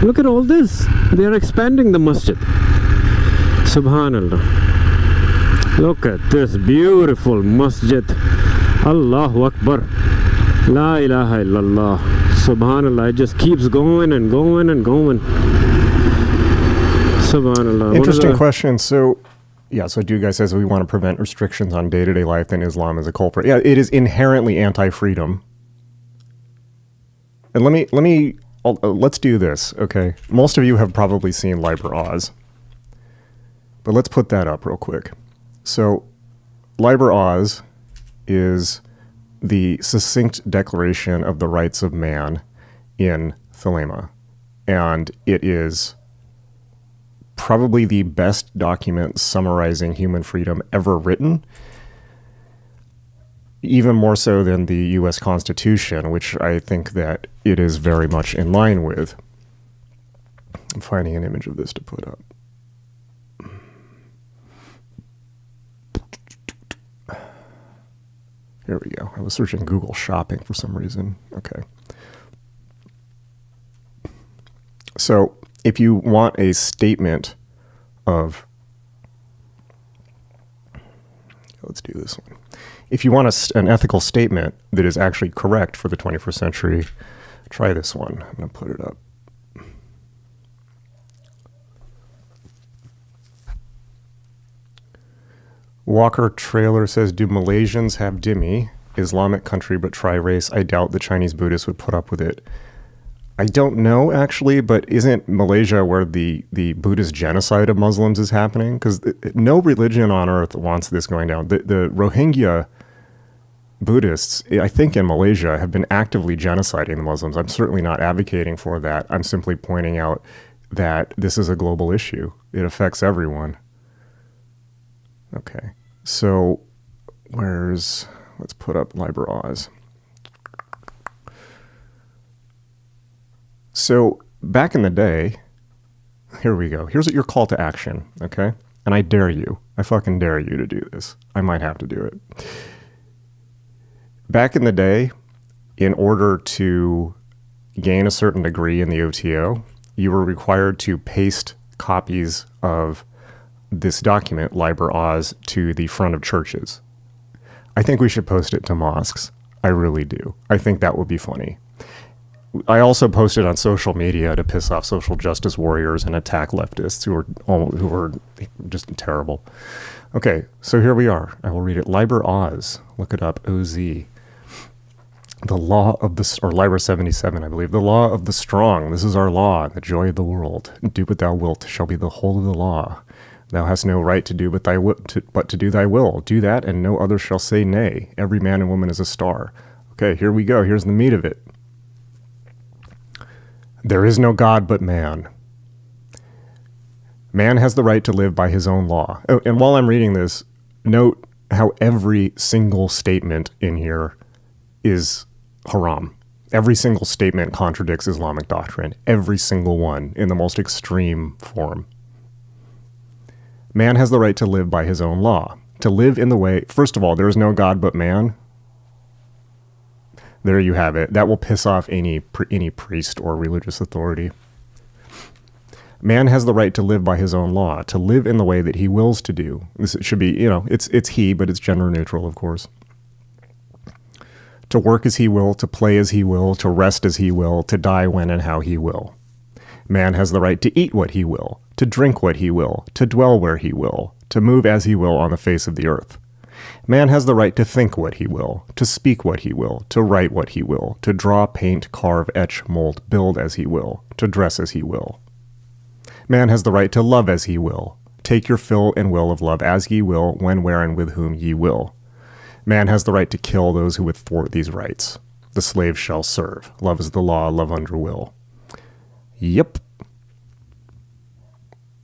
[SPEAKER 3] Look at all this. They're expanding the masjid. Subhanallah. Look at this beautiful masjid. Allahu Akbar. La ilaha illallah. Subhanallah. It just keeps going and going and going. Subhanallah.
[SPEAKER 1] Interesting question. So Dude Guy says we want to prevent restrictions on day-to-day life, then Islam is a culprit. Yeah, it is inherently anti-freedom. And let's do this, okay? Most of you have probably seen Liber Oz. But let's put that up real quick. So, Liber Oz is the succinct declaration of the rights of man in Thelema. And it is probably the best document summarizing human freedom ever written, even more so than the U.S. Constitution, which I think that it is very much in line with. I'm finding an image of this to put up. Here we go. I was searching Google Shopping for some reason. Okay. So, if you want a statement of... Let's do this one. If you want an ethical statement that is actually correct for the 21st century, try this one. I'm going to put it up. Walker Trailer says, do Malaysians have dhimmi? Islamic country, but tri-race. I doubt the Chinese Buddhists would put up with it. I don't know, actually, but isn't Malaysia where the Buddhist genocide of Muslims is happening? Because no religion on earth wants this going down. The Rohingya Buddhists, I think in Malaysia, have been actively genociding the Muslims. I'm certainly not advocating for that. I'm simply pointing out that this is a global issue. It affects everyone. Okay, so let's put up Liber Oz. So back in the day, here we go. Here's your call to action, okay? And I dare you. I fucking dare you to do this. I might have to do it. Back in the day, in order to gain a certain degree in the OTO, you were required to paste copies of this document, Liber Oz, to the front of churches. I think we should post it to mosques. I really do. I think that would be funny. I also posted on social media to piss off social justice warriors and attack leftists who are just terrible. Okay, so here we are. I will read it. Liber Oz. Look it up. OZ. The law of the, or Liber 77, I believe. The law of the strong. This is our law, the joy of the world. Do what thou wilt shall be the whole of the law. Thou hast no right to do but to do thy will. Do that, and no other shall say nay. Every man and woman is a star. Okay, here we go. Here's the meat of it. There is no God but man. Man has the right to live by his own law. Oh, and while I'm reading this, note how every single statement in here is haram. Every single statement contradicts Islamic doctrine. Every single one, in the most extreme form. Man has the right to live by his own law. To live in the way... First of all, there is no God but man. There you have it. That will piss off any priest or religious authority. Man has the right to live by his own law, to live in the way that he wills to do. This should be, it's he, but it's gender neutral, of course. To work as he will, to play as he will, to rest as he will, to die when and how he will. Man has the right to eat what he will, to drink what he will, to dwell where he will, to move as he will on the face of the earth. Man has the right to think what he will, to speak what he will, to write what he will, to draw, paint, carve, etch, mold, build as he will, to dress as he will. Man has the right to love as he will. Take your fill and will of love as ye will, when, where, and with whom ye will. Man has the right to kill those who would thwart these rights. The slave shall serve. Love is the law, love under will. Yep.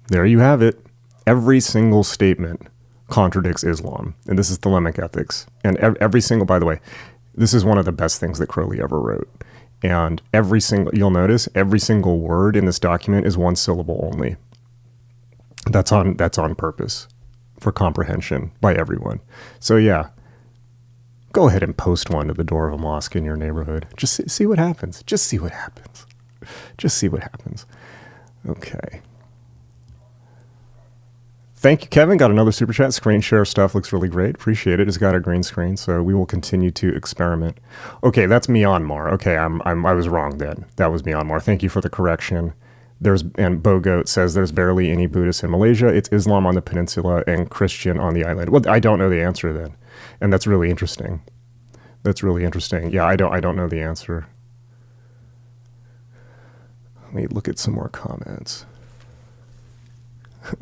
[SPEAKER 1] There you have it. Every single statement contradicts Islam. And this is Thelemic ethics. And every single, by the way, this is one of the best things that Crowley ever wrote. And you'll notice every single word in this document is one syllable only. That's on purpose for comprehension by everyone. So yeah, go ahead and post one to the door of a mosque in your neighborhood. Just see what happens. Just see what happens. Just see what happens. Okay. Thank you, Kevin. Got another super chat. Screen share stuff looks really great. Appreciate it. It's got a green screen, so we will continue to experiment. Okay, that's Myanmar. Okay, I was wrong then. That was Myanmar. Thank you for the correction. And Bogoat says there's barely any Buddhists in Malaysia. It's Islam on the peninsula and Christian on the island. Well, I don't know the answer then, and that's really interesting. That's really interesting. Yeah, I don't know the answer. Let me look at some more comments.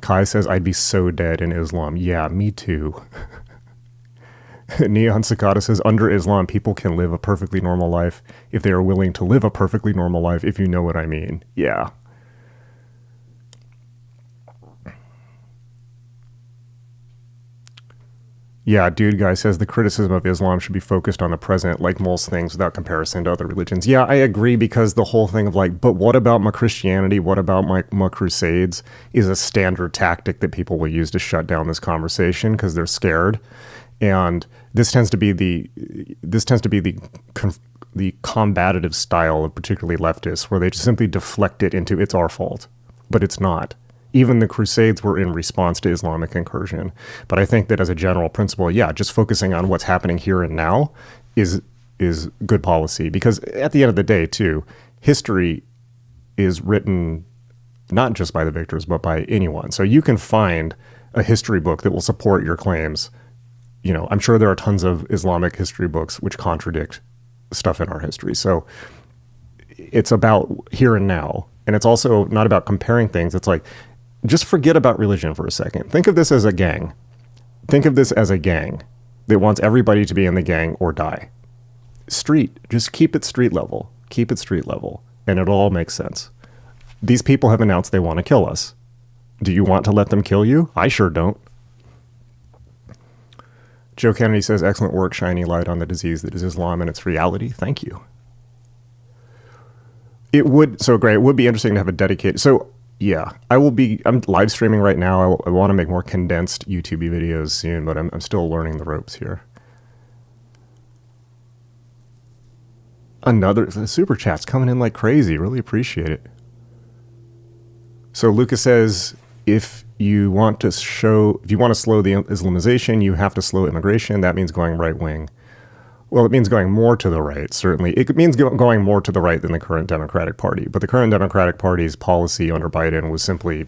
[SPEAKER 1] Kai says, I'd be so dead in Islam. Yeah, me too. Neon Cicada says, under Islam, people can live a perfectly normal life if they are willing to live a perfectly normal life, if you know what I mean. Yeah. Yeah, dude guy says the criticism of Islam should be focused on the present, like most things, without comparison to other religions. Yeah, I agree, because the whole thing of like, but what about my Christianity? What about my crusades? Is a standard tactic that people will use to shut down this conversation because they're scared. And this tends to be the combative style of particularly leftists, where they just simply deflect it into it's our fault, but it's not. Even the Crusades were in response to Islamic incursion. But I think that as a general principle, yeah, just focusing on what's happening here and now is good policy. Because at the end of the day, too, history is written not just by the victors, but by anyone. So you can find a history book that will support your claims I'm sure there are tons of Islamic history books which contradict stuff in our history. So it's about here and now. And it's also not about comparing things. It's like, just forget about religion for a second. Think of this as a gang. Think of this as a gang that wants everybody to be in the gang or die. Street, just keep it street level. Keep it street level. And it'll all make sense. These people have announced they want to kill us. Do you want to let them kill you? I sure don't. Joe Kennedy says, excellent work, shining light on the disease that is Islam and its reality. Thank you. It would be interesting to have a dedicated, yeah, I'm live streaming right now. I want to make more condensed YouTube videos soon, but I'm still learning the ropes here. The super chat's coming in like crazy. Really appreciate it. So Lucas says, if you want to slow the Islamization, you have to slow immigration. That means going right wing. Well, it means going more to the right, certainly. It means going more to the right than the current Democratic Party. But the current Democratic Party's policy under Biden was simply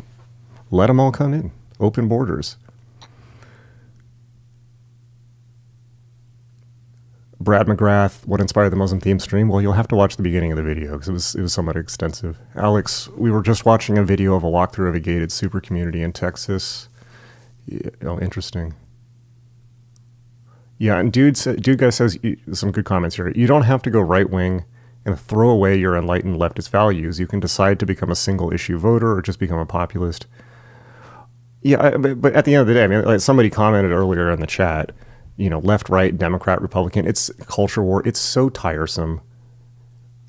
[SPEAKER 1] let them all come in, open borders. Brad McGrath, what inspired the Muslim theme stream? Well, you'll have to watch the beginning of the video because it was somewhat extensive. Alex, we were just watching a video of a walkthrough of a gated super community in Texas. Yeah, oh, interesting. Yeah, and dude guy says some good comments here. You don't have to go right wing and throw away your enlightened leftist values. You can decide to become a single issue voter or just become a populist. Yeah, but at the end of the day, I mean, like somebody commented earlier in the chat, left, right, Democrat, Republican. It's culture war. It's so tiresome.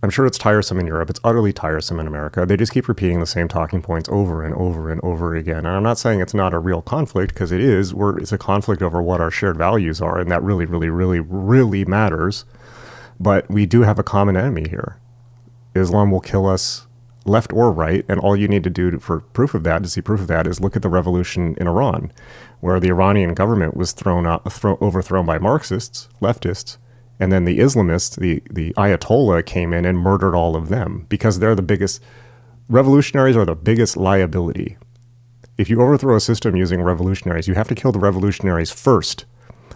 [SPEAKER 1] I'm sure it's tiresome in Europe. It's utterly tiresome in America. They just keep repeating the same talking points over and over and over again. And I'm not saying it's not a real conflict, because it is. It's a conflict over what our shared values are, and that really, really, really, really matters. But we do have a common enemy here. Islam will kill us left or right, and all you need to do to see proof of that, is look at the revolution in Iran, where the Iranian government was overthrown by Marxists, leftists, and then the Islamists, the Ayatollah, came in and murdered all of them because they're the biggest. Revolutionaries are the biggest liability. If you overthrow a system using revolutionaries, you have to kill the revolutionaries first.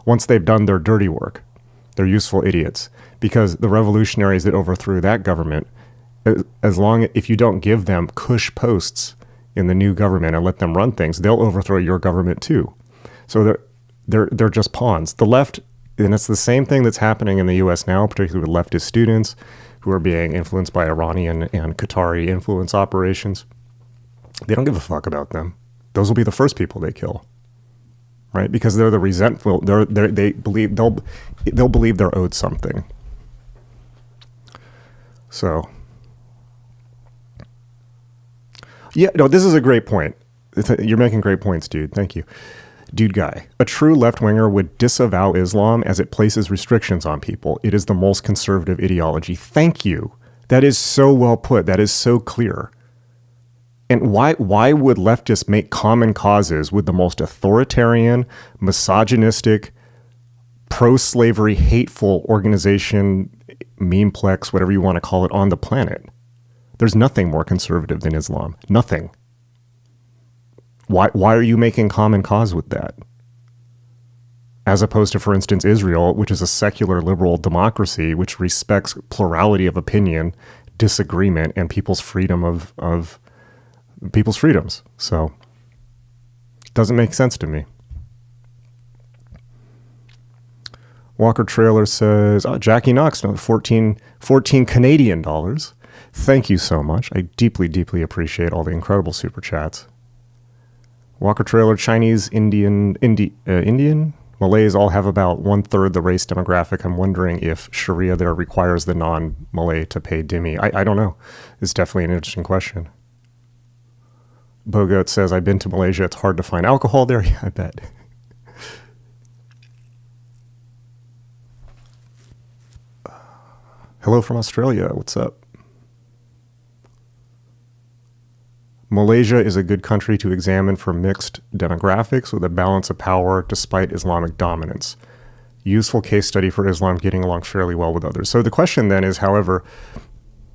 [SPEAKER 1] Once they've done their dirty work, they're useful idiots. Because the revolutionaries that overthrew that government, if you don't give them cush posts in the new government and let them run things, they'll overthrow your government too. So they're just pawns. The left. And it's the same thing that's happening in the U.S. now, particularly with leftist students who are being influenced by Iranian and Qatari influence operations. They don't give a fuck about them. Those will be the first people they kill, right? Because they're the resentful. They believe they'll believe they're owed something. So, yeah, no, this is a great point. You're making great points, dude. Thank you. Dude guy, a true left-winger would disavow Islam as it places restrictions on people. It is the most conservative ideology. Thank you. That is so well put. That is so clear. And why would leftists make common causes with the most authoritarian, misogynistic, pro-slavery, hateful organization, memeplex, whatever you want to call it, on the planet? There's nothing more conservative than Islam. Nothing. Why are you making common cause with that? As opposed to, for instance, Israel, which is a secular liberal democracy, which respects plurality of opinion, disagreement, and people's freedom of people's freedoms. So it doesn't make sense to me. Walker Trailer says, Jackie Knox, another 14 Canadian dollars. Thank you so much. I deeply, deeply appreciate all the incredible super chats. Walker Trailer, Chinese, Indian, Malays all have about 1/3 the race demographic. I'm wondering if Sharia there requires the non-Malay to pay dhimmi. I don't know. It's definitely an interesting question. Bogoat says, I've been to Malaysia. It's hard to find alcohol there. Yeah, I bet. Hello from Australia. What's up? Malaysia is a good country to examine for mixed demographics with a balance of power despite Islamic dominance. Useful case study for Islam getting along fairly well with others. So the question then is, however,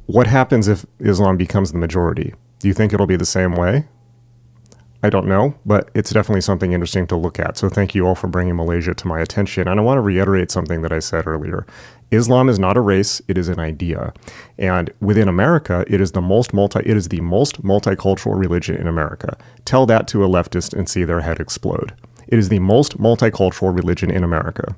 [SPEAKER 1] what happens if Islam becomes the majority? Do you think it'll be the same way? I don't know, but it's definitely something interesting to look at. So thank you all for bringing Malaysia to my attention. And I want to reiterate something that I said earlier. Islam is not a race, it is an idea. And within America, it is the most multicultural religion in America. Tell that to a leftist and see their head explode. It is the most multicultural religion in America.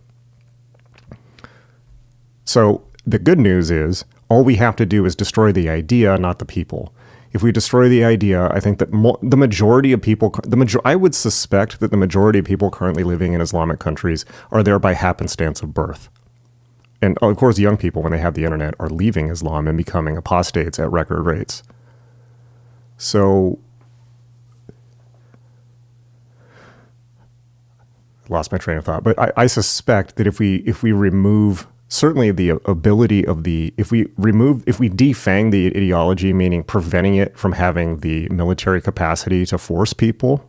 [SPEAKER 1] So the good news is all we have to do is destroy the idea, not the people. If we destroy the idea, I think that the majority of people, I would suspect that the majority of people currently living in Islamic countries are there by happenstance of birth. And of course, young people, when they have the internet, are leaving Islam and becoming apostates at record rates. So, I lost my train of thought, but I suspect that if we remove certainly the ability of if we defang the ideology, meaning preventing it from having the military capacity to force people,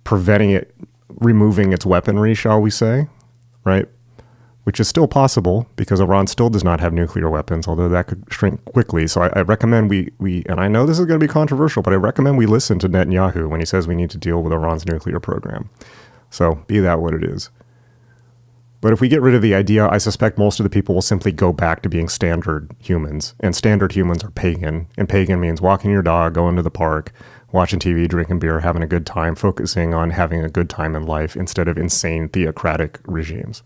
[SPEAKER 1] removing its weaponry, shall we say, right? Which is still possible because Iran still does not have nuclear weapons, although that could shrink quickly. So I recommend we, and I know this is going to be controversial, but I recommend we listen to Netanyahu when he says we need to deal with Iran's nuclear program. So be that what it is. But if we get rid of the idea, I suspect most of the people will simply go back to being standard humans. And standard humans are pagan. And pagan means walking your dog, going to the park, watching TV, drinking beer, having a good time, focusing on having a good time in life instead of insane theocratic regimes.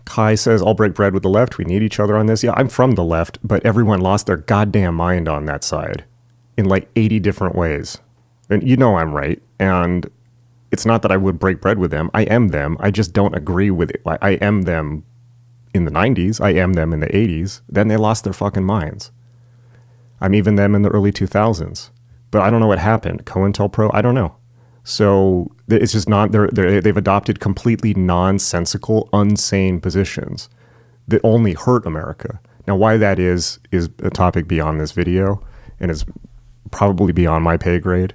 [SPEAKER 1] Kai says, I'll break bread with the left. We need each other on this. Yeah, I'm from the left, but everyone lost their goddamn mind on that side in like 80 different ways. And you know I'm right. And it's not that I would break bread with them. I am them. I just don't agree with it. I am them in the 90s. I am them in the 80s. Then they lost their fucking minds. I'm even them in the early 2000s. But I don't know what happened. COINTELPRO, I don't know. So it's just not, they've adopted completely nonsensical, insane positions that only hurt America. Now, why that is a topic beyond this video and is probably beyond my pay grade.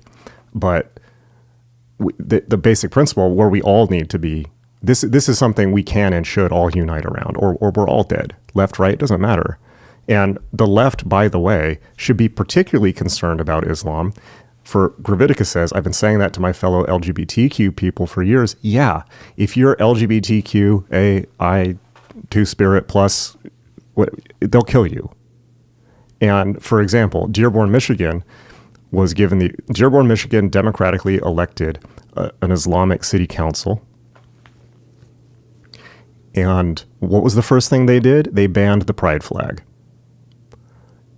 [SPEAKER 1] But the basic principle where we all need to be, this is something we can and should all unite around, or we're all dead. Left, right, doesn't matter. And the left, by the way, should be particularly concerned about Islam. For Gravitica says, I've been saying that to my fellow LGBTQ people for years. Yeah, if you're LGBTQ, two-spirit plus, they'll kill you. And for example, Dearborn, Michigan democratically elected an Islamic city council. And what was the first thing they did? They banned the pride flag,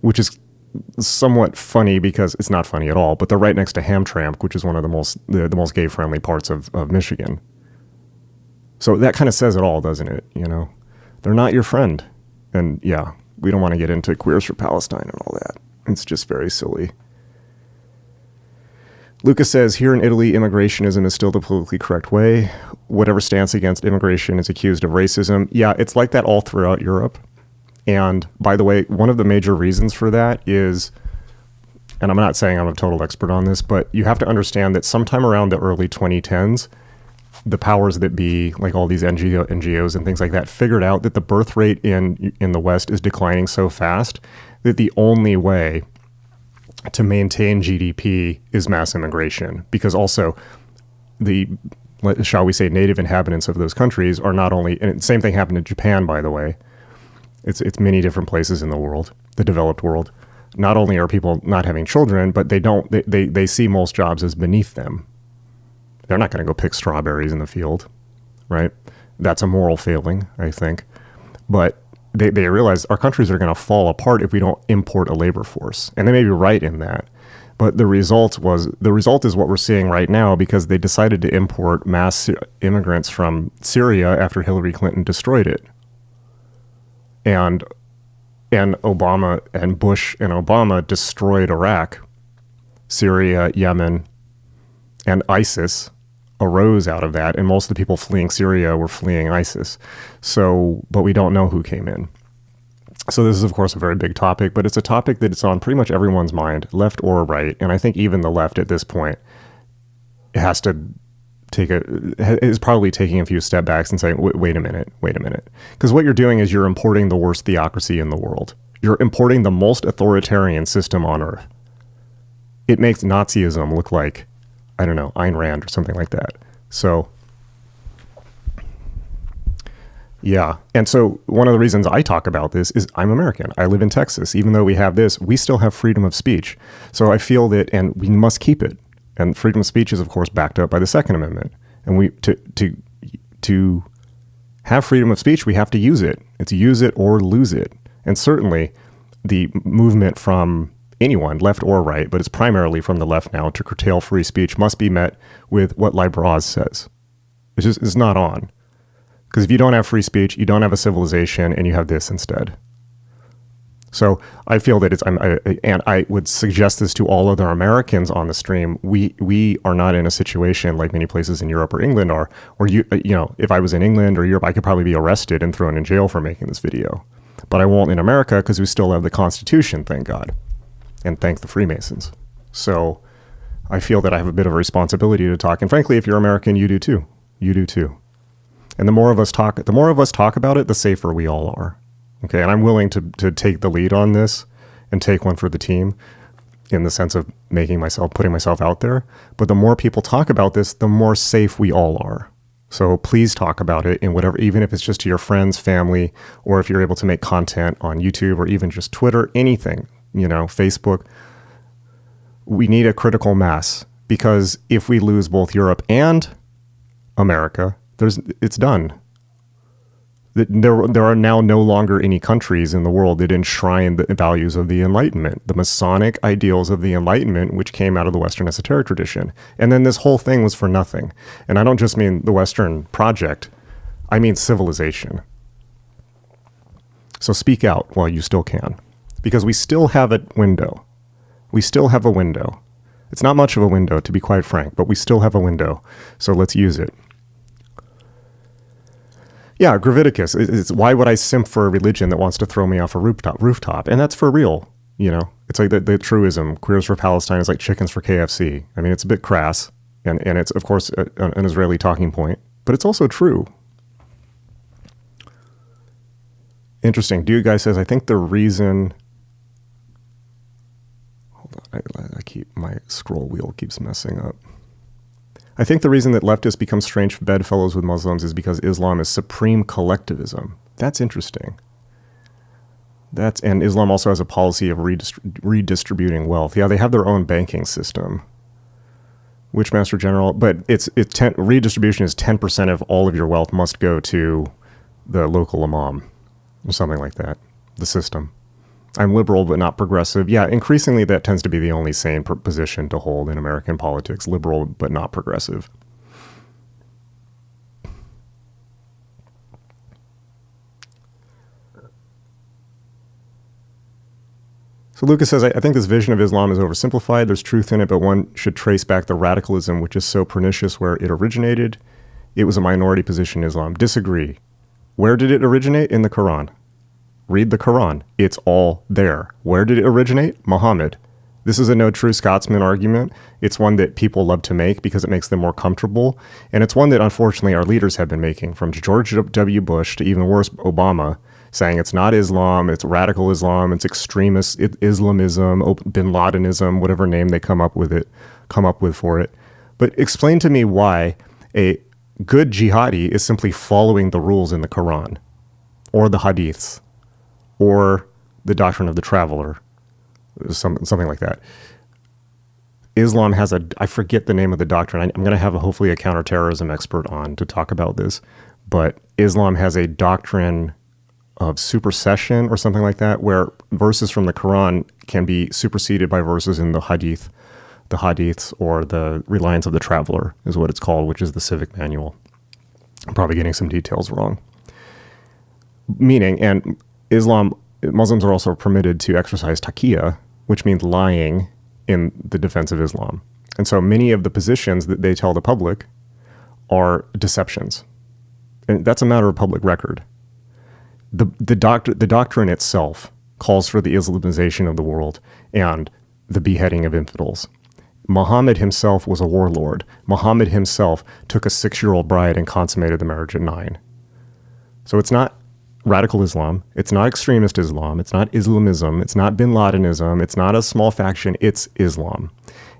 [SPEAKER 1] which is somewhat funny because it's not funny at all, but they're right next to Hamtramck, which is one of the most gay-friendly parts of Michigan. So that kind of says it all, doesn't it? You know, they're not your friend. And yeah, we don't want to get into Queers for Palestine and all that. It's just very silly. Lucas says, here in Italy, immigrationism is still the politically correct way. Whatever stance against immigration is accused of racism. Yeah, it's like that all throughout Europe. And by the way, one of the major reasons for that is, and I'm not saying I'm a total expert on this, but you have to understand that sometime around the early 2010s, the powers that be, like all these NGOs and things like that, figured out that the birth rate in the West is declining so fast that the only way to maintain GDP is mass immigration, because also the, shall we say, native inhabitants of those countries are not only, and the same thing happened in Japan, by the way. It's many different places in the world, the developed world. Not only are people not having children, but they see most jobs as beneath them. They're not going to go pick strawberries in the field, right? That's a moral failing, I think. But they realize our countries are going to fall apart if we don't import a labor force. And they may be right in that. But the result is what we're seeing right now, because they decided to import mass immigrants from Syria after Hillary Clinton destroyed it. And Obama and Bush and Obama destroyed Iraq, Syria, Yemen, and ISIS arose out of that. And most of the people fleeing Syria were fleeing ISIS. So, but we don't know who came in. So this is, of course, a very big topic, but it's a topic that it's on pretty much everyone's mind, left or right. And I think even the left at this point has to is probably taking a few step backs and saying, wait a minute. Because what you're doing is you're importing the worst theocracy in the world. You're importing the most authoritarian system on earth. It makes Nazism look like, I don't know, Ayn Rand or something like that. So, yeah. And so one of the reasons I talk about this is I'm American. I live in Texas. Even though we have this, we still have freedom of speech. So I feel that, and we must keep it. And freedom of speech is, of course, backed up by the Second Amendment. And we to have freedom of speech, we have to use it. It's use it or lose it. And certainly the movement from anyone, left or right, but it's primarily from the left now, to curtail free speech must be met with what Liber Oz says. It's not on. Because if you don't have free speech, you don't have a civilization, and you have this instead. So I feel that and I would suggest this to all other Americans on the stream. We are not in a situation like many places in Europe or England are, where if I was in England or Europe, I could probably be arrested and thrown in jail for making this video. But I won't in America because we still have the Constitution, thank God. And thank the Freemasons. So I feel that I have a bit of a responsibility to talk. And frankly, if you're American, you do too. You do too. And the more of us talk about it, the safer we all are. Okay, and I'm willing to take the lead on this and take one for the team in the sense of putting myself out there. But the more people talk about this, the more safe we all are. So please talk about it in whatever, even if it's just to your friends, family, or if you're able to make content on YouTube or even just Twitter, anything, Facebook. We need a critical mass, because if we lose both Europe and America, it's done. There are now no longer any countries in the world that enshrine the values of the Enlightenment, the Masonic ideals of the Enlightenment, which came out of the Western esoteric tradition. And then this whole thing was for nothing. And I don't just mean the Western project, I mean civilization. So speak out while you still can, because we still have a window. We still have a window. It's not much of a window, to be quite frank, but we still have a window. So let's use it. Yeah, Graviticus. It's why would I simp for a religion that wants to throw me off a rooftop? And that's for real. It's like the truism. Queers for Palestine is like chickens for KFC. I mean, it's a bit crass, and it's, of course, an Israeli talking point, but it's also true. Interesting. Dude guy says, I think the reason... Hold on. My scroll wheel keeps messing up. I think the reason that leftists become strange bedfellows with Muslims is because Islam is supreme collectivism. That's interesting. And Islam also has a policy of redistributing wealth. Yeah, they have their own banking system. Which Master General? But redistribution is 10% of all of your wealth must go to the local imam, or something like that. The system. I'm liberal but not progressive. Yeah, increasingly that tends to be the only sane position to hold in American politics. Liberal but not progressive. So Lucas says, I think this vision of Islam is oversimplified. There's truth in it, but one should trace back the radicalism which is so pernicious where it originated. It was a minority position in Islam. Disagree. Where did it originate? In the Quran. Read the Quran. It's all there. Where did it originate? Muhammad. This is a no true Scotsman argument. It's one that people love to make because it makes them more comfortable. And it's one that, unfortunately, our leaders have been making, from George W. Bush to, even worse, Obama, saying it's not Islam, it's radical Islam, it's extremist Islamism, bin Ladenism, whatever name they come up with for it. But explain to me why a good jihadi is simply following the rules in the Quran or the hadiths, or the doctrine of the traveler, something like that. Islam has I forget the name of the doctrine. I'm going to have hopefully a counterterrorism expert on to talk about this, but Islam has a doctrine of supersession or something like that, where verses from the Quran can be superseded by verses in the hadiths, or the reliance of the traveler is what it's called, which is the civic manual. I'm probably getting some details wrong. Meaning, and Muslims are also permitted to exercise taqiyya, which means lying in the defense of Islam. And so many of the positions that they tell the public are deceptions. And that's a matter of public record. The doctrine itself calls for the Islamization of the world and the beheading of infidels. Muhammad himself was a warlord. Muhammad himself took a 6-year-old bride and consummated the marriage at 9. So it's not radical Islam. It's not extremist Islam. It's not Islamism. It's not bin Ladenism. It's not a small faction. It's Islam.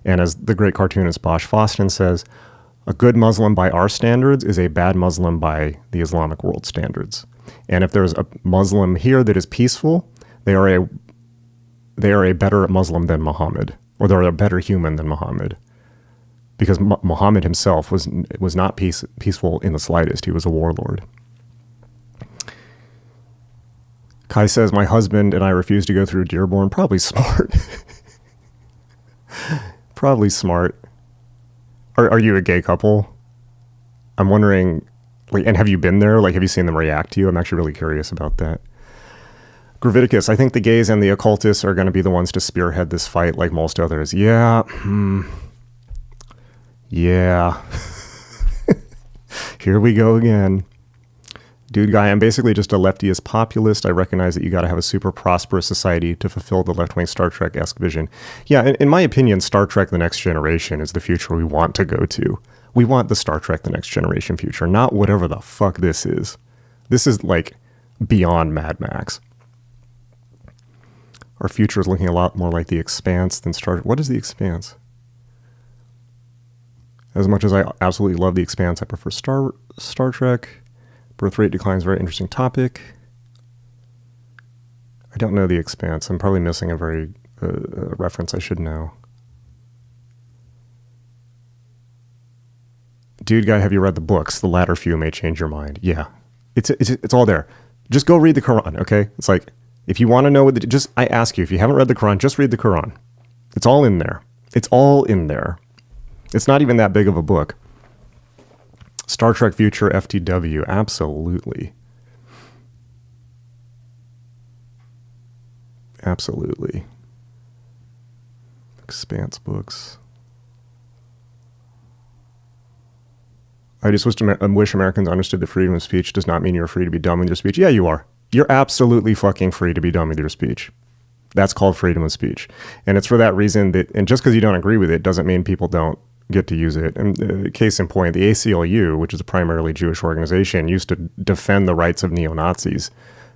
[SPEAKER 1] And as the great cartoonist Bosch Foston says, a good Muslim by our standards is a bad Muslim by the Islamic world standards. And if there's a Muslim here that is peaceful, they are a better Muslim than Muhammad, or they're a better human than Muhammad. Because Muhammad himself was not peaceful in the slightest. He was a warlord. Kai says, my husband and I refuse to go through Dearborn. Probably smart. Probably smart. Are you a gay couple? I'm wondering, like, and have you been there? Like, have you seen them react to you? I'm actually really curious about that. Graviticus, I think the gays and the occultists are going to be the ones to spearhead this fight like most others. Yeah. Yeah. Here we go again. Dude guy, I'm basically just a leftiest populist. I recognize that you got to have a super prosperous society to fulfill the left-wing Star Trek-esque vision. Yeah, in my opinion, Star Trek The Next Generation is the future we want to go to. We want the Star Trek The Next Generation future, not whatever the fuck this is. This is like beyond Mad Max. Our future is looking a lot more like The Expanse than Star Trek. What is The Expanse? As much as I absolutely love The Expanse, I prefer Star Trek. Birth rate decline is a very interesting topic. I don't know The Expanse. I'm probably missing a very reference I should know. Dude guy, have you read the books? The latter few may change your mind. Yeah, it's all there. Just go read the Quran, okay? It's like, if you want to know what I ask you, if you haven't read the Quran, just read the Quran. It's all in there. It's all in there. It's not even that big of a book. Star Trek Future FTW, absolutely. Absolutely. Expanse books. I just wish Americans understood that freedom of speech does not mean you're free to be dumb with your speech. Yeah, you are. You're absolutely fucking free to be dumb with your speech. That's called freedom of speech. And it's for that reason that, and just because you don't agree with it doesn't mean people don't get to use it. And case in point, the ACLU, which is a primarily Jewish organization, used to defend the rights of neo-Nazis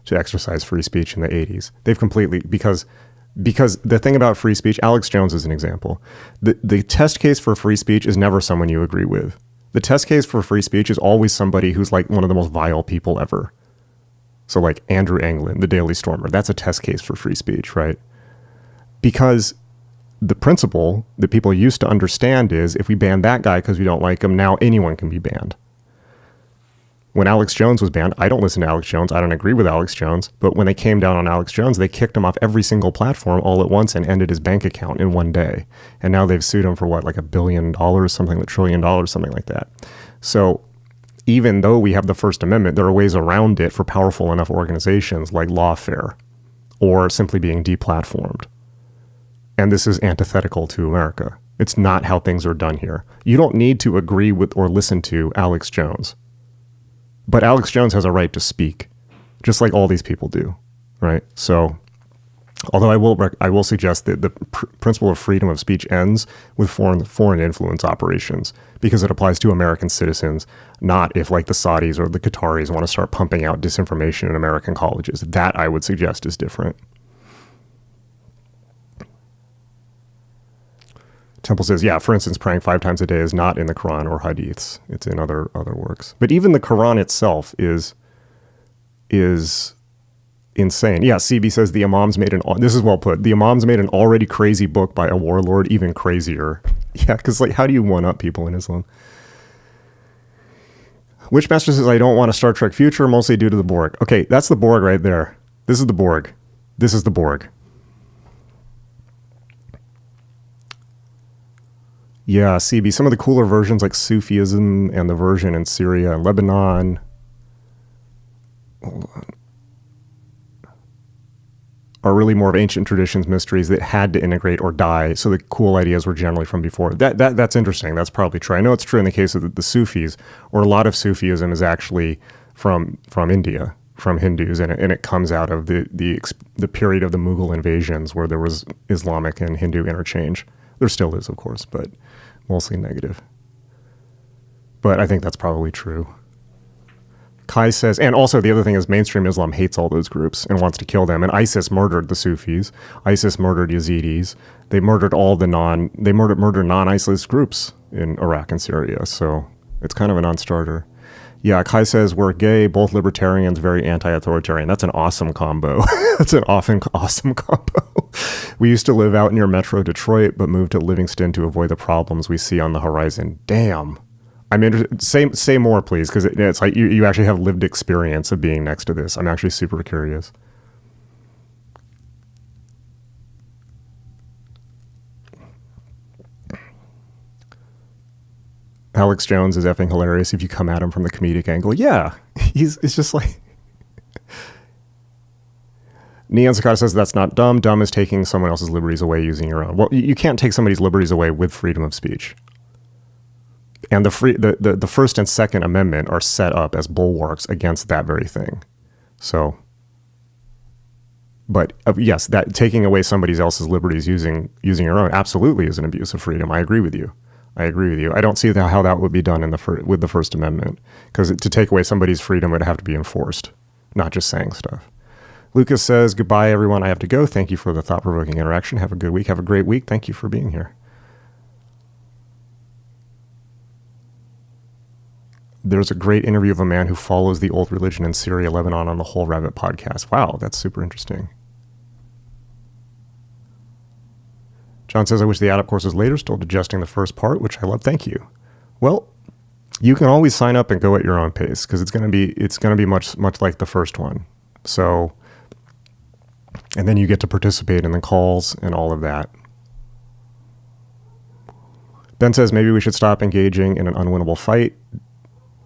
[SPEAKER 1] to exercise free speech in the 80s. They've completely, because the thing about free speech, Alex Jones is an example. The test case for free speech is never someone you agree with. The test case for free speech is always somebody who's like one of the most vile people ever. So like Andrew Anglin, the Daily Stormer, that's a test case for free speech, right? Because the principle that people used to understand is if we ban that guy because we don't like him, now anyone can be banned. When Alex Jones was banned, I don't listen to Alex Jones. I don't agree with Alex Jones. But when they came down on Alex Jones, they kicked him off every single platform all at once and ended his bank account in one day. And now they've sued him for what, like $1 billion, something like $1 trillion, something like that. So even though we have the First Amendment, there are ways around it for powerful enough organizations like Lawfare or simply being deplatformed. And this is antithetical to America. It's not how things are done here. You don't need to agree with or listen to Alex Jones. But Alex Jones has a right to speak, just like all these people do, right? So, although I will suggest that the principle of freedom of speech ends with foreign influence operations, because it applies to American citizens, not if like the Saudis or the Qataris want to start pumping out disinformation in American colleges. That I would suggest is different. Temple says, yeah, for instance, praying 5 times a day is not in the Quran or hadiths. It's in other works. But even the Quran itself is insane. Yeah, CB says the Imams made this is well put. The Imams made an already crazy book by a warlord even crazier. Yeah, because like, how do you one-up people in Islam? Witchmaster says, I don't want a Star Trek future, mostly due to the Borg. Okay, that's the Borg right there. This is the Borg. This is the Borg. Yeah, CB, some of the cooler versions like Sufism and the version in Syria and Lebanon. Hold on. Are really more of ancient traditions, mysteries that had to integrate or die. So the cool ideas were generally from before. That's interesting. That's probably true. I know it's true in the case of the Sufis, or a lot of Sufism is actually from India, from Hindus, and it comes out of the period of the Mughal invasions where there was Islamic and Hindu interchange. There still is, of course, but mostly negative. But I think that's probably true. Kai says, and also the other thing is mainstream Islam hates all those groups and wants to kill them. And ISIS murdered the Sufis. ISIS murdered Yazidis. They murdered murdered non-ISIS groups in Iraq and Syria. So it's kind of a non-starter. Yeah, Kai says, we're gay, both libertarians, very anti-authoritarian. That's an awesome combo. That's an awesome combo. We used to live out near Metro Detroit, but moved to Livingston to avoid the problems we see on the horizon. Damn. I'm interested. Say more, please, because it's like you actually have lived experience of being next to this. I'm actually super curious. Alex Jones is effing hilarious if you come at him from the comedic angle. Yeah, it's just like... Neon Sakata says that's not dumb. Dumb is taking someone else's liberties away using your own. Well, you can't take somebody's liberties away with freedom of speech. And the First and Second Amendment are set up as bulwarks against that very thing. So, but yes, that taking away somebody else's liberties using your own absolutely is an abuse of freedom. I agree with you. I don't see how that would be done with the First Amendment, because to take away somebody's freedom would have to be enforced, not just saying stuff. Lucas says, goodbye, everyone. I have to go. Thank you for the thought-provoking interaction. Have a good week. Have a great week. Thank you for being here. There's a great interview of a man who follows the old religion in Syria, Lebanon on the Whole Rabbit podcast. Wow, that's super interesting. John says, I wish the add-up course was later, still digesting the first part, which I love. Thank you. Well, you can always sign up and go at your own pace, because it's going to be much like the first one. So, and then you get to participate in the calls and all of that. Ben says, maybe we should stop engaging in an unwinnable fight.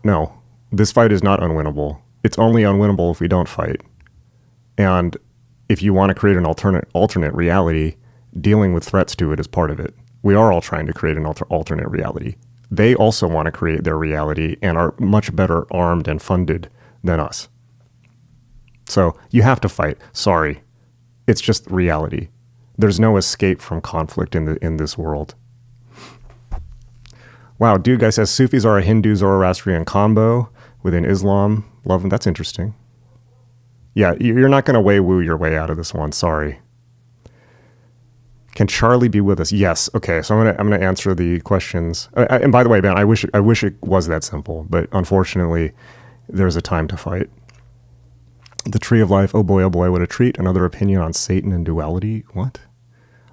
[SPEAKER 1] No, this fight is not unwinnable. It's only unwinnable if we don't fight. And if you want to create an alternate reality, dealing with threats to it is part of it. We are all trying to create an alternate reality. They also want to create their reality and are much better armed and funded than us. So you have to fight. Sorry. It's just reality. There's no escape from conflict in this world. Wow, dude guy says Sufis are a Hindu Zoroastrian combo within Islam. Love them. That's interesting. Yeah, you're not going to woo your way out of this one. Sorry. Can Charlie be with us? Yes. Okay, so I'm gonna answer the questions. And by the way, Ben, I wish it was that simple, but unfortunately, there's a time to fight. The Tree of Life. Oh boy, what a treat. Another opinion on Satan and duality. What?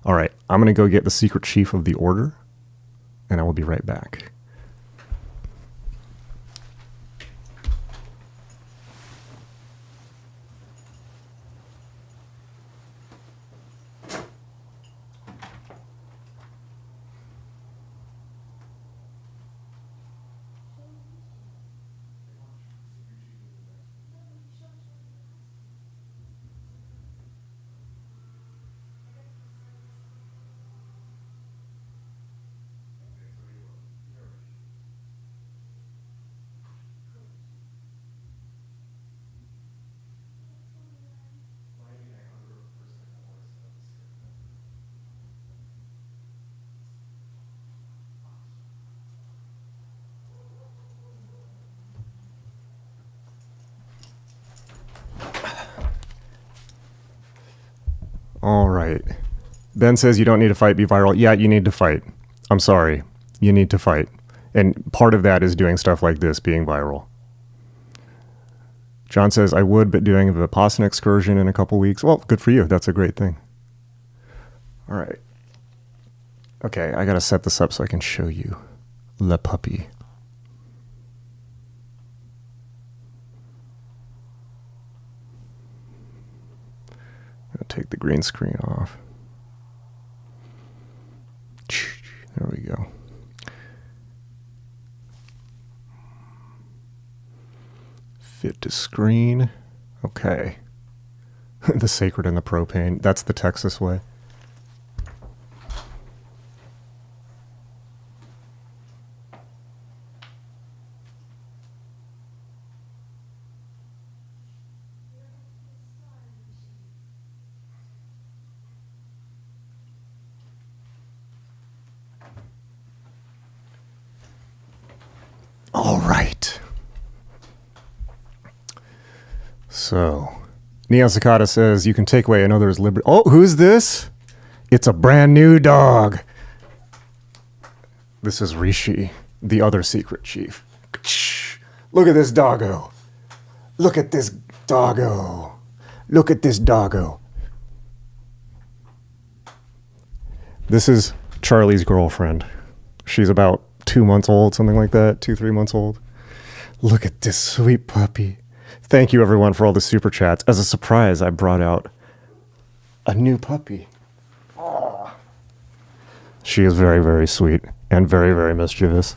[SPEAKER 1] All right, I'm gonna go get the secret chief of the order, and I will be right back. All right. Ben says you don't need to fight, be viral. Yeah, you need to fight. I'm sorry. You need to fight. And part of that is doing stuff like this, being viral. John says, I would, but doing a Vipassana excursion in a couple weeks. Well, good for you. That's a great thing. All right. Okay, I got to set this up so I can show you Le Puppy. I'll take the green screen off. There we go. Fit to screen. Okay. The sacred and the propane. That's the Texas way. All right. So, Neon Cicada says you can take away another's liberty. Oh, who's this? It's a brand new dog. This is Rishi, the other secret chief. Look at this doggo. Look at this doggo. Look at this doggo. This is Charlie's girlfriend. She's about 2 months old, something like that, 2-3 months old. Look at this sweet puppy. Thank you, everyone, for all the super chats. As a surprise, I brought out a new puppy. Aww. She is very, very sweet and very, very mischievous.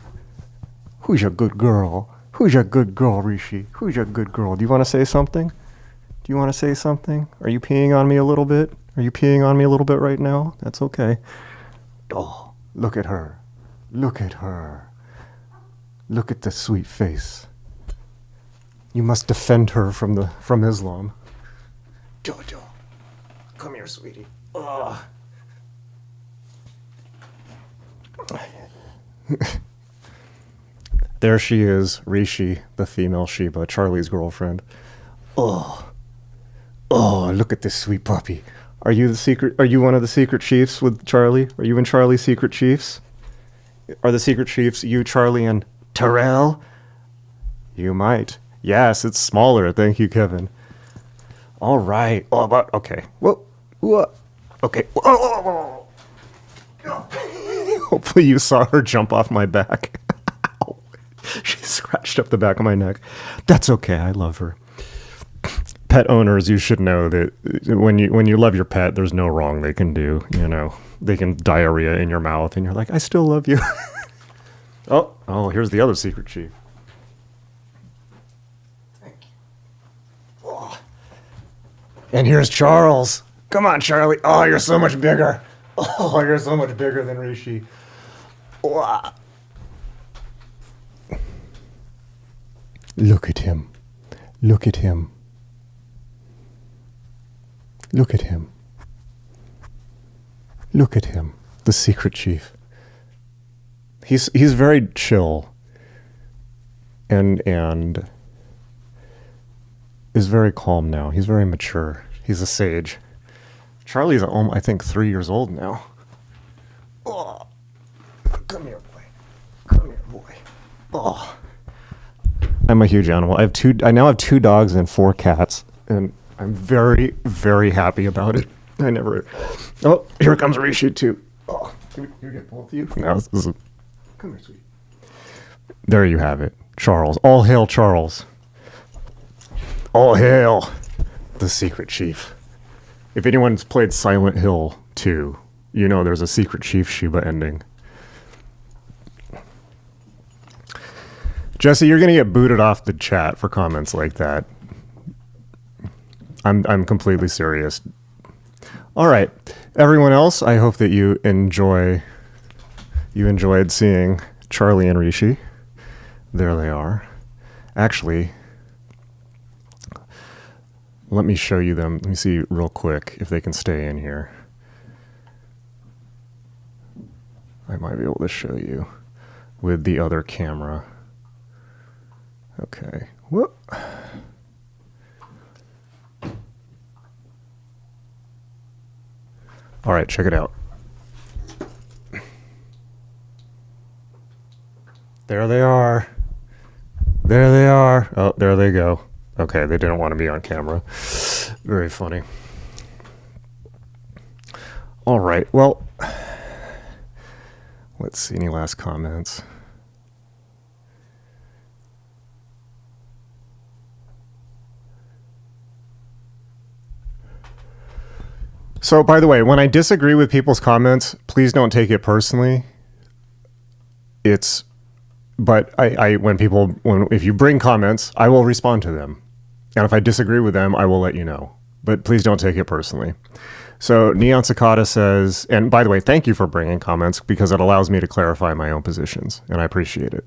[SPEAKER 1] Who's your good girl? Who's your good girl, Rishi? Who's your good girl? Do you want to say something? Do you want to say something? Are you peeing on me a little bit? Are you peeing on me a little bit right now? That's okay. Oh, look at her. Look at her. Look at the sweet face. You must defend her from Islam. Jojo, come here, sweetie. Ugh. There she is, Rishi, the female Sheba, Charlie's girlfriend. Oh, look at this sweet puppy. Are you one of the secret chiefs with Charlie? Are you in Charlie's secret chiefs? Are the secret chiefs you, Charlie, and Terrell? You might. Yes, it's smaller. Thank you, Kevin. All right. Oh, but okay. Whoa. Okay. Whoa. Hopefully you saw her jump off my back. She scratched up the back of my neck. That's okay. I love her. Pet owners, you should know that when you love your pet, there's no wrong they can do. You know, they can diarrhea in your mouth, and you're like, I still love you. Oh, here's the other secret chief. And here's Charles. Come on, Charlie. Oh, you're so much bigger. Oh, you're so much bigger than Rishi. Oh. Look at him. Look at him. Look at him. Look at him. The secret chief. He's very chill. And is very calm now. He's very mature. He's a sage. Charlie's, I think, 3 years old now. Oh, come here, boy. Come here, boy. Oh, I'm a huge animal. I now have 2 dogs and 4 cats, and I'm very, very happy about it. Oh, here comes Rishi too. Oh, you get both of you. No, come here, sweetie. There you have it, Charles. All hail Charles. All hail the secret chief. If anyone's played Silent Hill 2, you know there's a secret chief Sheba ending. Jesse, you're going to get booted off the chat for comments like that. I'm completely serious. All right. Everyone else, I hope that you enjoyed seeing Charlie and Rishi. There they are. Actually, let me show you them. Let me see real quick if they can stay in here. I might be able to show you with the other camera. Okay. Whoop. All right, check it out. There they are. There they are. Oh, there they go. Okay, they didn't want to be on camera. Very funny. All right, well, let's see, any last comments? So, by the way, when I disagree with people's comments, please don't take it personally. But if you bring comments, I will respond to them. And if I disagree with them, I will let you know. But please don't take it personally. So Neon Cicada says, and by the way, thank you for bringing comments because it allows me to clarify my own positions, and I appreciate it.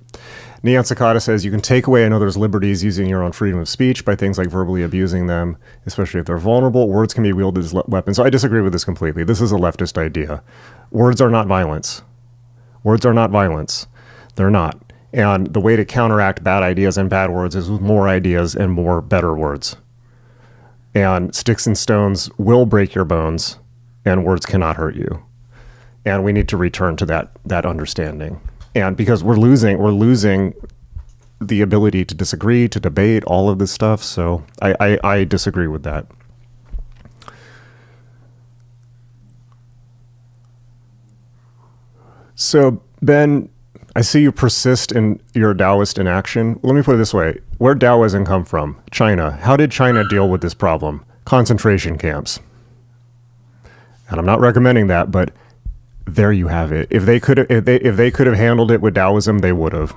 [SPEAKER 1] Neon Cicada says, you can take away another's liberties using your own freedom of speech by things like verbally abusing them, especially if they're vulnerable. Words can be wielded as weapons. So I disagree with this completely. This is a leftist idea. Words are not violence. Words are not violence. They're not. And the way to counteract bad ideas and bad words is with more ideas and more better words. And sticks and stones will break your bones, and words cannot hurt you. And we need to return to that understanding. And because we're losing the ability to disagree, to debate, all of this stuff. So I disagree with that. So Ben, I see you persist in your Taoist inaction. Let me put it this way. Where Taoism come from? China. How did China deal with this problem? Concentration camps. And I'm not recommending that, but there you have it. If they could have handled it with Taoism, they would have.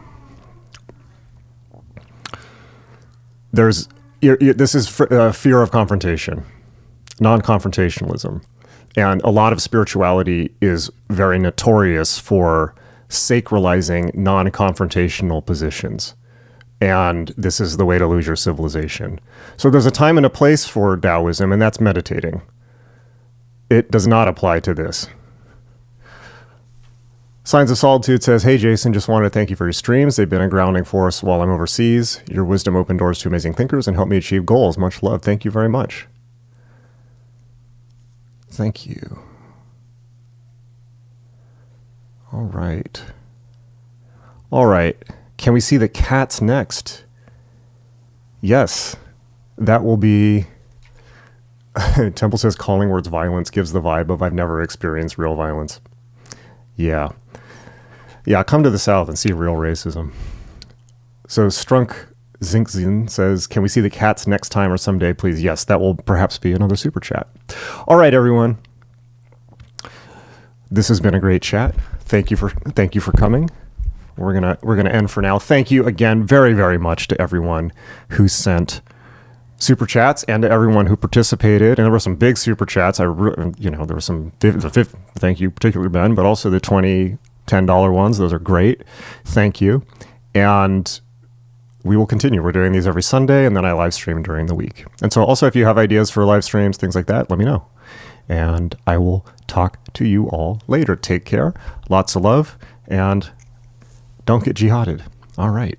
[SPEAKER 1] This is fear of confrontation, non-confrontationalism. And a lot of spirituality is very notorious for sacralizing non-confrontational positions. And this is the way to lose your civilization. So there's a time and a place for Taoism, and that's meditating. It does not apply to this. Signs of Solitude says, hey, Jason, just wanted to thank you for your streams. They've been a grounding force while I'm overseas. Your wisdom opened doors to amazing thinkers and helped me achieve goals. Much love. Thank you very much. Thank you. All right. All right. Can we see the cats next? Yes. That will be... Temple says calling words violence gives the vibe of I've never experienced real violence. Yeah. Yeah, come to the South and see real racism. So Strunk Zinkzin says, can we see the cats next time or someday, please? Yes, that will perhaps be another super chat. All right, everyone. This has been a great chat. Thank you for coming. We're gonna end for now. Thank you again very, very much to everyone who sent super chats and to everyone who participated. And there were some big super chats. There were some, thank you, particularly Ben, but also the $20, $10 ones. Those are great. Thank you. And we will continue. We're doing these every Sunday, and then I live stream during the week. And so also, if you have ideas for live streams, things like that, let me know. And I will talk to you all later. Take care. Lots of love, and don't get jihaded. All right.